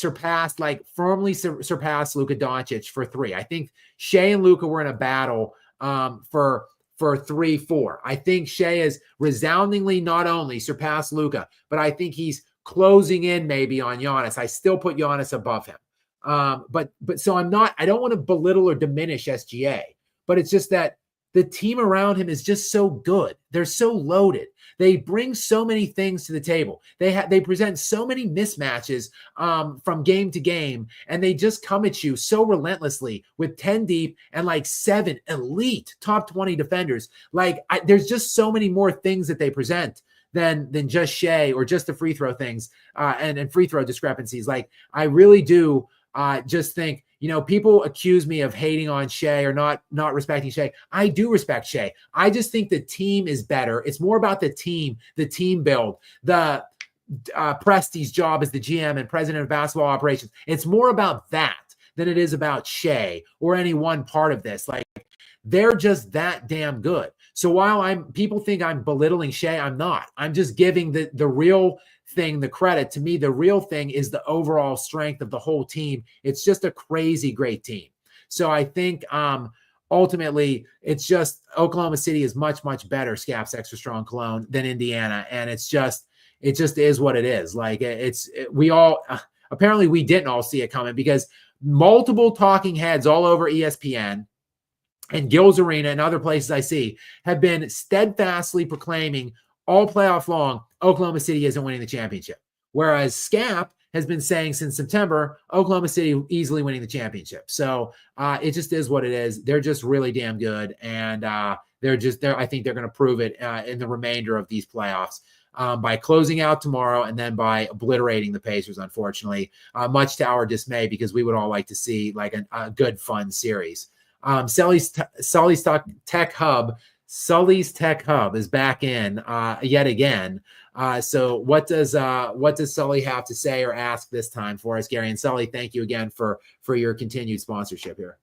Speaker 1: firmly surpassed Luka Doncic for 3. I think Shea and Luka were in a battle for 3-4. I think Shea is resoundingly not only surpassed Luka, but I think he's closing in maybe on Giannis. I still put Giannis above him. But so I don't want to belittle or diminish SGA, but it's just that the team around him is just so good. They're so loaded. They bring so many things to the table. They present so many mismatches from game to game, and they just come at you so relentlessly with 10 deep and like 7 elite top 20 defenders. Like there's just so many more things that they present than just Shea or just the free throw things and free throw discrepancies. Like I really do just think, people accuse me of hating on Shea or not respecting Shea. I do respect Shea. I just think the team is better. It's more about the team build, the Presti's job as the GM and president of basketball operations. It's more about that than it is about Shea or any one part of this. Like they're just that damn good. So while people think I'm belittling Shea, I'm not. I'm just giving the real thing the credit. To me, the real thing is the overall strength of the whole team. It's just a crazy great team. So I think ultimately it's just Oklahoma City is much, much better, Skap's Extra Strong Cologne, than Indiana. And it just is what it is. Like apparently we didn't all see it coming, because multiple talking heads all over ESPN and Gil's Arena and other places I see have been steadfastly proclaiming all playoff long, Oklahoma City isn't winning the championship. Whereas Skap has been saying since September, Oklahoma City easily winning the championship. So it just is what it is. They're just really damn good. And I think they're going to prove it in the remainder of these playoffs by closing out tomorrow and then by obliterating the Pacers, unfortunately, much to our dismay, because we would all like to see like a good, fun series. Sully's Tech Hub is back in yet again. So what does Sully have to say or ask this time for us, Gary? And Sully, thank you again for your continued sponsorship here.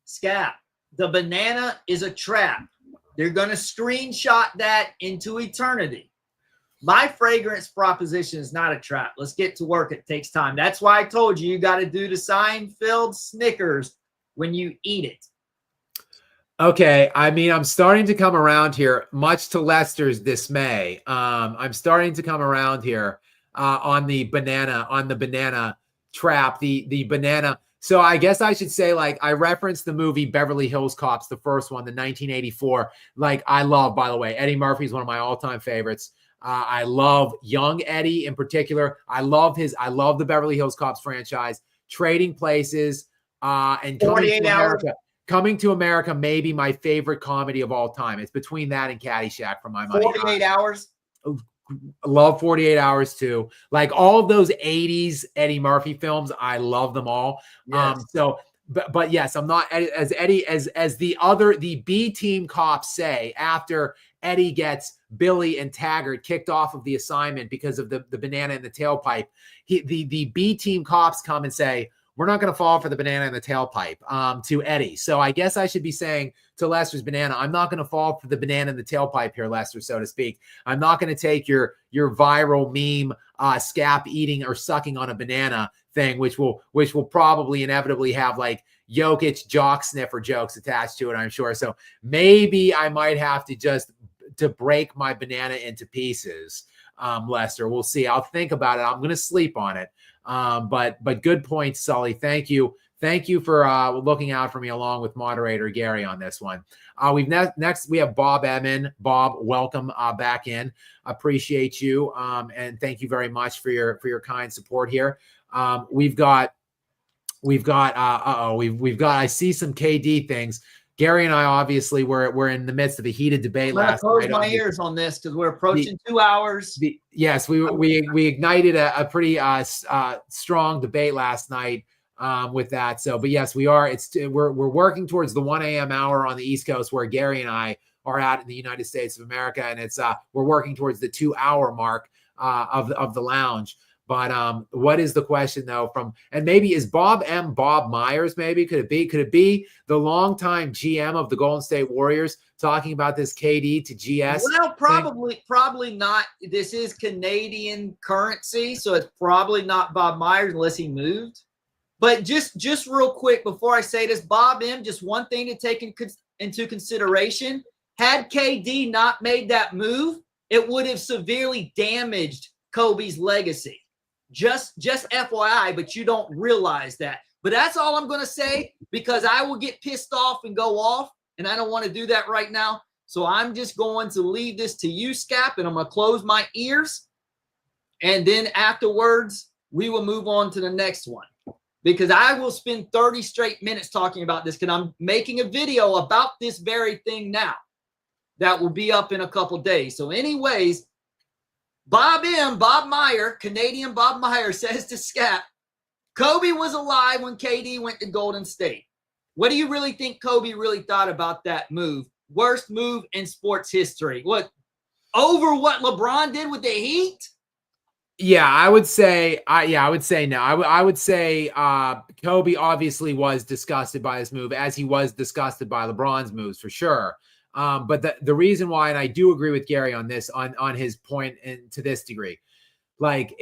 Speaker 2: Skap, the banana is a trap. They're going to screenshot that into eternity. My fragrance proposition is not a trap. Let's get to work. It takes time. That's why I told you got to do the Seinfeld Snickers when you eat it.
Speaker 1: Okay, I mean, I'm starting to come around here, much to Lester's dismay. I'm starting to come around here on the banana trap, the banana. So I guess I should say, like, I referenced the movie Beverly Hills Cops, the first one, the 1984. Like, I love, by the way, Eddie Murphy is one of my all-time favorites. I love young Eddie in particular. I love the Beverly Hills Cops franchise, Trading Places, and Coming to America. Coming to America may be my favorite comedy of all time. It's between that and Caddyshack for my money.
Speaker 2: 48 Hours.
Speaker 1: I love 48 Hours too. Like all of those 80s Eddie Murphy films, I love them all. Yes. But yes, I'm not as Eddie as the B team cops say after Eddie gets Billy and Taggart kicked off of the assignment because of the banana in the tailpipe. The B team cops come and say, we're not going to fall for the banana in the tailpipe to Eddie. So I guess I should be saying to Lester's banana, I'm not going to fall for the banana in the tailpipe here, Lester, so to speak. I'm not going to take your viral meme Skap eating or sucking on a banana thing, which will probably inevitably have like Jokic jock sniffer jokes attached to it, I'm sure. So maybe I might have to break my banana into pieces, Lester. We'll see. I'll think about it. I'm going to sleep on it. But good point, Sully. Thank you. Thank you for looking out for me along with moderator Gary on this one. Next we have Bob Emin. Bob, welcome back in. Appreciate you. And thank you very much for your kind support here. We've got I see some KD things. Gary and I obviously we're in the midst of a heated debate last night.
Speaker 2: Close my ears on this because we're approaching 2 hours.
Speaker 1: Yes, we ignited a pretty strong debate last night with that. So, but yes, we're working towards the 1 a.m. hour on the East Coast where Gary and I are at in the United States of America, and it's we're working towards the 2 hour mark of the lounge. But what is the question though? And maybe is Bob Myers? Maybe could it be the longtime GM of the Golden State Warriors talking about this KD to GS?
Speaker 2: Well, probably not. This is Canadian currency, so it's probably not Bob Myers unless he moved. But just real quick before I say this, Bob M. Just one thing to take into consideration: had KD not made that move, it would have severely damaged Kobe's legacy. Just FYI, but you don't realize that. But that's all I'm going to say because I will get pissed off and go off, and I don't want to do that right now. So I'm just going to leave this to you, Skap, and I'm going to close my ears. And then afterwards, we will move on to the next one because I will spend 30 straight minutes talking about this because I'm making a video about this very thing now that will be up in a couple days. So anyways, Bob Meyer, Canadian Bob Meyer says to Skap, Kobe was alive when KD went to Golden State. What do you really think Kobe really thought about that move? Worst move in sports history. What, over what LeBron did with the Heat?
Speaker 1: Yeah, I would say no. I would say Kobe obviously was disgusted by this move as he was disgusted by LeBron's moves for sure. But the reason why, and I do agree with Gary on this, on his point and to this degree, like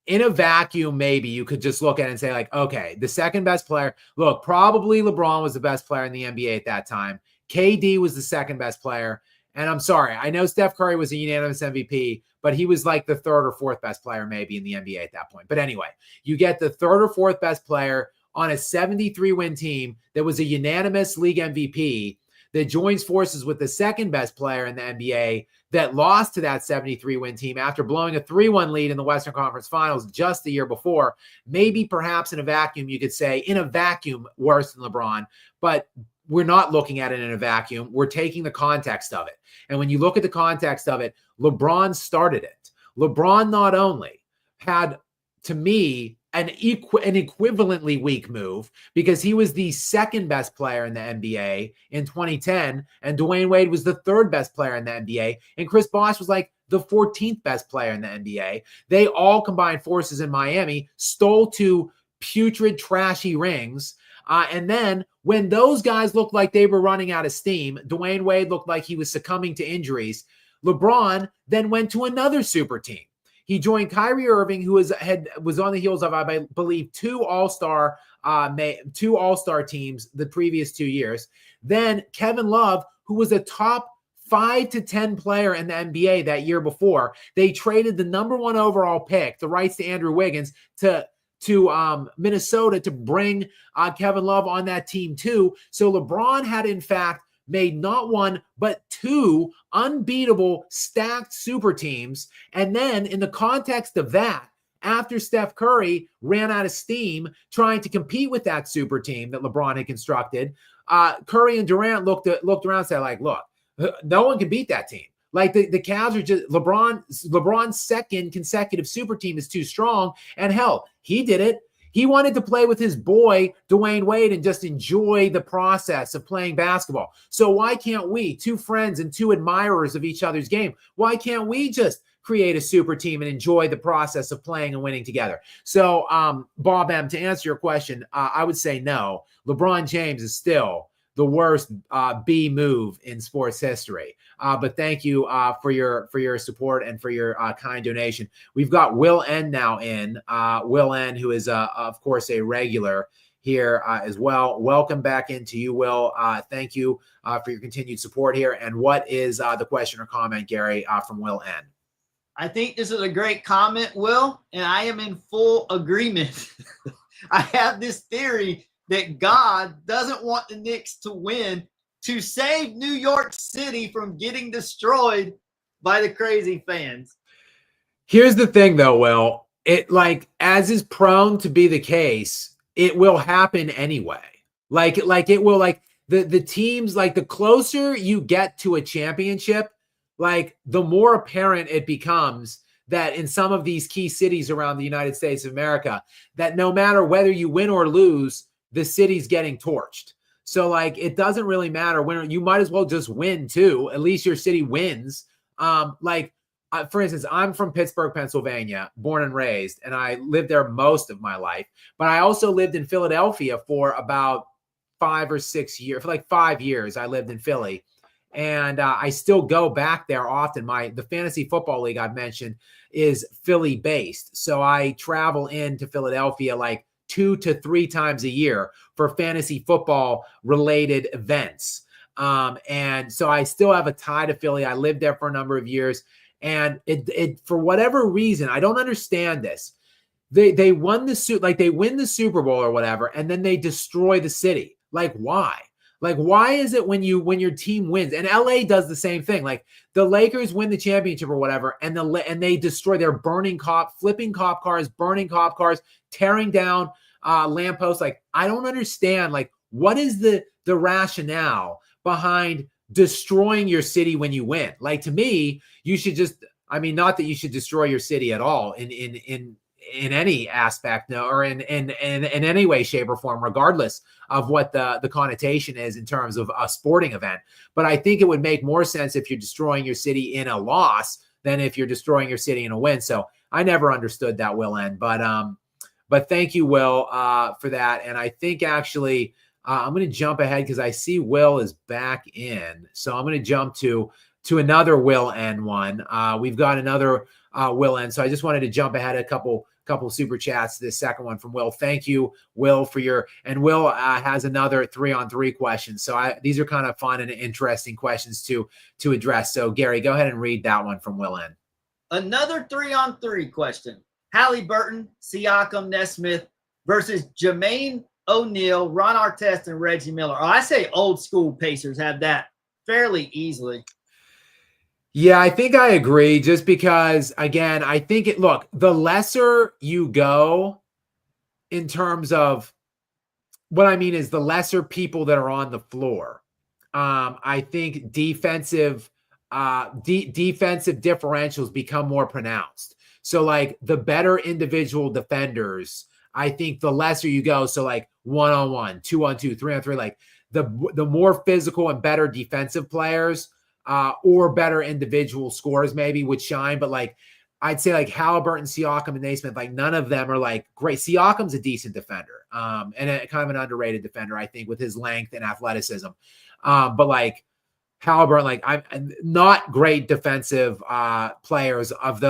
Speaker 1: in a vacuum, maybe you could just look at it and say like, okay, the second best player, look, probably LeBron was the best player in the NBA at that time. KD was the second best player. And I'm sorry, I know Steph Curry was a unanimous MVP, but he was like the third or fourth best player maybe in the NBA at that point. But anyway, you get the third or fourth best player on a 73-win team that was a unanimous league MVP that joins forces with the second best player in the NBA that lost to that 73-win team after blowing a 3-1 lead in the Western Conference Finals just the year before. Maybe perhaps in a vacuum, you could say in a vacuum worse than LeBron, but we're not looking at it in a vacuum. We're taking the context of it. And when you look at the context of it, LeBron started it. LeBron not only had, to me, an equivalently weak move because he was the second best player in the NBA in 2010, and Dwayne Wade was the third best player in the NBA, and Chris Bosh was like the 14th best player in the NBA. They all combined forces in Miami, stole 2 putrid, trashy rings. And then when those guys looked like they were running out of steam, Dwayne Wade looked like he was succumbing to injuries. LeBron then went to another super team. He joined Kyrie Irving, who was on the heels of, I believe, two All-Star teams the previous 2 years. Then Kevin Love, who was a top 5 to 10 player in the NBA that year before. They traded the number 1 overall pick, the rights to Andrew Wiggins, to Minnesota to bring Kevin Love on that team too. So LeBron had, in fact, made not one, but 2 unbeatable stacked super teams. And then in the context of that, after Steph Curry ran out of steam trying to compete with that super team that LeBron had constructed, Curry and Durant looked around and said, like, look, no one can beat that team. Like the Cavs are just LeBron's second consecutive super team is too strong. And hell, he did it. He wanted to play with his boy, Dwayne Wade, and just enjoy the process of playing basketball. So why can't we, 2 friends and 2 admirers of each other's game, why can't we just create a super team and enjoy the process of playing and winning together? So, Bob M., to answer your question, I would say no. LeBron James is still the worst B move in sports history. But thank you for your support and for your kind donation. We've got Will N now in. Will N, who is, of course, a regular here as well. Welcome back into you, Will. Thank you for your continued support here. And what is the question or comment, Gary, from Will N?
Speaker 2: I think this is a great comment, Will, and I am in full agreement. I have this theory that God doesn't want the Knicks to win to save New York City from getting destroyed by the crazy fans.
Speaker 1: Here's the thing, though, Will. It, like, as is prone to be the case, it will happen anyway. Like it will, like the teams, like the closer you get to a championship, like the more apparent it becomes that in some of these key cities around the United States of America, that no matter whether you win or lose, the city's getting torched. So like, it doesn't really matter when you might as well just win too. At least your city wins. For instance, I'm from Pittsburgh, Pennsylvania, born and raised, and I lived there most of my life. But I also lived in Philadelphia for about 5 or 6 years. For like 5 years, I lived in Philly. And I still go back there often. The fantasy football league I've mentioned is Philly based. So I travel into Philadelphia like 2 to 3 times a year for fantasy football related events. And so I still have a tie to Philly. I lived there for a number of years. And it for whatever reason, I don't understand this. They won they win the Super Bowl or whatever, and then they destroy the city. Like, why? Like, why is it when your team wins, and LA does the same thing? Like the Lakers win the championship or whatever, and they destroy. They're flipping cop cars, burning cop cars, tearing down lampposts. Like, I don't understand. Like, what is the rationale behind destroying your city when you win? Like, to me, you should just. I mean, not that you should destroy your city at all in any aspect, no, or in any way, shape, or form, regardless of what the connotation is in terms of a sporting event. But I think it would make more sense if you're destroying your city in a loss than if you're destroying your city in a win. So I never understood that, Will N. But thank you, Will, for that. And I think actually I'm going to jump ahead because I see Will is back in. So I'm going to jump to another Will N one. We've got another Will N. So I just wanted to jump ahead a couple super chats. This second one from Will. Thank you, Will, and Will has another 3-on-3 question. So these are kind of fun and interesting questions to address. So Gary, go ahead and read that one from Will N.
Speaker 2: Another 3-on-3 question. Haliburton, Siakam, Nesmith versus Jermaine O'Neal, Ron Artest, and Reggie Miller. Oh, I say old school Pacers have that fairly easily.
Speaker 1: Yeah, I think I agree, just because, again, I think the lesser you go in terms of what I mean is the lesser people that are on the floor. I think defensive differentials become more pronounced. So like the better individual defenders, I think the lesser you go. So like 1-on-1, 2-on-2, 3-on-3, like the more physical and better defensive players, or better individual scores maybe would shine. But like, I'd say like Haliburton, Siakam, and Naismith, like none of them are like great. Siakam's a decent defender, and kind of an underrated defender, I think, with his length and athleticism. But like Haliburton, like I'm not great defensive players of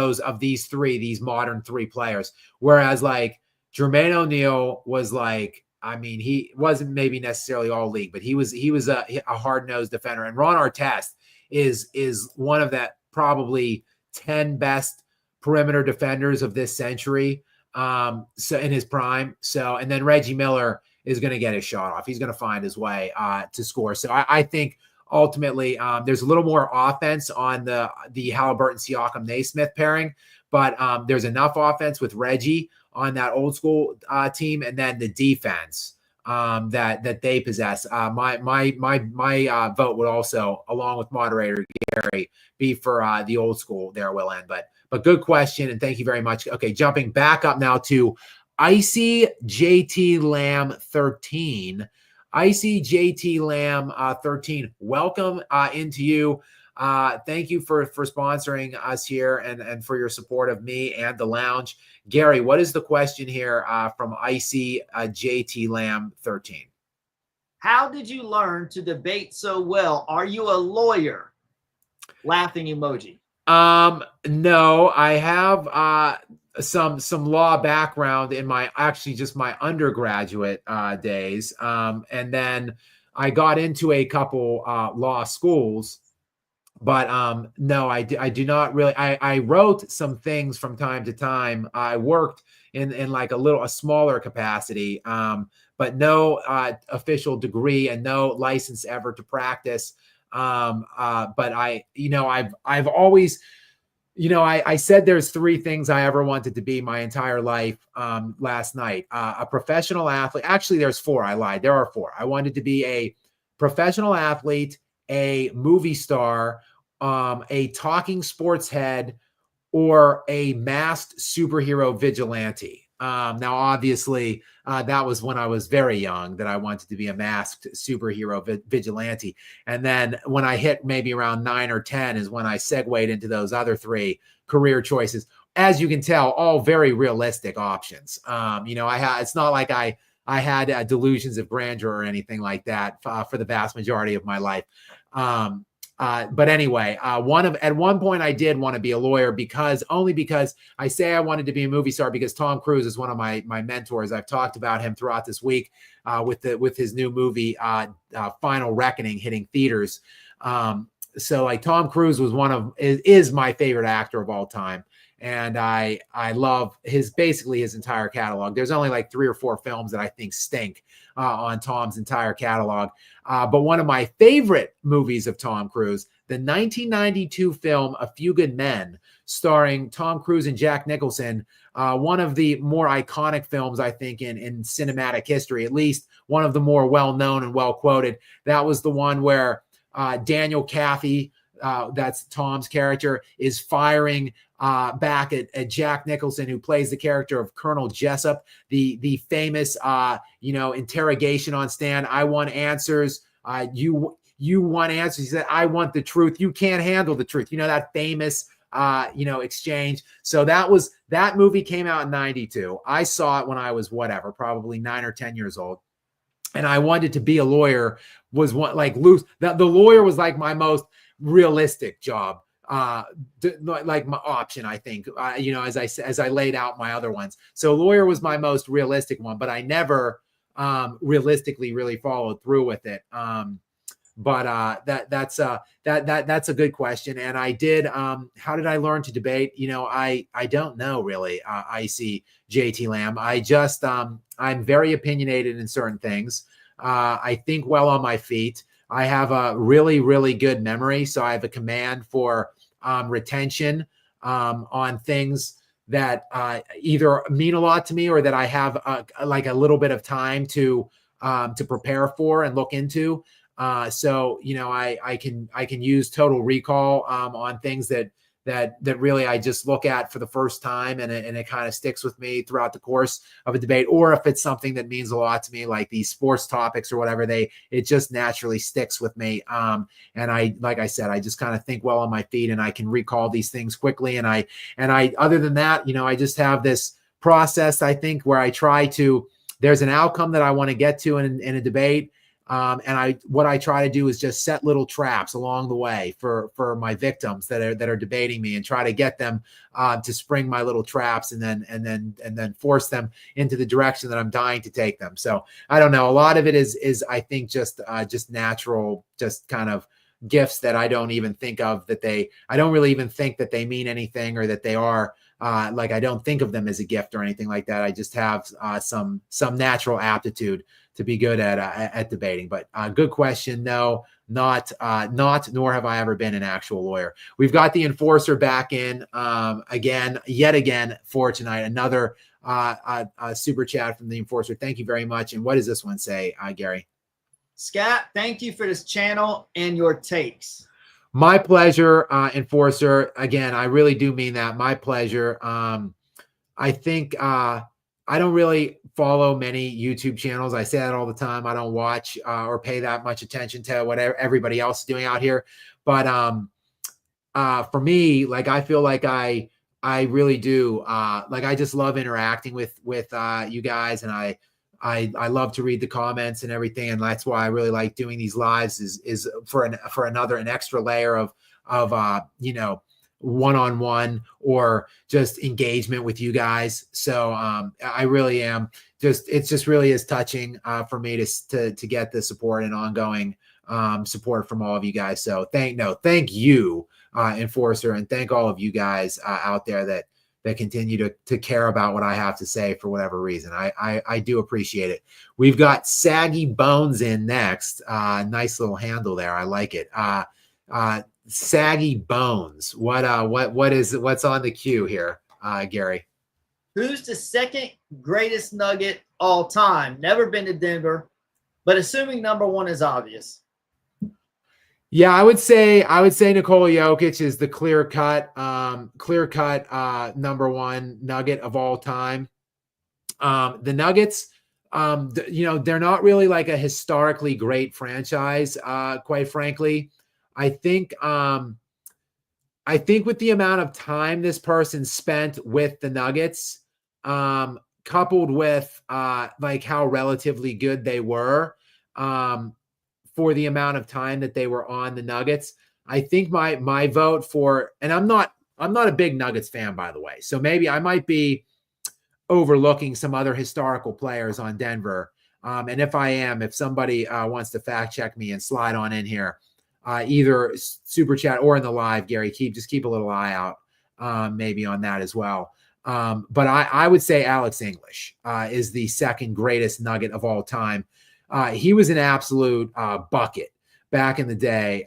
Speaker 1: these three, these modern three players. Whereas like Jermaine O'Neal was like, I mean, he wasn't maybe necessarily all league, but he was a hard-nosed defender. And Ron Artest is one of that probably 10 best perimeter defenders of this century. So in his prime. So, and then Reggie Miller is going to get his shot off. He's going to find his way to score. So I think ultimately there's a little more offense on the Haliburton, Siakam, Naismith pairing, but there's enough offense with Reggie on that old school team, and then the defense that they possess. My vote would also, along with moderator Gary, be for the old school there, Will End. But good question, and thank you very much. Okay, jumping back up now to Icy JT Lamb 13. Icy JT Lamb 13. Welcome into you. Thank you for sponsoring us here and for your support of me and the lounge. Gary, what is the question here from Icy JT Lamb 13?
Speaker 2: How did you learn to debate so well? Are you a lawyer? Laughing emoji.
Speaker 1: No, I have some law background in my undergraduate days. And then I got into a couple law schools, but no, I do not really. I wrote some things from time to time. I worked in like a smaller capacity, but no official degree and no license ever to practice. But I've always, I said there's three things I ever wanted to be my entire life. Last night, a professional athlete. Actually, there's four. I lied. There are four. I wanted to be a professional athlete, a movie star, a talking sports head, or a masked superhero vigilante. Now, obviously, that was when I was very young that I wanted to be a masked superhero vigilante. And then when I hit maybe around 9 or 10 is when I segued into those other three career choices. As you can tell, all very realistic options. It's not like I had delusions of grandeur or anything like that for the vast majority of my life. But anyway, at one point I did want to be a lawyer because I say I wanted to be a movie star because Tom Cruise is one of my mentors. I've talked about him throughout this week with his new movie, Final Reckoning, hitting theaters. So like Tom Cruise is my favorite actor of all time. And I love basically his entire catalog. There's only like 3 or 4 films that I think stink on Tom's entire catalog. But one of my favorite movies of Tom Cruise, the 1992 film A Few Good Men, starring Tom Cruise and Jack Nicholson, one of the more iconic films, I think, in cinematic history, at least one of the more well-known and well-quoted. That was the one where Daniel Kaffee, that's Tom's character, is firing back at Jack Nicholson, who plays the character of Colonel Jessup, the famous interrogation on stand. I want answers. You want answers. He said, I want the truth. You can't handle the truth. That famous exchange. So that movie came out in 92. I saw it when I was probably 9 or 10 years old. And I wanted to be a lawyer. The lawyer was like my most realistic job, like my option, I think, as I laid out my other ones. So lawyer was my most realistic one, but I never realistically really followed through with it. But that's a good question. And I did, how did I learn to debate? I don't know really. Icy JT Lamb. I just, I'm very opinionated in certain things. I think well on my feet. I have a really, really good memory. So I have a command for retention on things that either mean a lot to me or that I have like a little bit of time to prepare for and look into. So I can use total recall on things that really I just look at for the first time and it kind of sticks with me throughout the course of a debate. Or if it's something that means a lot to me, like these sports topics or whatever, it just naturally sticks with me. And like I said, I just kind of think well on my feet and I can recall these things quickly. And I other than that, I just have this process, I think, where I try to, there's an outcome that I want to get to in a debate. And what I try to do is just set little traps along the way for my victims that are debating me, and try to get them to spring my little traps, and then force them into the direction that I'm dying to take them. So I don't know. A lot of it is I think just natural, just kind of gifts that I don't even think of, I don't really even think that they mean anything, or that they are like, I don't think of them as a gift or anything like that. I just have some natural aptitude to be good at debating. But good question. No, not nor have I ever been an actual lawyer. We've got the enforcer back in yet again for tonight. Another super chat from the enforcer. Thank you very much. And what does this one say, Gary?
Speaker 2: Skap, thank you for this channel and your takes.
Speaker 1: My pleasure, enforcer. Again, I really do mean that. My pleasure. I think I don't really follow many YouTube channels. I say that all the time. I don't watch or pay that much attention to what everybody else is doing out here. But for me, like, I feel like I really do. Like, I just love interacting with you guys, and I love to read the comments and everything, and that's why I really like doing these lives. Is for an extra layer of one-on-one or just engagement with you guys. So I really am it just really is touching for me to get the support and ongoing support from all of you guys. So thank you, enforcer, and thank all of you guys out there that continue to care about what I have to say for whatever reason. I do appreciate it. We've got Saggy Bones in next. Nice little handle there. I like it. Saggy Bones. What's on the queue here, Gary?
Speaker 2: Who's the second greatest Nugget all time? Never been to Denver, but assuming number one is obvious.
Speaker 1: Yeah, I would say Nikola Jokic is the clear cut number one Nugget of all time. The Nuggets, they're not really like a historically great franchise, quite frankly. I think with the amount of time this person spent with the Nuggets, coupled with like how relatively good they were, for the amount of time that they were on the Nuggets, I think my vote for, and I'm not a big Nuggets fan, by the way, so maybe I might be overlooking some other historical players on Denver. And if I am, if somebody wants to fact check me and slide on in here, either super chat or in the live, Gary, just keep a little eye out, maybe on that as well. But I would say Alex English is the second greatest Nugget of all time. He was an absolute bucket back in the day,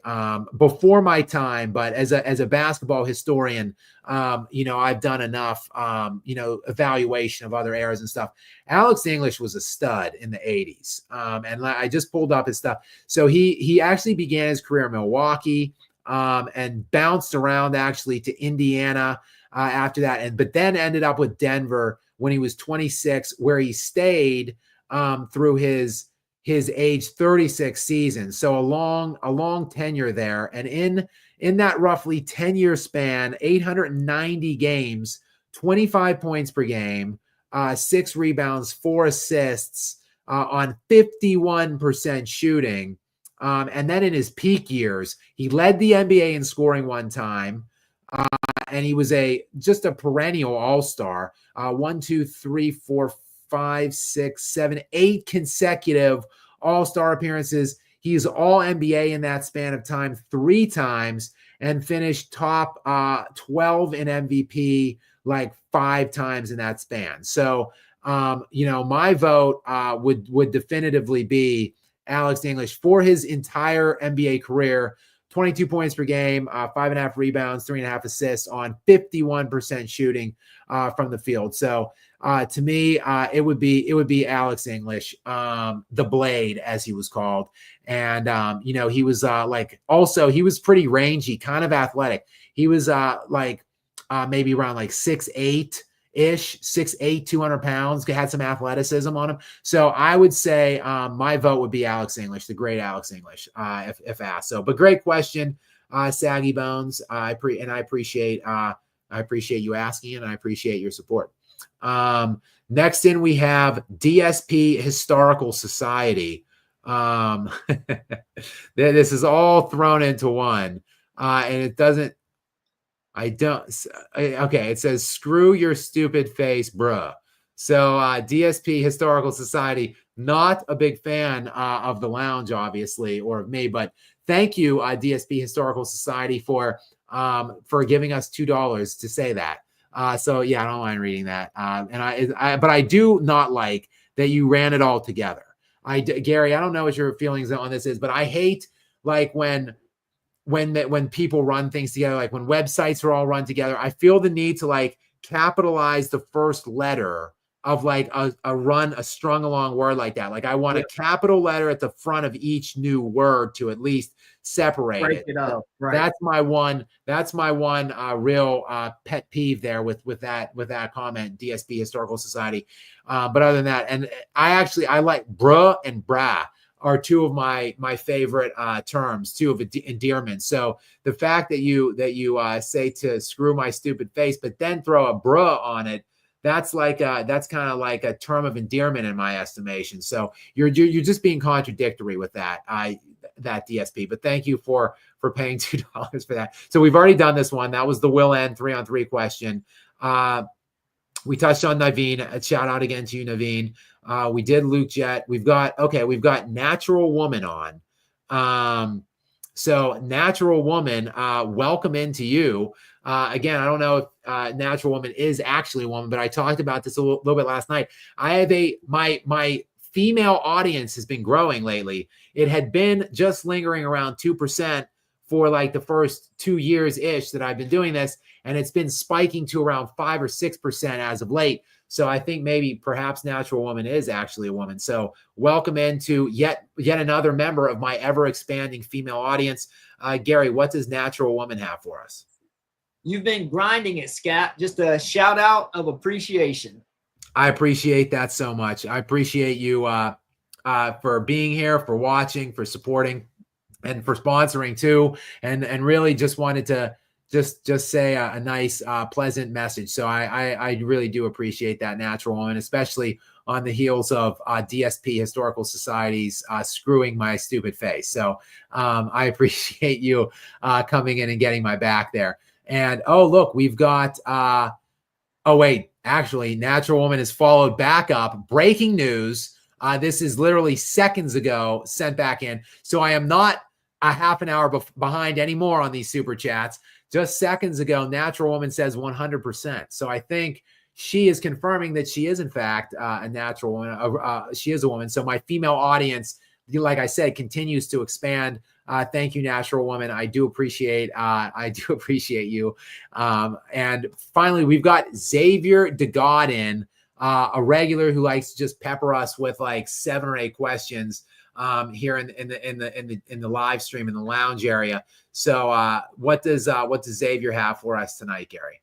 Speaker 1: before my time. But as a basketball historian, I've done enough, evaluation of other eras and stuff. Alex English was a stud in the 80s. And I just pulled up his stuff. So he actually began his career in Milwaukee, and bounced around actually to Indiana after that. But then ended up with Denver when he was 26, where he stayed through his age 36 season. So a long tenure there. And in that roughly 10-year span, 890 games, 25 points per game, 6 rebounds, 4 assists, on 51% shooting. And then in his peak years, he led the NBA in scoring one time. And he was just a perennial all-star. 8 consecutive all-star appearances. He's all NBA in that span of time 3 times, and finished top 12 in MVP like 5 times in that span. So, my vote would definitively be Alex English for his entire NBA career. 22 points per game, 5.5 rebounds, 3.5 assists on 51% shooting from the field. So to me, it would be Alex English, the Blade, as he was called. And he was also he was pretty rangy, kind of athletic. He was maybe around like 6'8" 6'8", 200 pounds, had some athleticism on him. So I would say my vote would be Alex English, the great Alex English, if asked. So, but great question, Saggy Bones. I appreciate you asking, and I appreciate your support. Next in, we have DSP Historical Society. This is all thrown into one. And it doesn't, okay. It says, screw your stupid face, bruh. So DSP Historical Society, not a big fan of the lounge, obviously, or of me, but thank you, DSP Historical Society, for giving us $2 to say that. So yeah, I don't mind reading that. But I do not like that you ran it all together. Gary, I don't know what your feelings on this is, but I hate like when people run things together, like when websites are all run together. I feel the need to like capitalize the first letter of like a strung along word like that. Like I want a capital letter at the front of each new word to at least separate
Speaker 2: Break it up. Right.
Speaker 1: That's my one real pet peeve there with that comment, DSP Historical Society. But other than that, and I like bruh and brah are two of my favorite terms, two of endearment. So the fact that you say to screw my stupid face, but then throw a bruh on it, that's kind of like a term of endearment in my estimation. So you're just being contradictory with that DSP. But thank you for paying $2 for that. So we've already done this one. That was the Will N 3-on-3 question. We touched on Naveen. A shout out again to you, Naveen. We did Luke Jet. We've got Natural Woman on. So Natural Woman, welcome into you. Again, I don't know if Natural Woman is actually a woman, but I talked about this a little bit last night. I have my female audience has been growing lately. It had been just lingering around 2% for like the first 2 years ish that I've been doing this. And it's been spiking to around 5 or 6% as of late. So I think perhaps Natural Woman is actually a woman. So welcome into yet another member of my ever expanding female audience. Gary, what does Natural Woman have for us?
Speaker 2: You've been grinding it, Skap. Just a shout out of appreciation.
Speaker 1: I appreciate that so much. I appreciate you for being here, for watching, for supporting, and for sponsoring too. And really just wanted to just say a nice, pleasant message. So I really do appreciate that, Natural Woman, especially on the heels of DSP Historical Society's screwing my stupid face. So I appreciate you coming in and getting my back there. And look, we've got actually, Natural Woman has followed back up. Breaking news. This is literally seconds ago sent back in. So I am not a half an hour behind anymore on these super chats. Just seconds ago, Natural Woman says 100%. So I think she is confirming that she is, in fact, a natural woman. She is a woman. So my female audience, like I said, continues to expand. Thank you, Natural Woman. I do appreciate you. And finally, we've got Xavier DeGodin, a regular who likes to just pepper us with like 7 or 8 questions here in the live stream in the lounge area. So what does Xavier have for us tonight, Gary?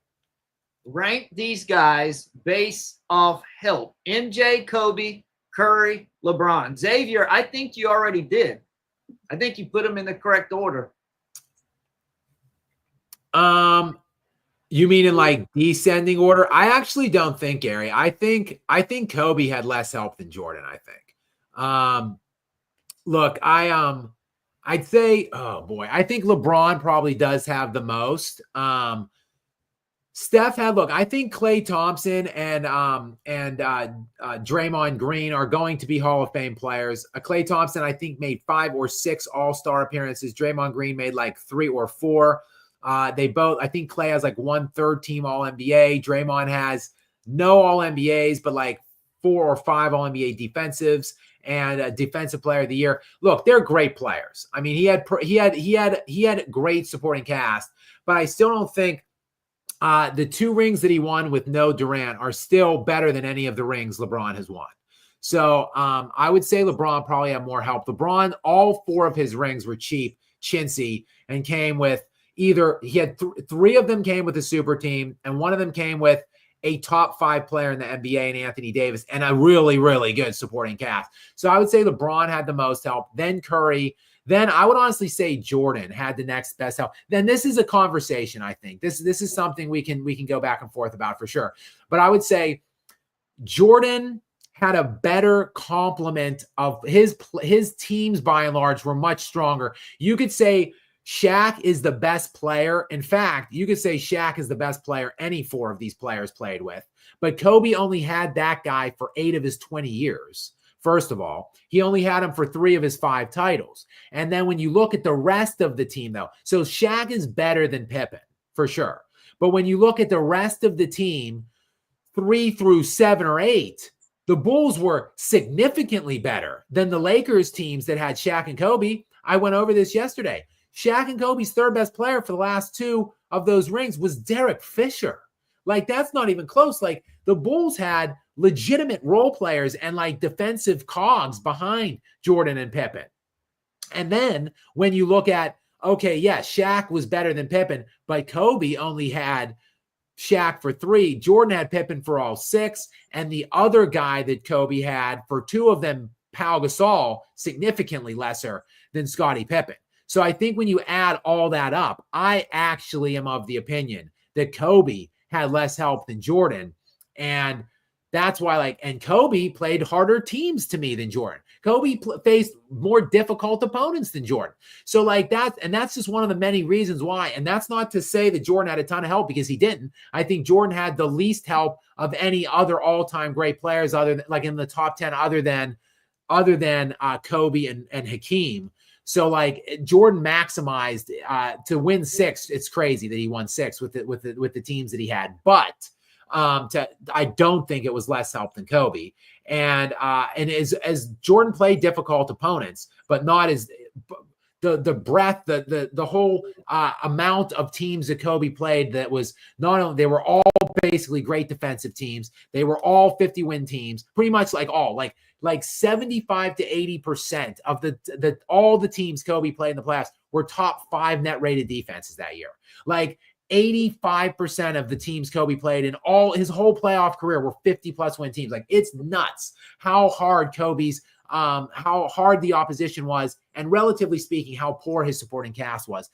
Speaker 2: Rank these guys based off help. MJ, Kobe, Curry, LeBron. Xavier, I think you already did. I think you put them in the correct order.
Speaker 1: You mean in like descending order? I actually don't think, Gary. I think Kobe had less help than Jordan, I think. Look, I'd say, I think LeBron probably does have the most. Steph I think Klay Thompson and Draymond Green are going to be Hall of Fame players. Klay Thompson, I think, made 5 or 6 All-Star appearances. Draymond Green made like 3 or 4. They both, I think Klay has like 1 third-team All-NBA. Draymond has no All-NBAs, but like 4 or 5 All-NBA defensives and a Defensive Player of the Year. Look, they're great players. I mean, he had great supporting cast, but I still don't think the 2 rings that he won with no Durant are still better than any of the rings LeBron has won. So I would say LeBron probably had more help. LeBron, all 4 of his rings were cheap, chintzy, and came with either he had 3 of them came with a super team, and 1 of them came with a top 5 player in the NBA and Anthony Davis and a really, really good supporting cast. So I would say LeBron had the most help, then Curry. Then I would honestly say Jordan had the next best help. Then this is a conversation, I think. This is something we can go back and forth about for sure. But I would say Jordan had a better complement of his teams by and large were much stronger. You could say Shaq is the best player. In fact, you could say Shaq is the best player any four of these players played with. But Kobe only had that guy for 8 of his 20 years. First of all, he only had him for 3 of his 5 titles. And then when you look at the rest of the team, though, so Shaq is better than Pippen, for sure. But when you look at the rest of the team, 3 through 7 or 8, the Bulls were significantly better than the Lakers teams that had Shaq and Kobe. I went over this yesterday. Shaq and Kobe's third best player for the last 2 of those rings was Derek Fisher. Like, that's not even close. Like, the Bulls had legitimate role players and like defensive cogs behind Jordan and Pippen. And then when you look at, okay, yeah, Shaq was better than Pippen, but Kobe only had Shaq for 3. Jordan had Pippen for all 6. And the other guy that Kobe had for 2 of them, Pau Gasol, significantly lesser than Scottie Pippen. So I think when you add all that up, I actually am of the opinion that Kobe had less help than Jordan. And that's why, like, and Kobe played harder teams to me than Jordan. Kobe faced more difficult opponents than Jordan. So like that, and that's just one of the many reasons why. And that's not to say that Jordan had a ton of help, because he didn't. I think Jordan had the least help of any other all-time great players, other than like in the top 10, other than Kobe and Hakeem. So like Jordan maximized to win 6. It's crazy that he won 6 with the teams that he had, but I don't think it was less help than Kobe. And as Jordan played difficult opponents, but not as the breadth, the whole amount of teams that Kobe played, that was not only, they were all basically great defensive teams. They were all 50-win teams, pretty much like 75 to 80% of all the teams Kobe played in the playoffs were top 5 net rated defenses that year. Like 85% of the teams Kobe played in all his whole playoff career were 50+ win teams. Like, it's nuts how hard how hard the opposition was, and relatively speaking, how poor his supporting cast was.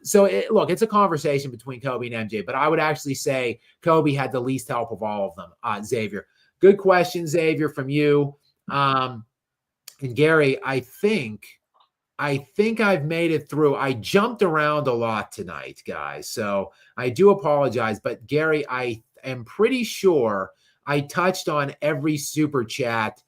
Speaker 1: So it's a conversation between Kobe and MJ, but I would actually say Kobe had the least help of all of them. Xavier, good question, Xavier, from you. And Gary, I think I've made it through. I jumped around a lot tonight, guys, so I do apologize. But Gary, I am pretty sure I touched on every super chat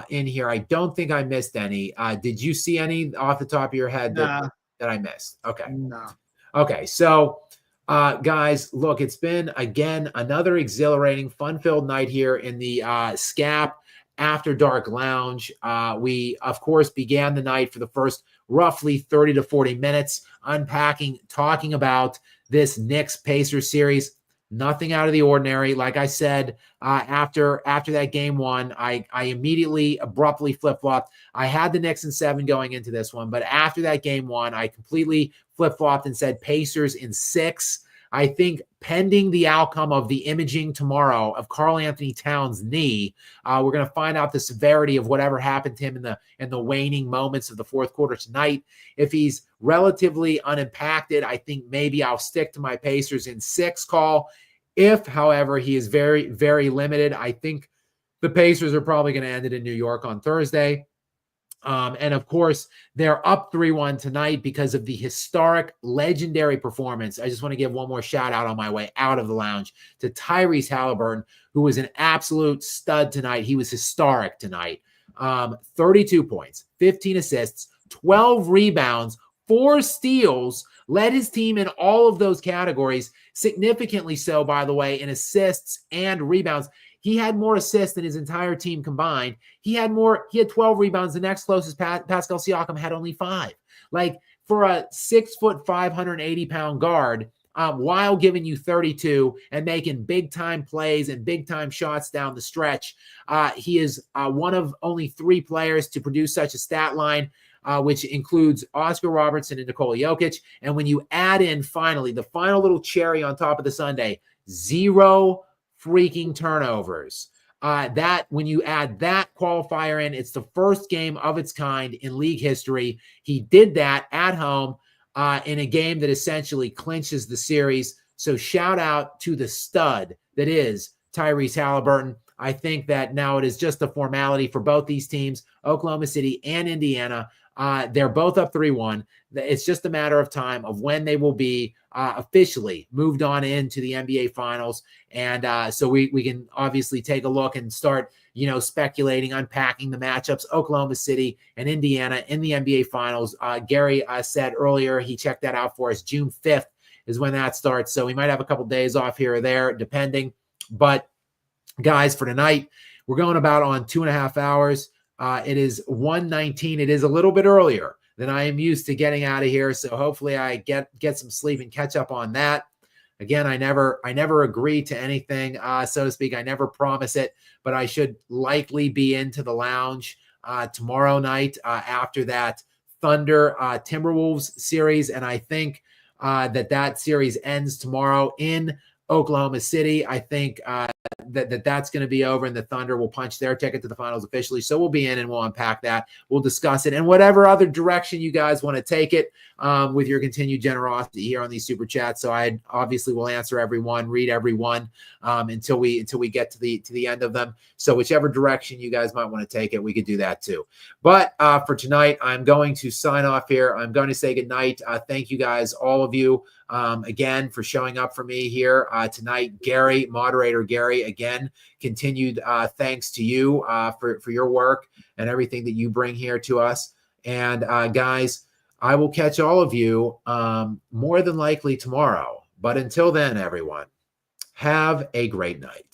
Speaker 1: in here. I don't think I missed any. Did you see any off the top of your head that I missed? Okay.
Speaker 2: No.
Speaker 1: Okay. So, guys, look, it's been, again, another exhilarating, fun-filled night here in the Skap After Dark Lounge. We, of course, began the night for the first roughly 30 to 40 minutes unpacking, talking about this Knicks Pacers series. Nothing out of the ordinary. Like I said, after that game 1, I immediately abruptly flip-flopped. I had the Knicks in 7 going into this one, but after that game 1, I completely flip-flopped and said Pacers in 6. I think pending the outcome of the imaging tomorrow of Karl Anthony Towns' knee, we're going to find out the severity of whatever happened to him in the waning moments of the fourth quarter tonight. If he's relatively unimpacted, I think maybe I'll stick to my Pacers in 6 call. If, however, he is very, very limited, I think the Pacers are probably going to end it in New York on Thursday. And of course, they're up 3-1 tonight because of the historic, legendary performance. I just want to give one more shout out on my way out of the lounge to Tyrese Haliburton, who was an absolute stud tonight. He was historic tonight. 32 points, 15 assists, 12 rebounds, 4 steals, led his team in all of those categories, significantly so, by the way, in assists and rebounds. He had more assists than his entire team combined. He had 12 rebounds. The next closest, Pascal Siakam, had only 5. Like, for a 6'5", 180-pound guard, while giving you 32 and making big-time plays and big-time shots down the stretch, he is one of only 3 players to produce such a stat line, which includes Oscar Robertson and Nikola Jokic. And when you add in, finally, the final little cherry on top of the sundae, 0 freaking turnovers. That when you add that qualifier in, it's the first game of its kind in league history. He did that at home in a game that essentially clinches the series. So shout out to the stud that is Tyrese Haliburton. I think that now it is just a formality for both these teams, Oklahoma City and Indiana. They're both up 3-1. It's just a matter of time of when they will be officially moved on into the NBA Finals. And so we can obviously take a look and start, speculating, unpacking the matchups, Oklahoma City and Indiana in the NBA Finals. Gary said earlier, he checked that out for us. June 5th is when that starts. So we might have a couple days off here or there, depending. But guys, for tonight, we're going about on 2.5 hours. It is 1:19. It is a little bit earlier than I am used to getting out of here. So hopefully I get some sleep and catch up on that. Again, I never agree to anything, so to speak. I never promise it, but I should likely be into the lounge tomorrow night after that Thunder Timberwolves series. And I think that series ends tomorrow in Oklahoma City. I think that's going to be over, and the Thunder will punch their ticket to the finals officially. So we'll be in and we'll unpack that. We'll discuss it, and whatever other direction you guys want to take it with your continued generosity here on these super chats. So I obviously will answer everyone, read everyone until we get to the end of them. So whichever direction you guys might want to take it, we could do that too. But for tonight, I'm going to sign off here. I'm going to say goodnight. Thank you guys, all of you, again, for showing up for me here tonight. Gary, moderator Gary, again, continued thanks to you for your work and everything that you bring here to us. And guys, I will catch all of you more than likely tomorrow. But until then, everyone, have a great night.